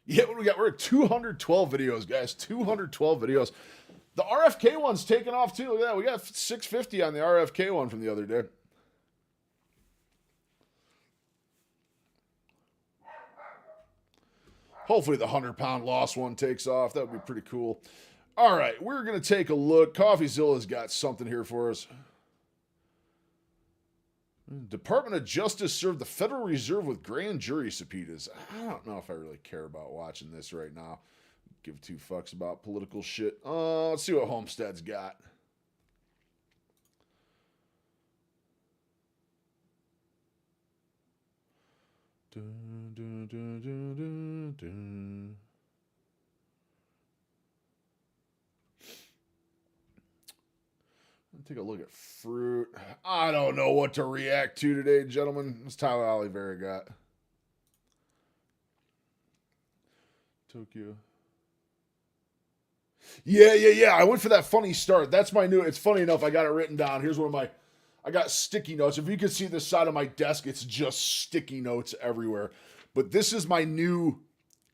Yeah, what do we got? We're at 212 videos, guys. 212 videos. The RFK one's taking off, too. Look at that. We got 650 on the RFK one from the other day. Hopefully the 100-pound loss one takes off. That would be pretty cool. All right, we're going to take a look. CoffeeZilla's got something here for us. Department of Justice served the Federal Reserve with grand jury subpoenas. I don't know if I really care about watching this right now. Give two fucks about political shit. Let's see what Homestead's got. Dun, dun, dun, dun, dun, dun. Take a look at fruit. I don't know what to react to today, gentlemen. What's Tyler Oliveira got? Tokyo. Yeah. I went for that funny start. That's my new. It's funny enough. I got it written down. Here's one of my. I got sticky notes. If you can see this side of my desk, it's just sticky notes everywhere. But this is my new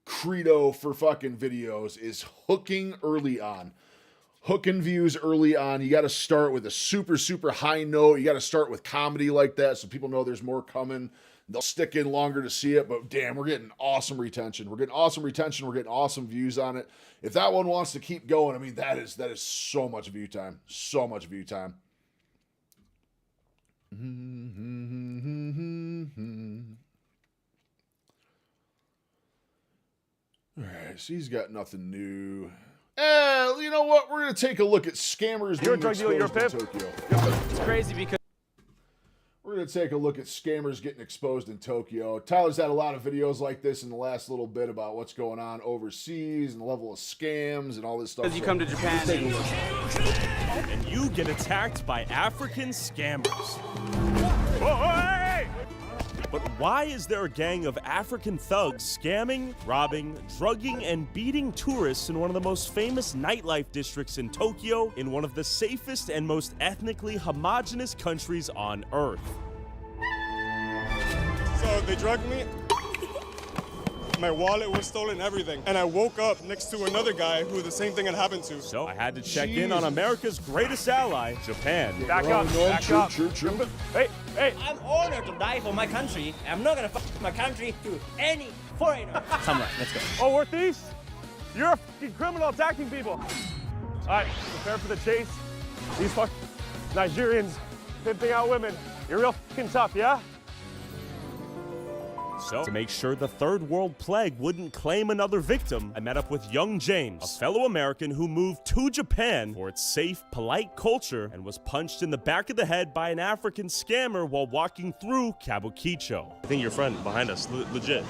credo for fucking videos: is hooking early on. Hooking views early on. You got to start with a super, super high note. You got to start with comedy like that so people know there's more coming. They'll stick in longer to see it, but damn, we're getting awesome retention. We're getting awesome retention. We're getting awesome views on it. If that one wants to keep going, I mean, that is so much view time. So much view time. All right, so he's got nothing new. You know what? We're going to take a look at scammers You're a being drug dealer, you're a exposed pimp. in Tokyo. It's crazy because We're going to take a look at scammers getting exposed in Tokyo. Tyler's had a lot of videos like this in the last little bit about what's going on overseas and the level of scams and all this stuff. you come to Japan And you get attacked by African scammers. But why is there a gang of African thugs scamming, robbing, drugging, and beating tourists in one of the most famous nightlife districts in Tokyo, in one of the safest and most ethnically homogenous countries on Earth? So they drugged me. My wallet was stolen, everything. And I woke up next to another guy who the same thing had happened to. So I had to check in on America's greatest ally, Japan. Back up, back up. True. Hey. I'm honored to die for my country. I'm not gonna fuck my country to any foreigner. Come on, let's go. Oh, we're thieves? You're a fucking criminal attacking people. All right, prepare for the chase. These fucking Nigerians pimping out women. You're real fucking tough, yeah? So, to make sure the third world plague wouldn't claim another victim, I met up with young James, a fellow American who moved to Japan for its safe, polite culture and was punched in the back of the head by an African scammer while walking through Kabukicho. I think your friend behind us, legit.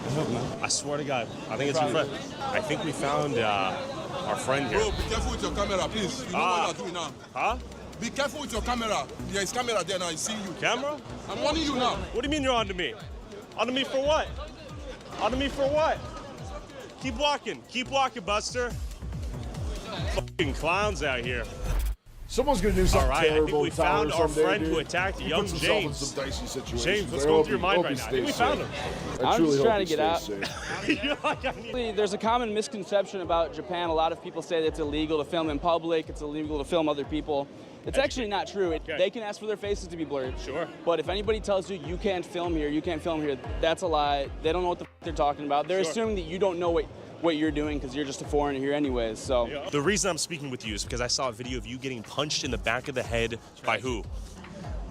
I swear to God, I think it's your friend. I think we found our friend here. Bro, be careful with your camera, please. You know what you're doing now. Huh? Be careful with your camera. There is camera there now, I see you. Camera? I'm warning you now. What do you mean you're onto me? Onto me for what? Onto me for what? Keep walking, Buster. Fucking clowns out here. Someone's gonna do something All right, I terrible. think we in town found or our someday, friend dude. who attacked He young puts himself in James. some dicey situations. James, what's I going hope through your he- mind hope right he now? I think we stays found safe. him. I I'm truly just hope trying he to get stays out. safe. There's a common misconception about Japan. A lot of people say that it's illegal to film in public, it's illegal to film other people. It's actually not true. They can ask for their faces to be blurred. Sure. But if anybody tells you you can't film here, you can't film here, that's a lie. They don't know what the they're talking about. They're Sure. assuming that you don't know what you're doing because you're just a foreigner here anyways. So The reason I'm speaking with you is because I saw a video of you getting punched in the back of the head by who?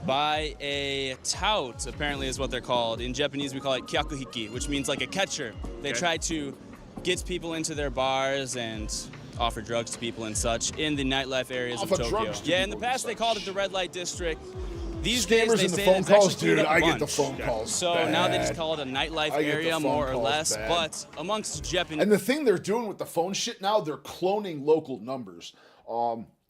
by a tout, apparently is what they're called. In Japanese, we call it kyakuhiki, which means like a catcher. They try to get people into their bars and offer drugs to people and such in the nightlife areas of Offer Tokyo. drugs to Yeah, in the people and past they called it the red light district. These Scammers days they and the say phone it's calls, actually cleared dude. up a I get the bunch. phone calls. So now they just bad. call it a nightlife I get the area phone more or calls less. bad. But amongst Japanese And the thing they're doing with the phone shit now, they're cloning local numbers.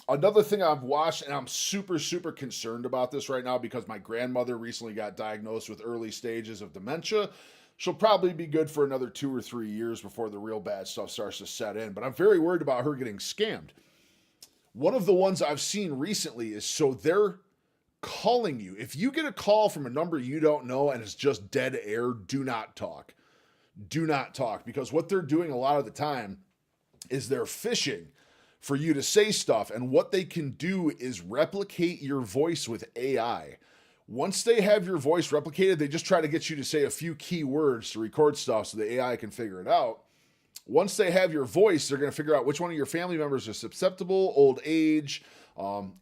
Another thing I've watched, and I'm super, super concerned about this right now because my grandmother recently got diagnosed with early stages of dementia. She'll probably be good for another 2 or 3 years before the real bad stuff starts to set in. But I'm very worried about her getting scammed. One of the ones I've seen recently is so they're calling you. If you get a call from a number you don't know and it's just dead air, do not talk. Do not talk, because what they're doing a lot of the time is they're phishing for you to say stuff, and what they can do is replicate your voice with AI. Once they have your voice replicated, they just try to get you to say a few key words to record stuff so the AI can figure it out. Once they have your voice, they're going to figure out which one of your family members is susceptible, old age,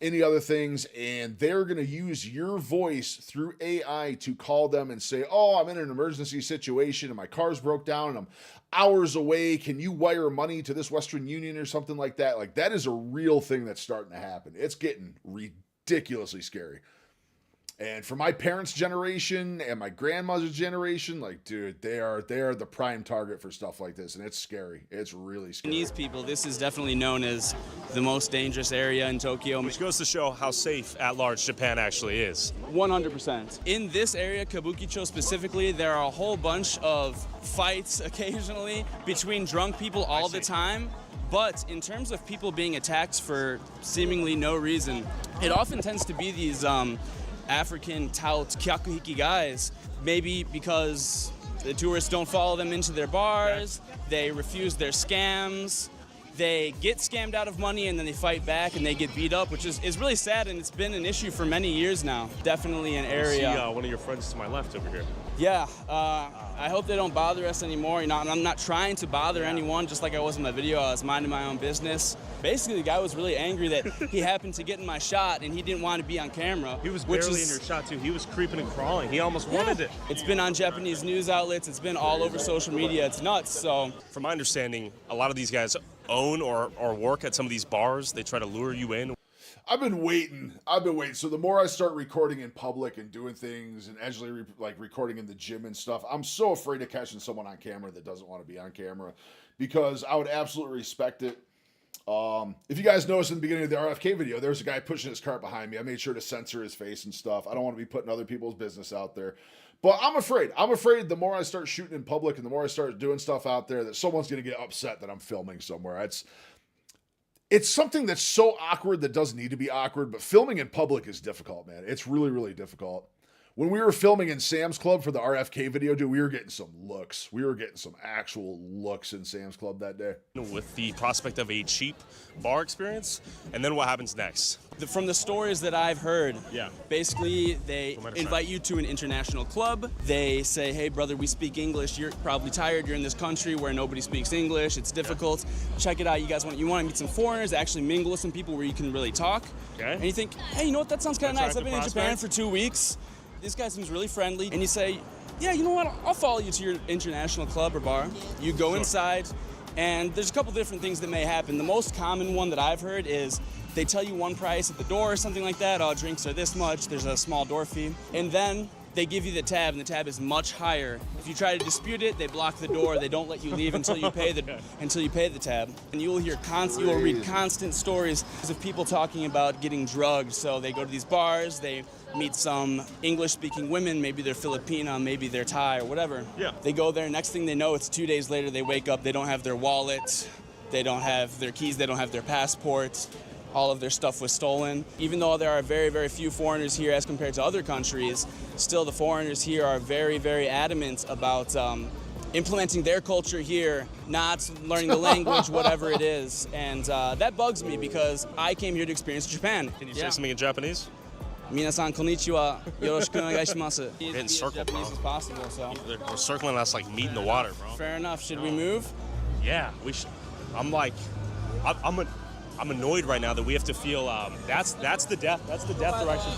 any other things, and they're going to use your voice through AI to call them and say, oh, I'm in an emergency situation and my car's broke down and I'm hours away. Can you wire money to this Western Union or something like that? Like, that is a real thing that's starting to happen. It's getting ridiculously scary. And for my parents' generation and my grandmother's generation, like, dude, they are the prime target for stuff like this, and it's scary. It's really scary. Japanese people, this is definitely known as the most dangerous area in Tokyo. Which goes to show how safe at large Japan actually is. 100%. In this area, Kabukicho specifically, there are a whole bunch of fights occasionally between drunk people all the time. But in terms of people being attacked for seemingly no reason, it often tends to be these African tout kyakuhiki guys, maybe because the tourists don't follow them into their bars, they refuse their scams, they get scammed out of money and then they fight back and they get beat up, which is really sad, and it's been an issue for many years now. Definitely an area. I see one of your friends to my left over here. Yeah, I hope they don't bother us anymore. You know, and I'm not trying to bother anyone, just like I was in my video. I was minding my own business. Basically, the guy was really angry that he happened to get in my shot and he didn't want to be on camera. He was barely in your shot, too. He was creeping and crawling. He almost wanted it. It's been on Japanese news outlets. It's been all over social media. It's nuts. So, from my understanding, a lot of these guys own or work at some of these bars. They try to lure you in. I've been waiting. So the more I start recording in public and doing things and actually recording in the gym and stuff, I'm so afraid of catching someone on camera that doesn't want to be on camera, because I would absolutely respect it. If you guys noticed in the beginning of the RFK video, there was a guy pushing his cart behind me. I made sure to censor his face and stuff. I don't want to be putting other people's business out there. But I'm afraid. I'm afraid the more I start shooting in public and the more I start doing stuff out there, that someone's going to get upset that I'm filming somewhere. It's something that's so awkward that doesn't need to be awkward, but filming in public is difficult, man. It's really, really difficult. When we were filming in Sam's Club for the RFK video, dude, we were getting some looks. We were getting some actual looks in Sam's Club that day. With the prospect of a cheap bar experience, and then what happens next? From the stories that I've heard, basically they invite you to an international club. They say, hey, brother, we speak English. You're probably tired. You're in this country where nobody speaks English. It's difficult. Check it out. You want to meet some foreigners, actually mingle with some people where you can really talk. And you think, hey, you know what? That sounds kind of nice. I've been in Japan for 2 weeks. This guy seems really friendly. And you say, yeah, you know what? I'll follow you to your international club or bar. You go inside, and there's a couple different things that may happen. The most common one that I've heard is they tell you one price at the door or something like that. Oh, drinks are this much. There's a small door fee. And then they give you the tab, and the tab is much higher. If you try to dispute it, they block the door. They don't let you leave until you pay the tab. And you will read constant stories of people talking about getting drugged. So they go to these bars, they meet some English-speaking women, maybe they're Filipina, maybe they're Thai or whatever. They go there, next thing they know, it's 2 days later, they wake up, they don't have their wallet, they don't have their keys, they don't have their passport. all of their stuff was stolen. Even though there are very, very few foreigners here as compared to other countries, still the foreigners here are very, very adamant about implementing their culture here, not learning the language, whatever it is. And that bugs me because I came here to experience Japan. Can you say something in Japanese? Minasan konnichiwa, yoroshiku onegaishimasu. We're getting circled, bro. As as possible, so. They're circling us like meat in the water, bro. Fair enough. Should we move? Yeah, we should. I'm annoyed right now that we have to feel that's the death direction.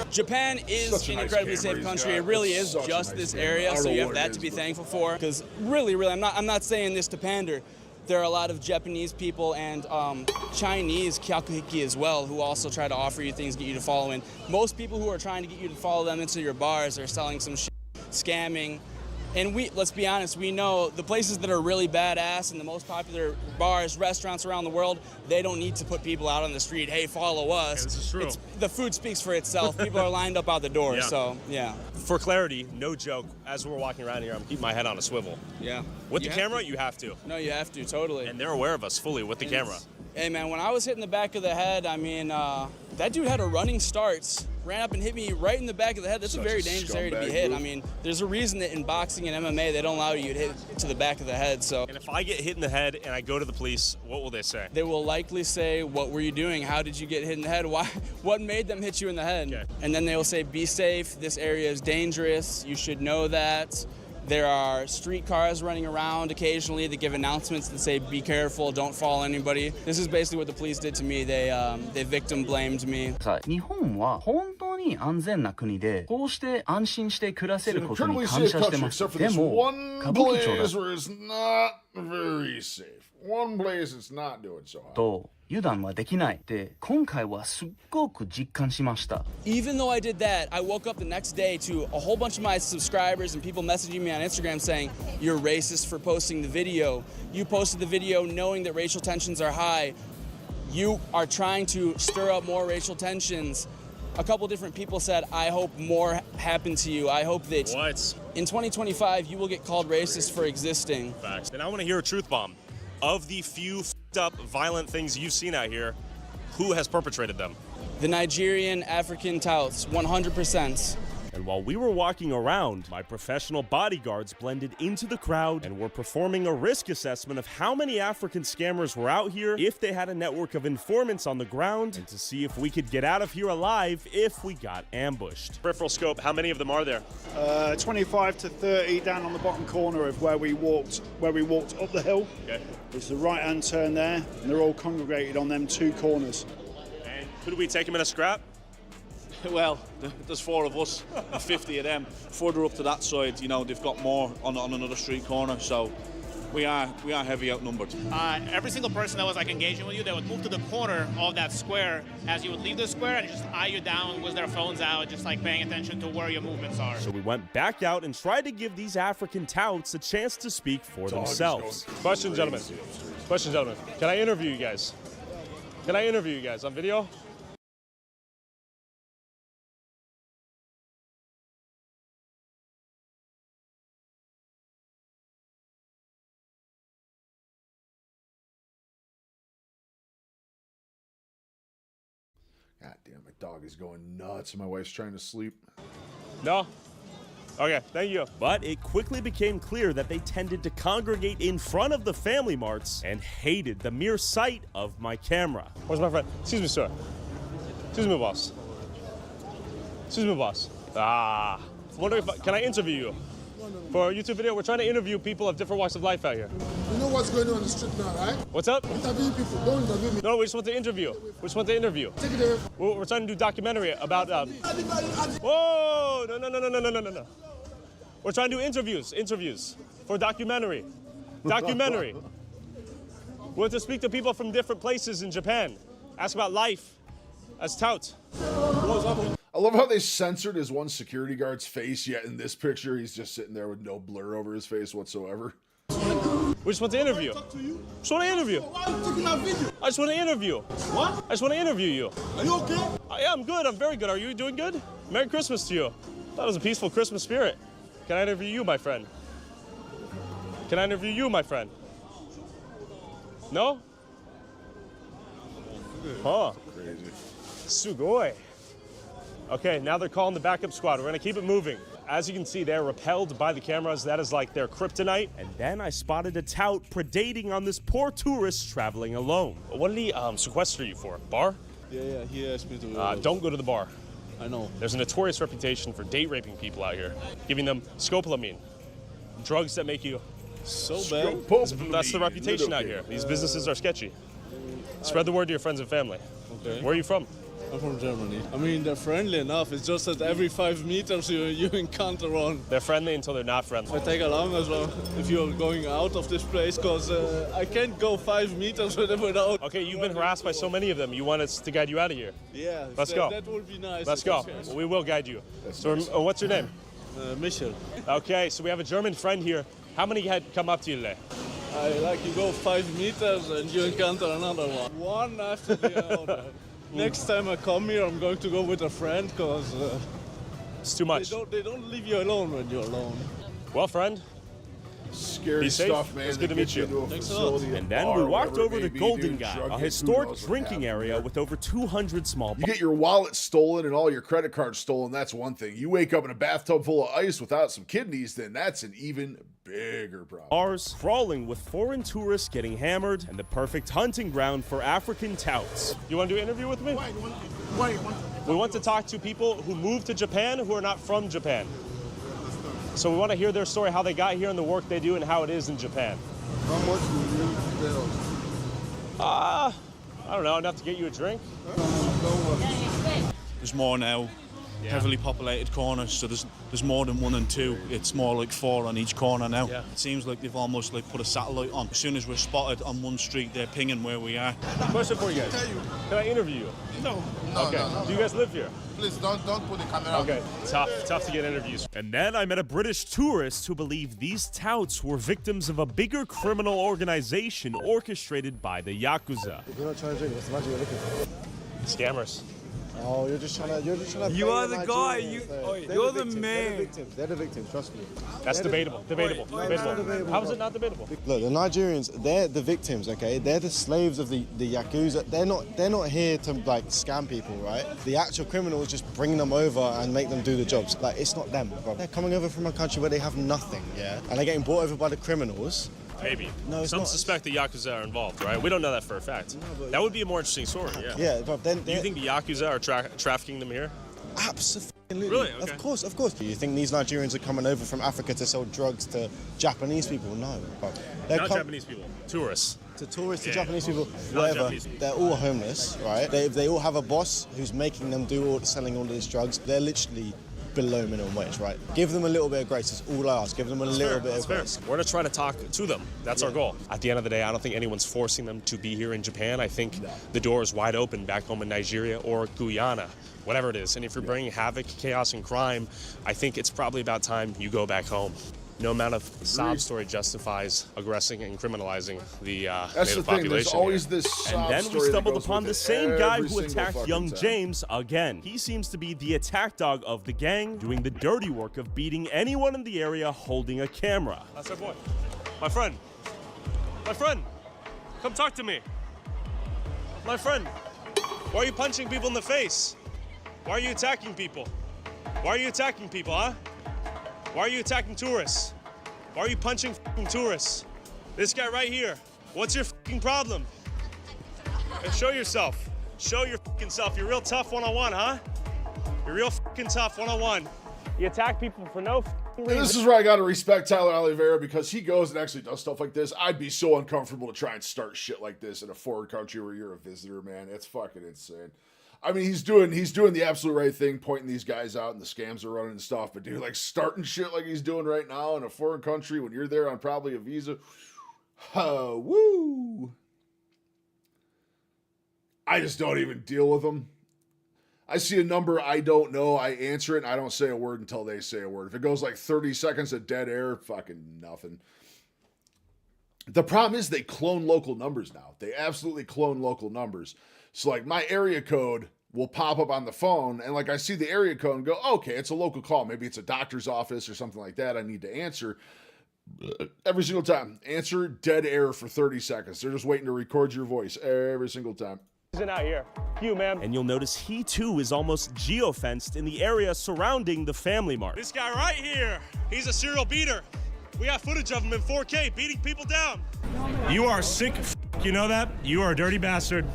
Japan is Such a an nice incredibly camera safe he's country. got. It really It's is such a just nice this camera. I area, don't so know you have what that it to is, be but- thankful for. Because really, I'm not saying this to pander. There are a lot of Japanese people and Chinese kyakuhiki as well who also try to offer you things, get you to follow in. Most people who are trying to get you to follow them into your bars are selling some shit, scamming. And let's be honest, we know the places that are really badass and the most popular bars, restaurants around the world, they don't need to put people out on the street, hey, follow us. Yeah, this is true. The food speaks for itself. People are lined up out the door, Yeah. so yeah. For clarity, no joke, as we're walking around here, I'm keeping my head on a swivel. Yeah. With You the have camera, to. you have to. No, you have to, totally. And they're aware of us fully with the camera. Hey man, when I was hit in the back of the head, I mean, that dude had a running start, ran up and hit me right in the back of the head. That's Such a very a dangerous area to be scumbag hit. move. I mean, there's a reason that in boxing and MMA, they don't allow you to hit to the back of the head, so. And if I get hit in the head and I go to the police, what will they say? They will likely say, what were you doing? How did you get hit in the head? Why? What made them hit you in the head? Okay. And then they will say, be safe, this area is dangerous, you should know that. There are street cars running around occasionally that give announcements that say, be careful, don't follow anybody. This is basically what the police did to me. They victim blamed me. 日本は本当に安全な国で、こうして安心して暮らせ It's る an ことに incredibly 感 safe 謝して country, ます except for で this も one 歌舞伎町 place だ where it's not very safe. One place it's not doing so hot. と油断はできないって今回はすっごく実感しました。 Even though I did that, I woke up the next day to a whole bunch of my subscribers and people messaging me on Instagram saying, you're racist for posting the video. You posted the video knowing that racial tensions are high. You are trying to stir up more racial tensions. A couple different people said, I hope more happen to you. I hope that in 2025 you will get called racist for existing. Facts. And I want to hear a truth bomb. Of the few f***ed up violent things you've seen out here, who has perpetrated them? The Nigerian African touts, 100%. And while we were walking around, my professional bodyguards blended into the crowd and were performing a risk assessment of how many African scammers were out here, if they had a network of informants on the ground, and to see if we could get out of here alive if we got ambushed. Peripheral scope, how many of them are there? 25 to 30 down on the bottom corner of where we walked up the hill. Okay. There's the right-hand turn there, and they're all congregated on them two corners. And could we take them in a scrap? Well, there's 4 of us and 50 of them. Further up to that side, you know, they've got more on another street corner, so we are heavy outnumbered. Every single person that was like engaging with you, they would move to the corner of that square as you would leave the square and just eye you down with their phones out, just like paying attention to where your movements are. So we went back out and tried to give these African touts a chance to speak for themselves. Question, gentlemen. Question, gentlemen. Can I interview you guys? Can I interview you guys on video? God damn, my dog is going nuts and my wife's trying to sleep. No? Okay, thank you. But it quickly became clear that they tended to congregate in front of the family marts and hated the mere sight of my camera. Where's my friend? Excuse me, sir. Excuse me, boss. Excuse me, boss. Wonder if can I interview you? For a YouTube video, we're trying to interview people of different walks of life out here. You know what's going on in the street now, right? What's up? Interview people, don't interview me. No, we just want to interview. We just want to interview. Take it away. We're trying to do documentary about. Whoa! No. We're trying to do interviews for documentary. Documentary. We want to speak to people from different places in Japan. Ask about life as tout. I love how they censored his one security guard's face, yet in this picture, he's just sitting there with no blur over his face whatsoever. We just want to interview. Just want to interview. Why are you taking my video? I just want to interview. What? I just want to interview you. Are you okay? Yeah, I'm good. I'm very good. Are you doing good? Merry Christmas to you. That was a peaceful Christmas spirit. Can I interview you, my friend? Can I interview you, my friend? No? Huh. Crazy. Sugoi. Okay, now they're calling the backup squad. We're gonna keep it moving. As you can see, they're repelled by the cameras. That is like their kryptonite. And then I spotted a tout predating on this poor tourist traveling alone. What did he sequester you for? Bar? Yeah, he asked me to. Don't go to the bar. I know. There's a notorious reputation for date raping people out here, giving them scopolamine, drugs that make you so bad. That's the reputation out here. These businesses are sketchy. Spread the word to your friends and family. Okay. Where are you from? I'm from Germany. I mean, they're friendly enough. It's just that every 5 meters you encounter one. They're friendly until they're not friendly. I take along as well if you're going out of this place, because I can't go 5 meters without. Okay, you've been harassed by so many of them. You want us to guide you out of here? Yeah. Let's go. That would be nice. Let's go. We will guide you. So, what's your name? Michel. Okay, so we have a German friend here. How many had come up to you today? You go 5 meters and you encounter another one. One after the other. Next time I come here, I'm going to go with a friend, because it's too much. They don't leave you alone when you're alone. Well, friend, Scary be safe. stuff, man. It's good to meet you. And then we walked over to Golden Guy, a historic drinking area with over 200 small. You get your wallet stolen and all your credit cards stolen, that's one thing. You wake up in a bathtub full of ice without some kidneys, then that's an even bigger problem. Bars crawling with foreign tourists getting hammered, and the perfect hunting ground for African touts. You want to do an interview with me? We want to talk to people who moved to Japan who are not from Japan. So we want to hear their story, how they got here and the work they do and how it is in Japan. How much do you sell? I don't know, enough to get you a drink. There's more now. Heavily populated corners, so there's more than 1 and 2. It's more like 4 on each corner now. Yeah. It seems like they've almost like put a satellite on. As soon as we're spotted on one street, they're pinging where we are. Question for you guys. Can I interview you? No. Okay. Do you guys live here? Please don't put the camera. Okay. Tough to get interviews. And then I met a British tourist who believed these touts were victims of a bigger criminal organization orchestrated by the Yakuza. You're not trying to drink. What's the magic you're looking for? Scammers. Oh, you're just trying to. You are the guy. You're the man. They're the victims. Trust me. That's debatable. Debatable. How is it not debatable? Look, the Nigerians, they're the victims. Okay, they're the slaves of the Yakuza. They're not here to like scam people, right? The actual criminals just bring them over and make them do the jobs. Like it's not them, bro. They're coming over from a country where they have nothing, yeah, and they're getting brought over by the criminals. Maybe. No, it's Some not. suspect the Yakuza are involved, right? We don't know that for a fact. That would be a more interesting story, yeah. Yeah, but then Do you think the Yakuza are trafficking them here? Absolutely. Really? Okay. Of course. Do you think these Nigerians are coming over from Africa to sell drugs to Japanese people? No. They're Not Japanese people. Tourists. To tourists, to Yeah. Japanese people, Not whatever. Japanese. They're all homeless, right? They all have a boss who's making them do selling all of these drugs. They're literally below minimum wage, right? Give them a little bit of grace. That's all I ask. Give them a little bit of grace. We're gonna try to talk to them. That's our goal. At the end of the day, I don't think anyone's forcing them to be here in Japan. I think the door is wide open back home in Nigeria or Guyana, whatever it is. And if you're bringing havoc, chaos, and crime, I think it's probably about time you go back home. No amount of sob story justifies aggressing and criminalizing the That's native the thing. population. There's always here. this sob And then story we that stumbled goes upon with the it same guy every who single attacked fucking young time. James again. He seems to be the attack dog of the gang, doing the dirty work of beating anyone in the area holding a camera. That's our boy. My friend. My friend. Come talk to me. My friend. Why are you punching people in the face? Why are you attacking people? Why are you attacking people, huh? Why are you attacking tourists? Why are you punching f***ing tourists? This guy right here. What's your f***ing problem? And show yourself. Show your f***ing self. You're real tough one-on-one, huh? You're real f***ing tough one-on-one. You attack people for no f***ing reason. And this is where I got to respect Tyler Oliveira, because he goes and actually does stuff like this. I'd be so uncomfortable to try and start shit like this in a foreign country where you're a visitor, man. It's fucking insane. I mean, he's doing the absolute right thing, pointing these guys out and the scams are running and stuff. But dude, like starting shit like he's doing right now in a foreign country when you're there on probably a visa, woo! I just don't even deal with them. I see a number I don't know, I answer it, and I don't say a word until they say a word. If it goes like 30 seconds of dead air, fucking nothing. The problem is they clone local numbers now. They absolutely clone local numbers. So like my area code will pop up on the phone, and like I see the area code and go, okay, it's a local call. Maybe it's a doctor's office or something like that I need to answer. Every single time. Answer, dead air for 30 seconds. They're just waiting to record your voice every single time. out here. You, man. And you'll notice he too is almost geofenced in the area surrounding the Family Mart. This guy right here, he's a serial beater. We got footage of him in 4K beating people down. You are sick, you know that? You are a dirty bastard.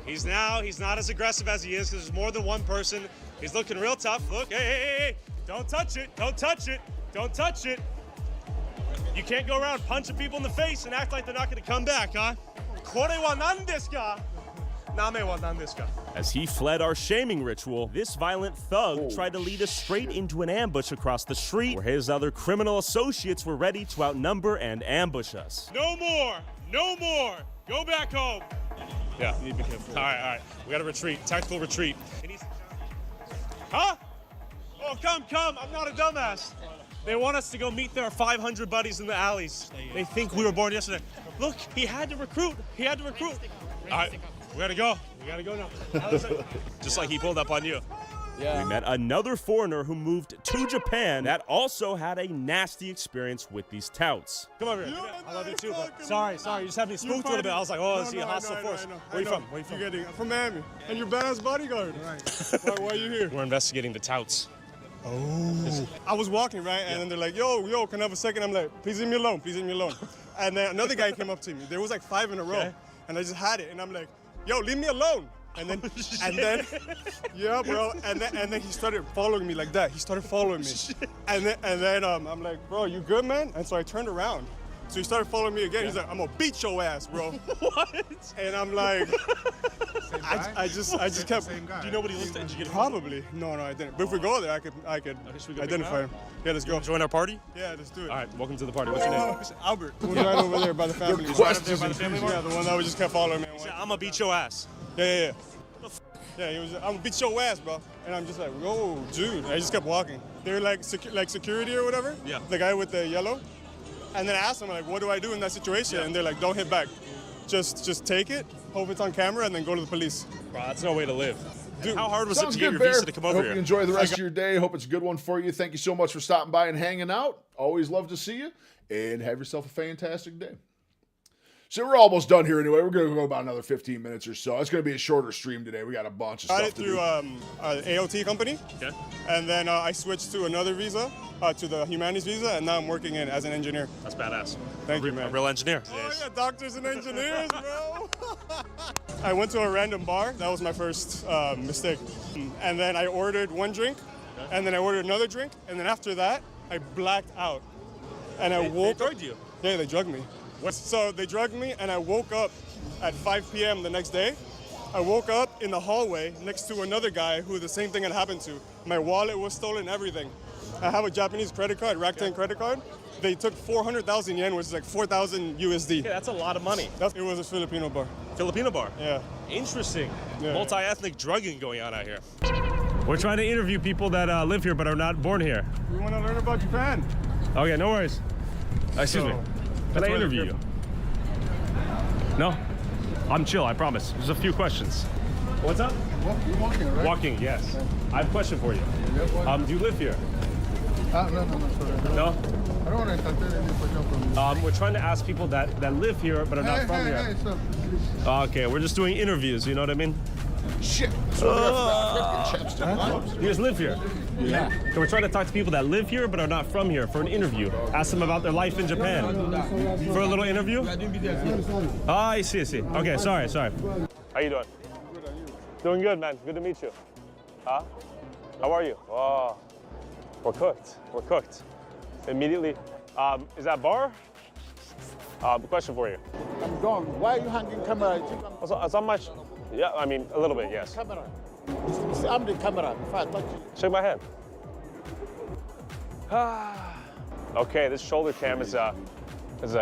He's not as aggressive as he is because there's more than one person. He's looking real tough. Look, hey. Don't touch it, don't touch it, don't touch it. You can't go around punching people in the face and act like they're not gonna come back, huh? Kore wa nan desu ka? Name wa nan desu ka? As he fled our shaming ritual, this violent thug tried to lead us straight into an ambush across the street where his other criminal associates were ready to outnumber and ambush us. No more, no more. Go back home. Yeah, you need to be careful. All right. We gotta retreat, tactical retreat. Huh? Oh, come. I'm not a dumbass. They want us to go meet their 500 buddies in the alleys. They think we were born yesterday. Look, he had to recruit. All right, we gotta go now. Just like he pulled up on you. We met another foreigner who moved to Japan that also had a nasty experience with these touts. Come over here. I love you too, bro. Sorry. You just had me spooked a little bit. I was like, oh, is he a hostile force? Where you from? I'm from Miami. And you're badass bodyguard. Right. Why are you here? We're investigating the touts. Oh. I was walking, right? And then they're like, yo, can I have a second? I'm like, please leave me alone. And then another guy came up to me. There was like 5 in a row. Okay. And I just had it. And I'm like, yo, leave me alone. And then, yeah, bro. And then he started following me like that. He started following me. And then I'm like, bro, you good, man? And so I turned around. So he started following me again. He's like, I'm gonna beat your ass, bro. What? And I'm like, I just kept. Do you know what he looked at? Did you get a Probably. No, I didn't. But if we go there, I could identify him. Yeah, let's go. Join our party? Yeah, let's do it. All right, welcome to the party. What's your name? Albert. We're right over there by the family. Right up there by the family mart? Yeah, the one that we just kept following me. I'm gonna beat your ass. Yeah. Yeah, he was. I'm gonna beat your ass, bro. And I'm just like, whoa, dude. I just kept walking. They're like security or whatever. Yeah. The guy with the yellow. And then I asked them, like, what do I do in that situation? Yeah. And they're like, don't hit back. Just take it, hope it's on camera, and then go to the police. Bro, that's no way to live. Dude, how hard was it Sounds to get good, your Bear. visa to come over Hope here? you enjoy the rest of your day. Hope it's a good one for you. Thank you so much for stopping by and hanging out. Always love to see you. And have yourself a fantastic day. So we're almost done here anyway. We're going to go about another 15 minutes or so. It's going to be a shorter stream today. We got a bunch of Got stuff it to through do. an AOT company. Okay. And then I switched to another visa, to the humanities visa, and now I'm working as an engineer. That's badass. Thank you, man. A real engineer. Oh, yeah, doctors and engineers, bro. I went to a random bar. That was my first mistake. And then I ordered one drink, and then I ordered another drink, and then after that, I blacked out. And I woke up. They drugged you? Yeah, they drugged me. What? So they drugged me, and I woke up at 5 p.m. the next day. I woke up in the hallway next to another guy who the same thing had happened to. My wallet was stolen, everything. I have a Japanese credit card, Rakuten credit card. They took 400,000 yen, which is like 4,000 USD. Yeah, that's a lot of money. It was a Filipino bar. Filipino bar? Yeah. Interesting. Yeah. Multi-ethnic drugging going on out here. We're trying to interview people that live here but are not born here. We want to learn about Japan. Okay, no worries. Excuse me. Can I interview you? No? I'm chill, I promise. There's a few questions. What's up? You're walking, right? Walking, yes. I have a question for you. Do you live here? No, sorry. No? I don't want to entertain any question from you. We're trying to ask people that live here but are not from here. Hey, stop. Okay, we're just doing interviews, you know what I mean? Shit. You guys live here? Yeah. So we're trying to talk to people that live here but are not from here for an interview. Ask them about their life in Japan. For a little interview? Oh, I see. Okay, sorry. How you doing? Doing good, man. Good to meet you. Huh? How are you? Oh, we're cooked. Immediately. Is that bar? Question for you. I'm gone. Why are you hanging camera? It's on my... Yeah, I mean, a little bit, yes. Camera. I'm the camera. If I touch you. Shake my hand. Okay, this shoulder cam is a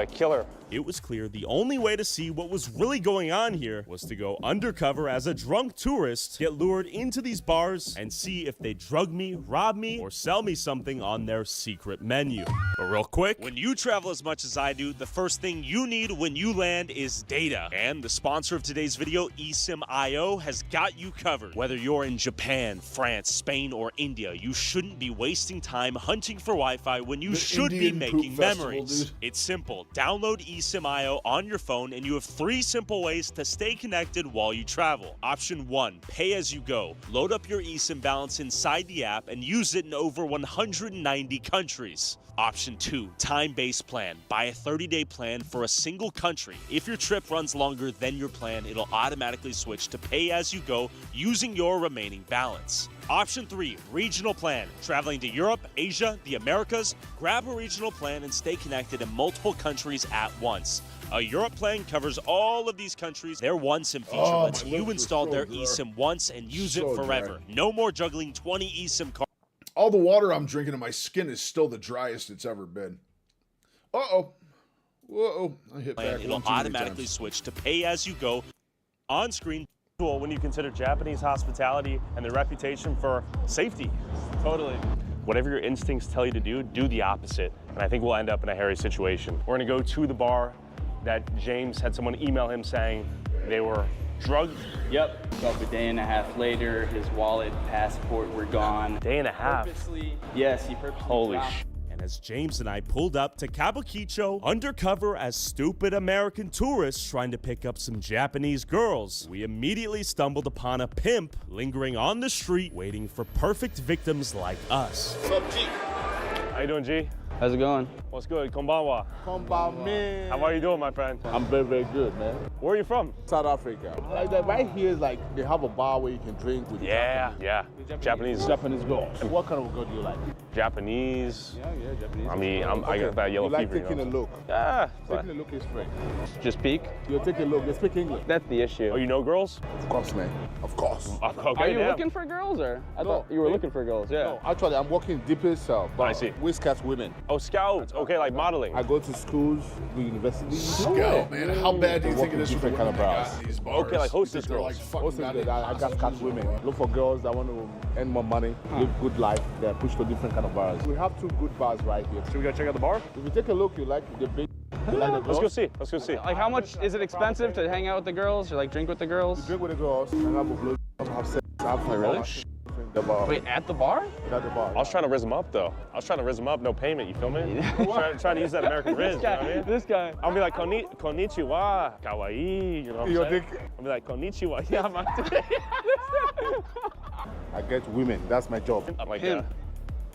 killer. It was clear the only way to see what was really going on here was to go undercover as a drunk tourist, get lured into these bars, and see if they drug me, rob me, or sell me something on their secret menu. But real quick, when you travel as much as I do, the first thing you need when you land is data. And the sponsor of today's video, eSIM.io, has got you covered. Whether you're in Japan, France, Spain, or India, you shouldn't be wasting time hunting for Wi-Fi when you should be Indian making poop festival, memories. dude. It's simple. Download eSIM IO on your phone, and you have 3 simple ways to stay connected while you travel. Option 1, pay as you go. Load up your eSIM balance inside the app and use it in over 190 countries. Option 2, time-based plan. Buy a 30-day plan for a single country. If your trip runs longer than your plan, it'll automatically switch to pay as you go using your remaining balance. Option 3, regional plan. Traveling to Europe, Asia, the Americas, grab a regional plan and stay connected in multiple countries at once. A Europe plan covers all of these countries. Their One SIM feature lets you install their eSIM once and use it forever. No more juggling 20 eSIM cards. All the water I'm drinking in my skin is still the driest it's ever been. Uh-oh. Whoa. I hit back. It'll automatically switch to pay as you go on screen. When you consider Japanese hospitality and their reputation for safety. Totally. Whatever your instincts tell you to do the opposite. And I think we'll end up in a hairy situation. We're gonna go to the bar that James had someone email him saying they were drugged. Yep. About a day and a half later, his wallet, passport were gone. Day and a half? Yes, he purposely Holy sh! And as James and I pulled up to Cabo Quicho, undercover as stupid American tourists trying to pick up some Japanese girls, we immediately stumbled upon a pimp lingering on the street waiting for perfect victims like us. What's up, G? How you doing, G? How's it going? What's good? Konbanwa. Konbanwa. How are you doing, my friend? I'm very, very good, man. Where are you from? South Africa. Like that right here is like they have a bar where you can drink with Japanese girls. What kind of girl do you like? Japanese. Yeah, Japanese. I mean, I got that yellow you like fever. taking a look. Yeah. Taking a look is free. Just peek? You take a look. They speak English. That's the issue. Oh, you know girls? Of course, man. Of course. Okay, are you looking for girls, or? I thought you were looking for girls, yeah. No, actually, I'm working deepest but I see. We scout women. Oh, scout. Okay, like modeling. I go to schools, the universities. Scout, man. How bad do you think it is for the different kind women of that got bars? in these bars? Okay, like hostess They're girls. like fucking Hostess girls, goddamn I got scout women. Look for girls that want to earn more money, live good life. They're pushed to different kind of bars. We have 2 good bars right here. Should we go check out the bar? If you take a look, you like the big. You like the girls? Let's go see. Let's go see. Like, how much is it expensive to hang out with the girls, or like drink with the girls? You drink with the girls, and have a blow, have sex, have fun. Really? The bar. Wait, at the bar? At the bar. I was trying to rizz him up, though. I was trying to rizz him up, no payment, you feel me? trying to use that American rizz, you know what I mean? This guy. I'll be like, konnichiwa, kawaii, you know what I'm saying? I'll be like, konnichiwa, yeah, man. I get women, that's my job. I'm like,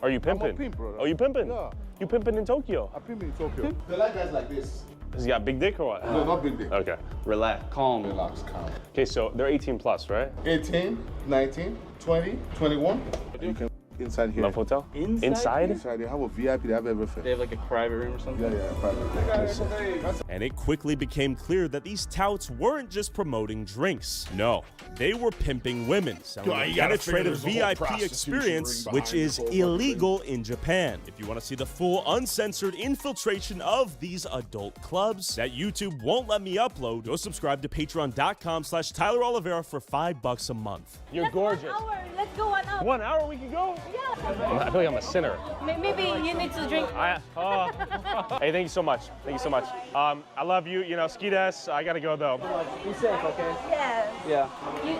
are you pimping? I'm a pimp, brother. Oh, you pimping? Yeah. You pimping in Tokyo? I pimp in Tokyo. They like guys like this. Has he got big dick or what? No, not big dick. Okay. Relax, calm. Relax, calm. Okay, so they're 18 plus, right? 18, 19, 20, 21. You can inside here. Love Hotel? Inside? Inside, they have a VIP, they have everything. They have like a private room or something? Yeah, private. And it quickly became clear that these touts weren't just promoting drinks. No, they were pimping women, selling Yeah, a you gotta figure penetrative there's a whole VIP prostitution experience, ring which behind is this whole fucking illegal in Japan. If you want to see the full uncensored infiltration of these adult clubs that YouTube won't let me upload, go subscribe to patreon.com/Tyler Oliveira for $5 a month. You're gorgeous. Let's go 1 hour. 1 hour we can go? Yeah. I feel like I'm a sinner. Maybe you need to drink. Hey, thank you so much. Thank you so much. I love you. You know, ski des. I gotta go though. Be safe, okay? Yeah. Yeah.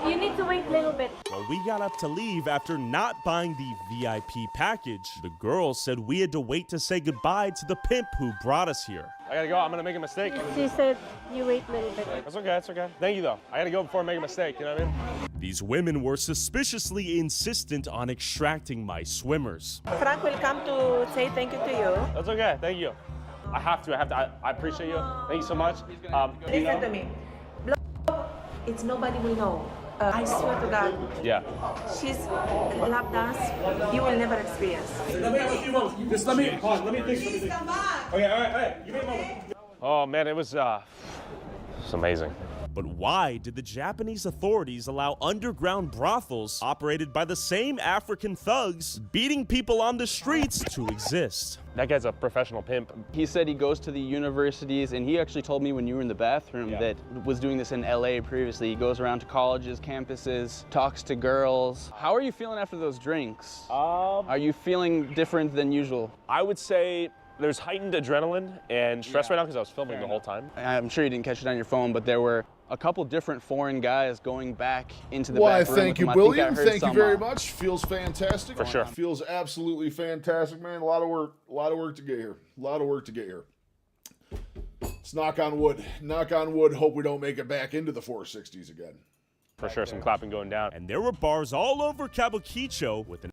You need to wait a little bit. When we got up to leave after not buying the VIP package, the girls said we had to wait to say goodbye to the pimp who brought us here. I gotta go. I'm gonna make a mistake. She said you wait a little bit. That's okay. That's okay. Thank you though. I gotta go before I make a mistake. You know what I mean? These women were suspiciously insistent on extracting my swimmers. Frank will come to say thank you to you. That's okay. Thank you. I have to. I appreciate you. Thank you so much. Listen to me. It's nobody will know. I swear to God. Yeah. She's lap dance. You will never experience. Let me have a few moments. Just let me pause. Let me think. Okay. All right. Give me a moment. Oh man, it was it's amazing. But why did the Japanese authorities allow underground brothels operated by the same African thugs beating people on the streets to exist? That guy's a professional pimp. He said he goes to the universities, and he actually told me when you were in the bathroom that was doing this in LA previously. He goes around to colleges, campuses, talks to girls. How are you feeling after those drinks? Are you feeling different than usual? I would say there's heightened adrenaline and stress right now because I was filming the whole time. I'm sure you didn't catch it on your phone, but there were a couple different foreign guys going back into the Why, back room thank with you, him. William. Thank you very much. Feels fantastic. For sure. Feels absolutely fantastic, man. A lot of work to get here. A lot of work to get here. Let's knock on wood. Knock on wood. Hope we don't make it back into the 460s again. For sure, some clapping going down. And there were bars all over Kabukicho with an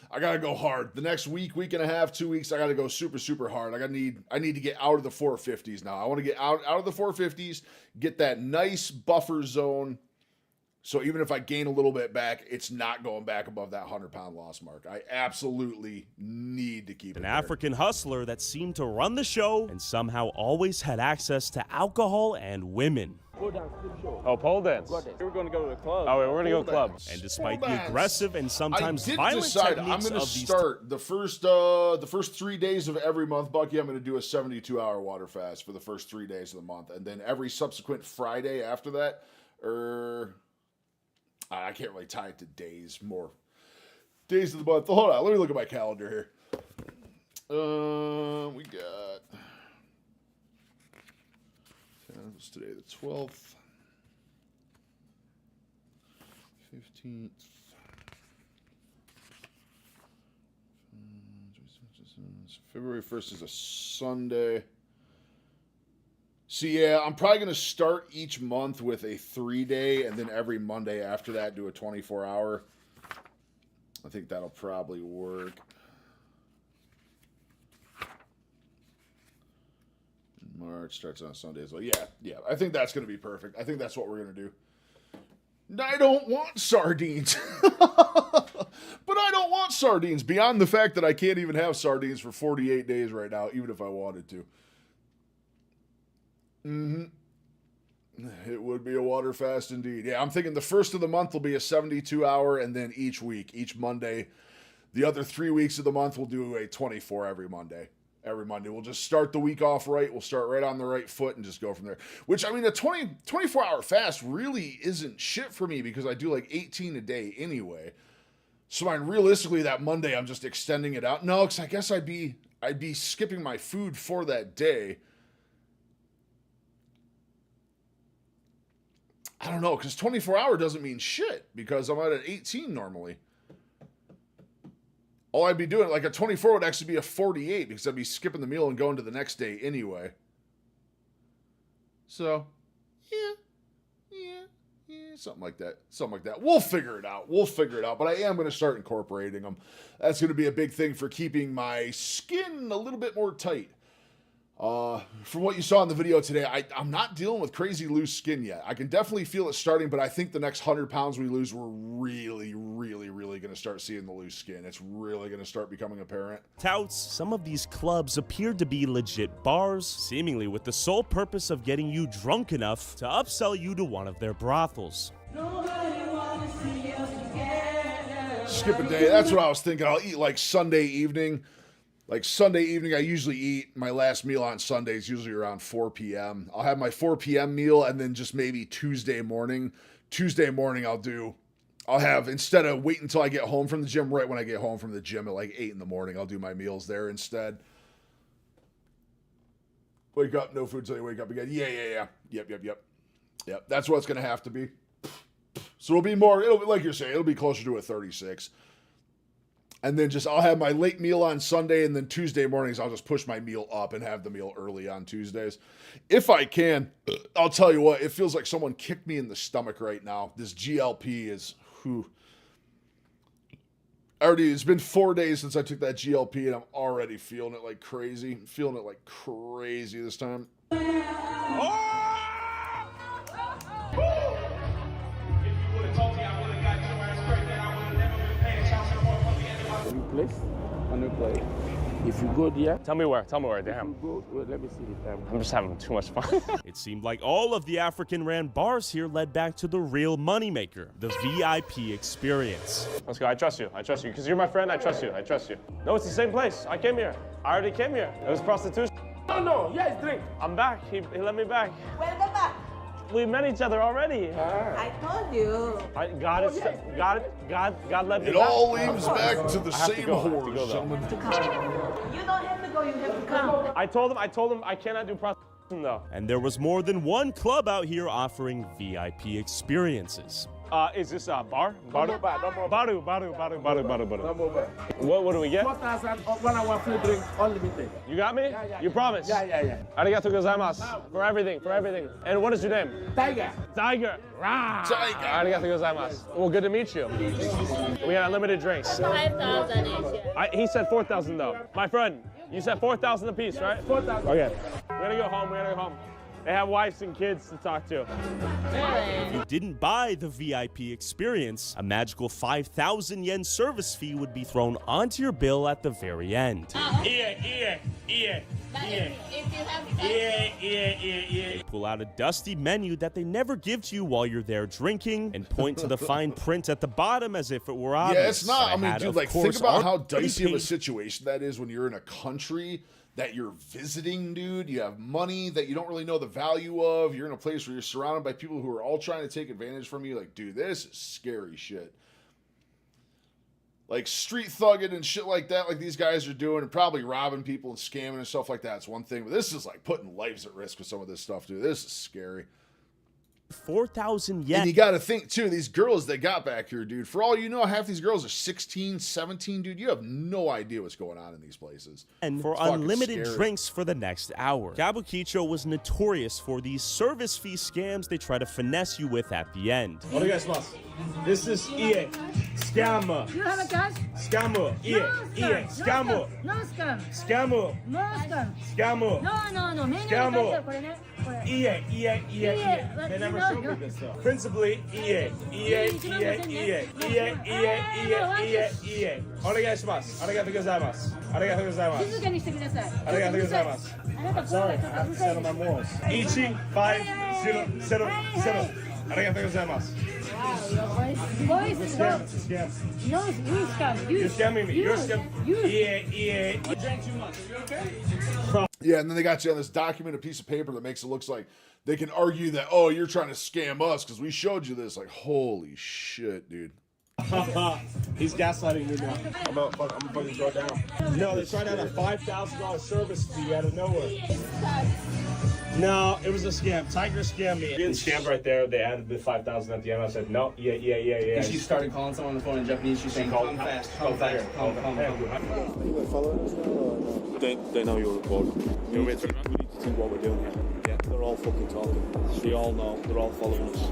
I gotta go hard. The next week and a half, 2 weeks, I gotta go super, super hard. I need to get out of the 450s now. I want to get out of the 450s, get that nice buffer zone. So even if I gain a little bit back, it's not going back above that 100-pound loss mark. I absolutely need to keep it an there. African hustler that seemed to run the show and somehow always had access to alcohol and women. Oh, pole dance. We were going to go to the club. Oh, wait, we're going to go club. And despite Pole the dance. aggressive and sometimes I did violent decide I'm techniques going to of these start the first 3 days of every month, Bucky. I'm going to do a 72-hour water fast for the first 3 days of the month, and then every subsequent Friday after that, I can't really tie it to days, more days of the month. Hold on, let me look at my calendar here. We got what's today, the 12th, 15th. February 1st is a Sunday. So yeah, I'm probably going to start each month with a 3-day, and then every Monday after that do a 24-hour. I think that'll probably work. March starts on Sunday as well. Yeah, I think that's going to be perfect. I think that's what we're going to do. I don't want sardines. But I don't want sardines, beyond the fact that I can't even have sardines for 48 days right now, even if I wanted to. It would be a water fast indeed. Yeah, I'm thinking the first of the month will be a 72-hour, and then each week, each Monday. The other 3 weeks of the month, we'll do a 24 every Monday. Every Monday. We'll just start the week off right. We'll start right on the right foot and just go from there. Which, I mean, a 24-hour fast really isn't shit for me because I do like 18 a day anyway. So, I mean, realistically, that Monday, I'm just extending it out. No, because I guess I'd be skipping my food for that day. I don't know, because 24-hour doesn't mean shit because I'm at an 18 normally. All I'd be doing, like a 24 would actually be a 48 because I'd be skipping the meal and going to the next day anyway. So, yeah, something like that. We'll figure it out. But I am going to start incorporating them. That's going to be a big thing for keeping my skin a little bit more tight. From what you saw in the video today, I'm not dealing with crazy loose skin yet. I can definitely feel it starting, but I think the next 100 pounds we lose, we're really, really, really going to start seeing the loose skin. It's really going to start becoming apparent. touts. Some of these clubs appeared to be legit bars, seemingly with the sole purpose of getting you drunk enough to upsell you to one of their brothels. Skip a day. That's what I was thinking. I'll eat like Sunday evening. Like Sunday evening, I usually eat my last meal on Sundays, usually around 4 p.m. I'll have my 4 p.m. meal, and then just maybe Tuesday morning. I'll have, instead of wait until I get home from the gym, right when I get home from the gym at like 8 in the morning, I'll do my meals there instead. Wake up, no food until you wake up again. Yeah. Yep, that's what it's going to have to be. So it'll be more, it'll be, like you're saying, it'll be closer to a 36. And then I'll have my late meal on Sunday, and then Tuesday mornings, I'll just push my meal up and have the meal early on Tuesdays. If I can, I'll tell you what, it feels like someone kicked me in the stomach right now. This GLP is, it's been 4 days since I took that GLP, and I'm already feeling it like crazy. I'm feeling it like crazy this time. A new place. If you go there, Tell me where, damn. Let me see the time. I'm just having too much fun. It seemed like all of the African-ran bars here led back to the real moneymaker, the VIP experience. Let's go. I trust you, because you're my friend. I trust you. No, it's the same place. I came here. I already came here. It was prostitution. No, yes, drink. I'm back. He let me back. Welcome back. We met each other already. I told you. God let me It back. all leads back to the I have to same go. I have to horrors, go, though. gentlemen. You don't have to go, you have to come. I told him I cannot do prostitution. though. And there was more than one club out here offering VIP experiences. Is this a bar? Baru. What do we get? 4,000 1 hour free drink, unlimited. You got me? Yeah. You promise? Yeah. Arigato gozaimasu. For everything. And what is your name? Tiger. Rah. Arigato gozaimasu. Well, good to meet you. We got unlimited drinks. 5,000 each. He said 4,000 though. My friend, you said 4,000 a piece, right? 4,000. Okay. We gotta go home. They have wives and kids to talk to. If you didn't buy the VIP experience, a magical 5,000 yen service fee would be thrown onto your bill at the very end. They pull out a dusty menu that they never give to you while you're there drinking and point to the fine print at the bottom as if it were obvious. Yeah, it's not. I mean, had, dude, of like, think course, about how already dicey of a paid- situation that is when you're in a country that you're visiting, dude. You have money that you don't really know the value of. You're in a place where you're surrounded by people who are all trying to take advantage from you. Like, dude, this is scary shit. Like, street thugging and shit like that, like these guys are doing, and probably robbing people and scamming and stuff like that. It's one thing, but this is like putting lives at risk with some of this stuff, dude. This is scary. 4,000 yen. And you got to think, too, these girls they got back here, dude. For all you know, half these girls are 16, 17, dude. You have no idea what's going on in these places. And for It's fucking unlimited scary. drinks for the next hour. Kabukicho was notorious for these service fee scams they try to finesse you with at the end. This is EA. Scammer. You have a cash? Scammer. EA. Scammer. No scam. Scammer. No scam. Scammer. No. メニューに書いてあるこれね。これ。EA. They never showed me this stuff. Principally, EA. お願いします。ありがとうございます。静かにしてください。ありがとうございます。あなた Sorry, I have to settle my morals. 1500. ありがとうございます。Voice. It's a scam. No, you scam. You're scamming me. You're scamming. You. EA. You drank too much. Are you okay? Yeah, and then they got you on this document, a piece of paper that makes it look like they can argue that, oh, you're trying to scam us because we showed you this. Like, holy shit, dude. He's gaslighting me now. I'm gonna fucking throw it down. No, they tried out a $5,000 service fee out of nowhere. No, it was a scam. Tiger scammed me. Getting scammed right there. They added the 5,000 at the end. I said, no, yeah. She started calling someone on the phone in Japanese. She's saying, come fast. They know you're recording. We need to think what we're doing here. Yeah, they're all fucking talking. They all know. They're all following us.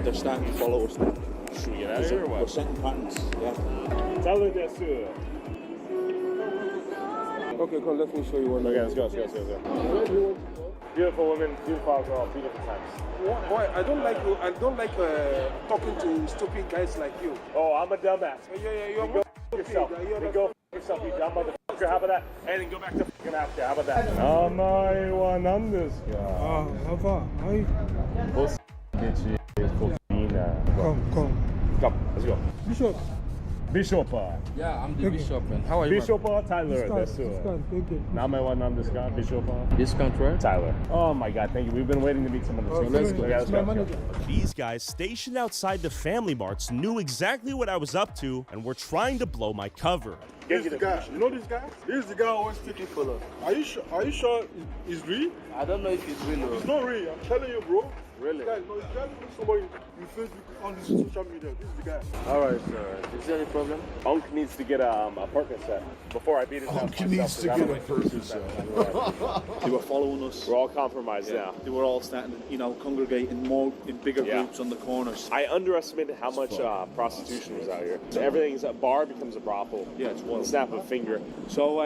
They're starting to follow us now. Should we get out of here or what? We're setting patterns. Yeah. Tell her this too. Okay, come, let me show you one. Okay, let's go. Beautiful women, beautiful alcohol, 2 different times. Boy, I don't like talking to stupid guys like you. Oh, I'm a dumbass. Yeah, you're Go f yourself. Go f yourself, you dumb motherfucker. How about that? And then go back to fucking after. How about that? Amai wa nan desu ka? Pussy bitch is cocaine. Come. Come, let's go. Bishop. Yeah, I'm the bishop. And how are you? Bishop Tyler. Name wa nan desu ka? Bishop. Discount, right? Tyler. Oh my God, thank you. We've been waiting to meet someone this week. let's go. Let's go. These guys stationed outside the Family Marts knew exactly what I was up to and were trying to blow my cover. This is the guy. You know this guy? This is the guy always taking photos. Are you sure it's real? I don't know if it's real or It's not real. I'm telling you, bro. Really? Guys, no, it's just somebody in Facebook on this social media. This is the guy. All right, sir. Is there any problem? Unk needs to get a apartment set before I beat his house Unk myself, needs to 'cause I get don't a like person this set. They were following us. We're all compromised now. They were all starting to, congregate in bigger groups on the corners. I underestimated how much prostitution was out here. So everything's a bar becomes a brothel. Yeah, it's one snap of a finger. So,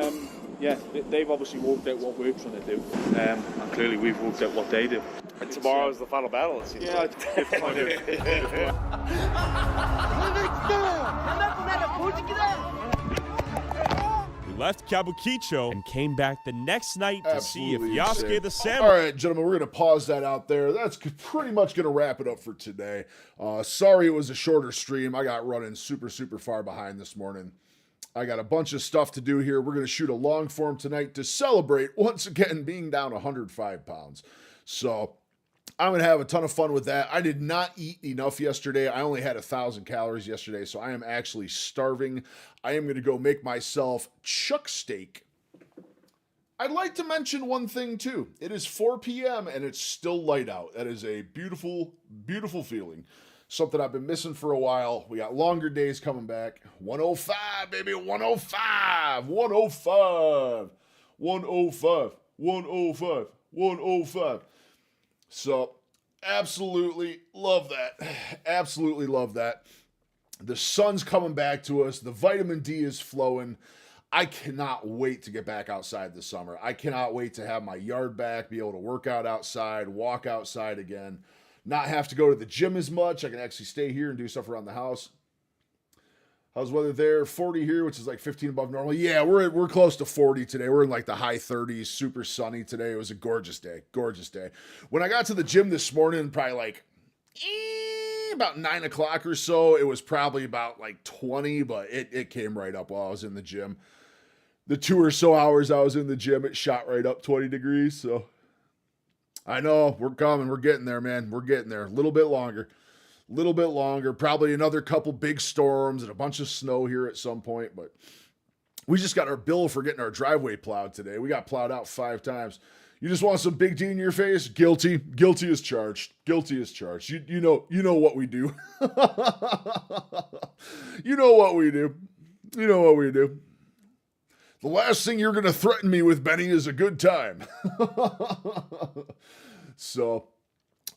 they've obviously worked out what we're trying to do, and clearly we've worked out what they do. And tomorrow is the final battle, it seems like. We left Kabukicho and came back the next night to see if Absolutely Yasuke insane. the Samurai. All right, gentlemen, we're going to pause that out there. That's pretty much going to wrap it up for today. Sorry it was a shorter stream. I got running super far behind this morning. I got a bunch of stuff to do here. We're going to shoot a long form tonight to celebrate, once again, being down 105 pounds. So I'm going to have a ton of fun with that. I did not eat enough yesterday. I only had 1,000 calories yesterday, so I am actually starving. I am going to go make myself chuck steak. I'd like to mention one thing too. It is 4 p.m. and it's still light out. That is a beautiful, beautiful feeling. Something I've been missing for a while. We got longer days coming back. 105, baby, 105, 105, 105, 105, 105. So, absolutely love that. Absolutely love that. The sun's coming back to us. The vitamin D is flowing. I cannot wait to get back outside this summer. I cannot wait to have my yard back, be able to work out outside, walk outside again, not have to go to the gym as much. I can actually stay here and do stuff around the house. How's weather there? 40 here, which is like 15 above normal. Yeah, we're close to 40 today. We're in like the high 30s, super sunny today. It was a gorgeous day, gorgeous day. When I got to the gym this morning, probably like about 9 o'clock or so, it was probably about like 20, but it came right up while I was in the gym. The 2 or so hours I was in the gym, it shot right up 20 degrees, so I know, we're coming. We're getting there, man. We're getting there. A little bit longer. Probably another couple big storms and a bunch of snow here at some point. But we just got our bill for getting our driveway plowed today. We got plowed out 5 times. You just want some big D in your face? Guilty. Guilty as charged. Guilty as charged. You know what we do. You know what we do. You know what we do. The last thing you're going to threaten me with, Benny, is a good time. So,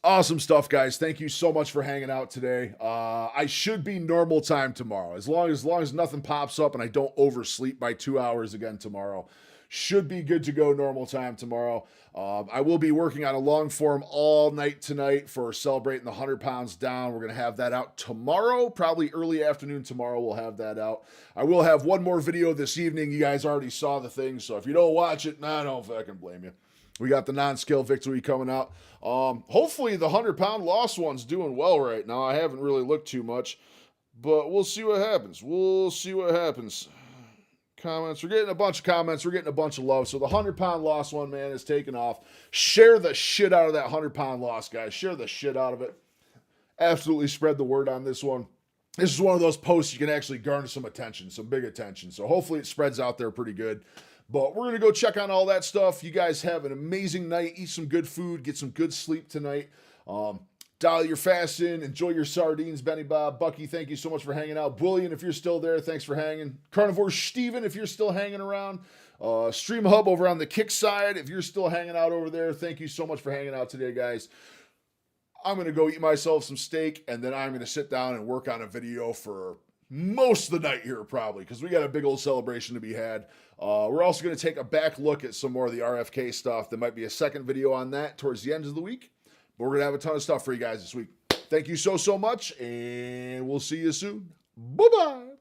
awesome stuff, guys. Thank you so much for hanging out today. I should be normal time tomorrow. As long as nothing pops up and I don't oversleep by 2 hours again tomorrow. Should be good to go normal time tomorrow. I will be working on a long form all night tonight for celebrating the 100 pounds down. We're going to have that out tomorrow, probably early afternoon tomorrow. We'll have that out. I will have one more video this evening. You guys already saw the thing, so if you don't watch it, I don't fucking blame you. We got the non-scale victory coming out. Hopefully the 100-pound loss one's doing well right now. I haven't really looked too much, but we'll see what happens. We'll see what happens. Comments. We're getting a bunch of comments. We're getting a bunch of love. So the 100-pound loss one, man, is taking off. Share the shit out of that 100-pound loss, guys. Share the shit out of it. Absolutely spread the word on this one. This is one of those posts you can actually garner some attention, some big attention. So hopefully it spreads out there pretty good. But we're going to go check on all that stuff. You guys have an amazing night. Eat some good food. Get some good sleep tonight. Dial your fast in. Enjoy your sardines, Benny Bob. Bucky, thank you so much for hanging out. William, if you're still there, thanks for hanging. Carnivore Steven, if you're still hanging around. Stream Hub over on the kick side, if you're still hanging out over there, thank you so much for hanging out today, guys. I'm going to go eat myself some steak, and then I'm going to sit down and work on a video for most of the night here, probably, because we got a big old celebration to be had. We're also going to take a back look at some more of the RFK stuff. There might be a second video on that towards the end of the week. But we're going to have a ton of stuff for you guys this week. Thank you so much, and we'll see you soon. Bye-bye.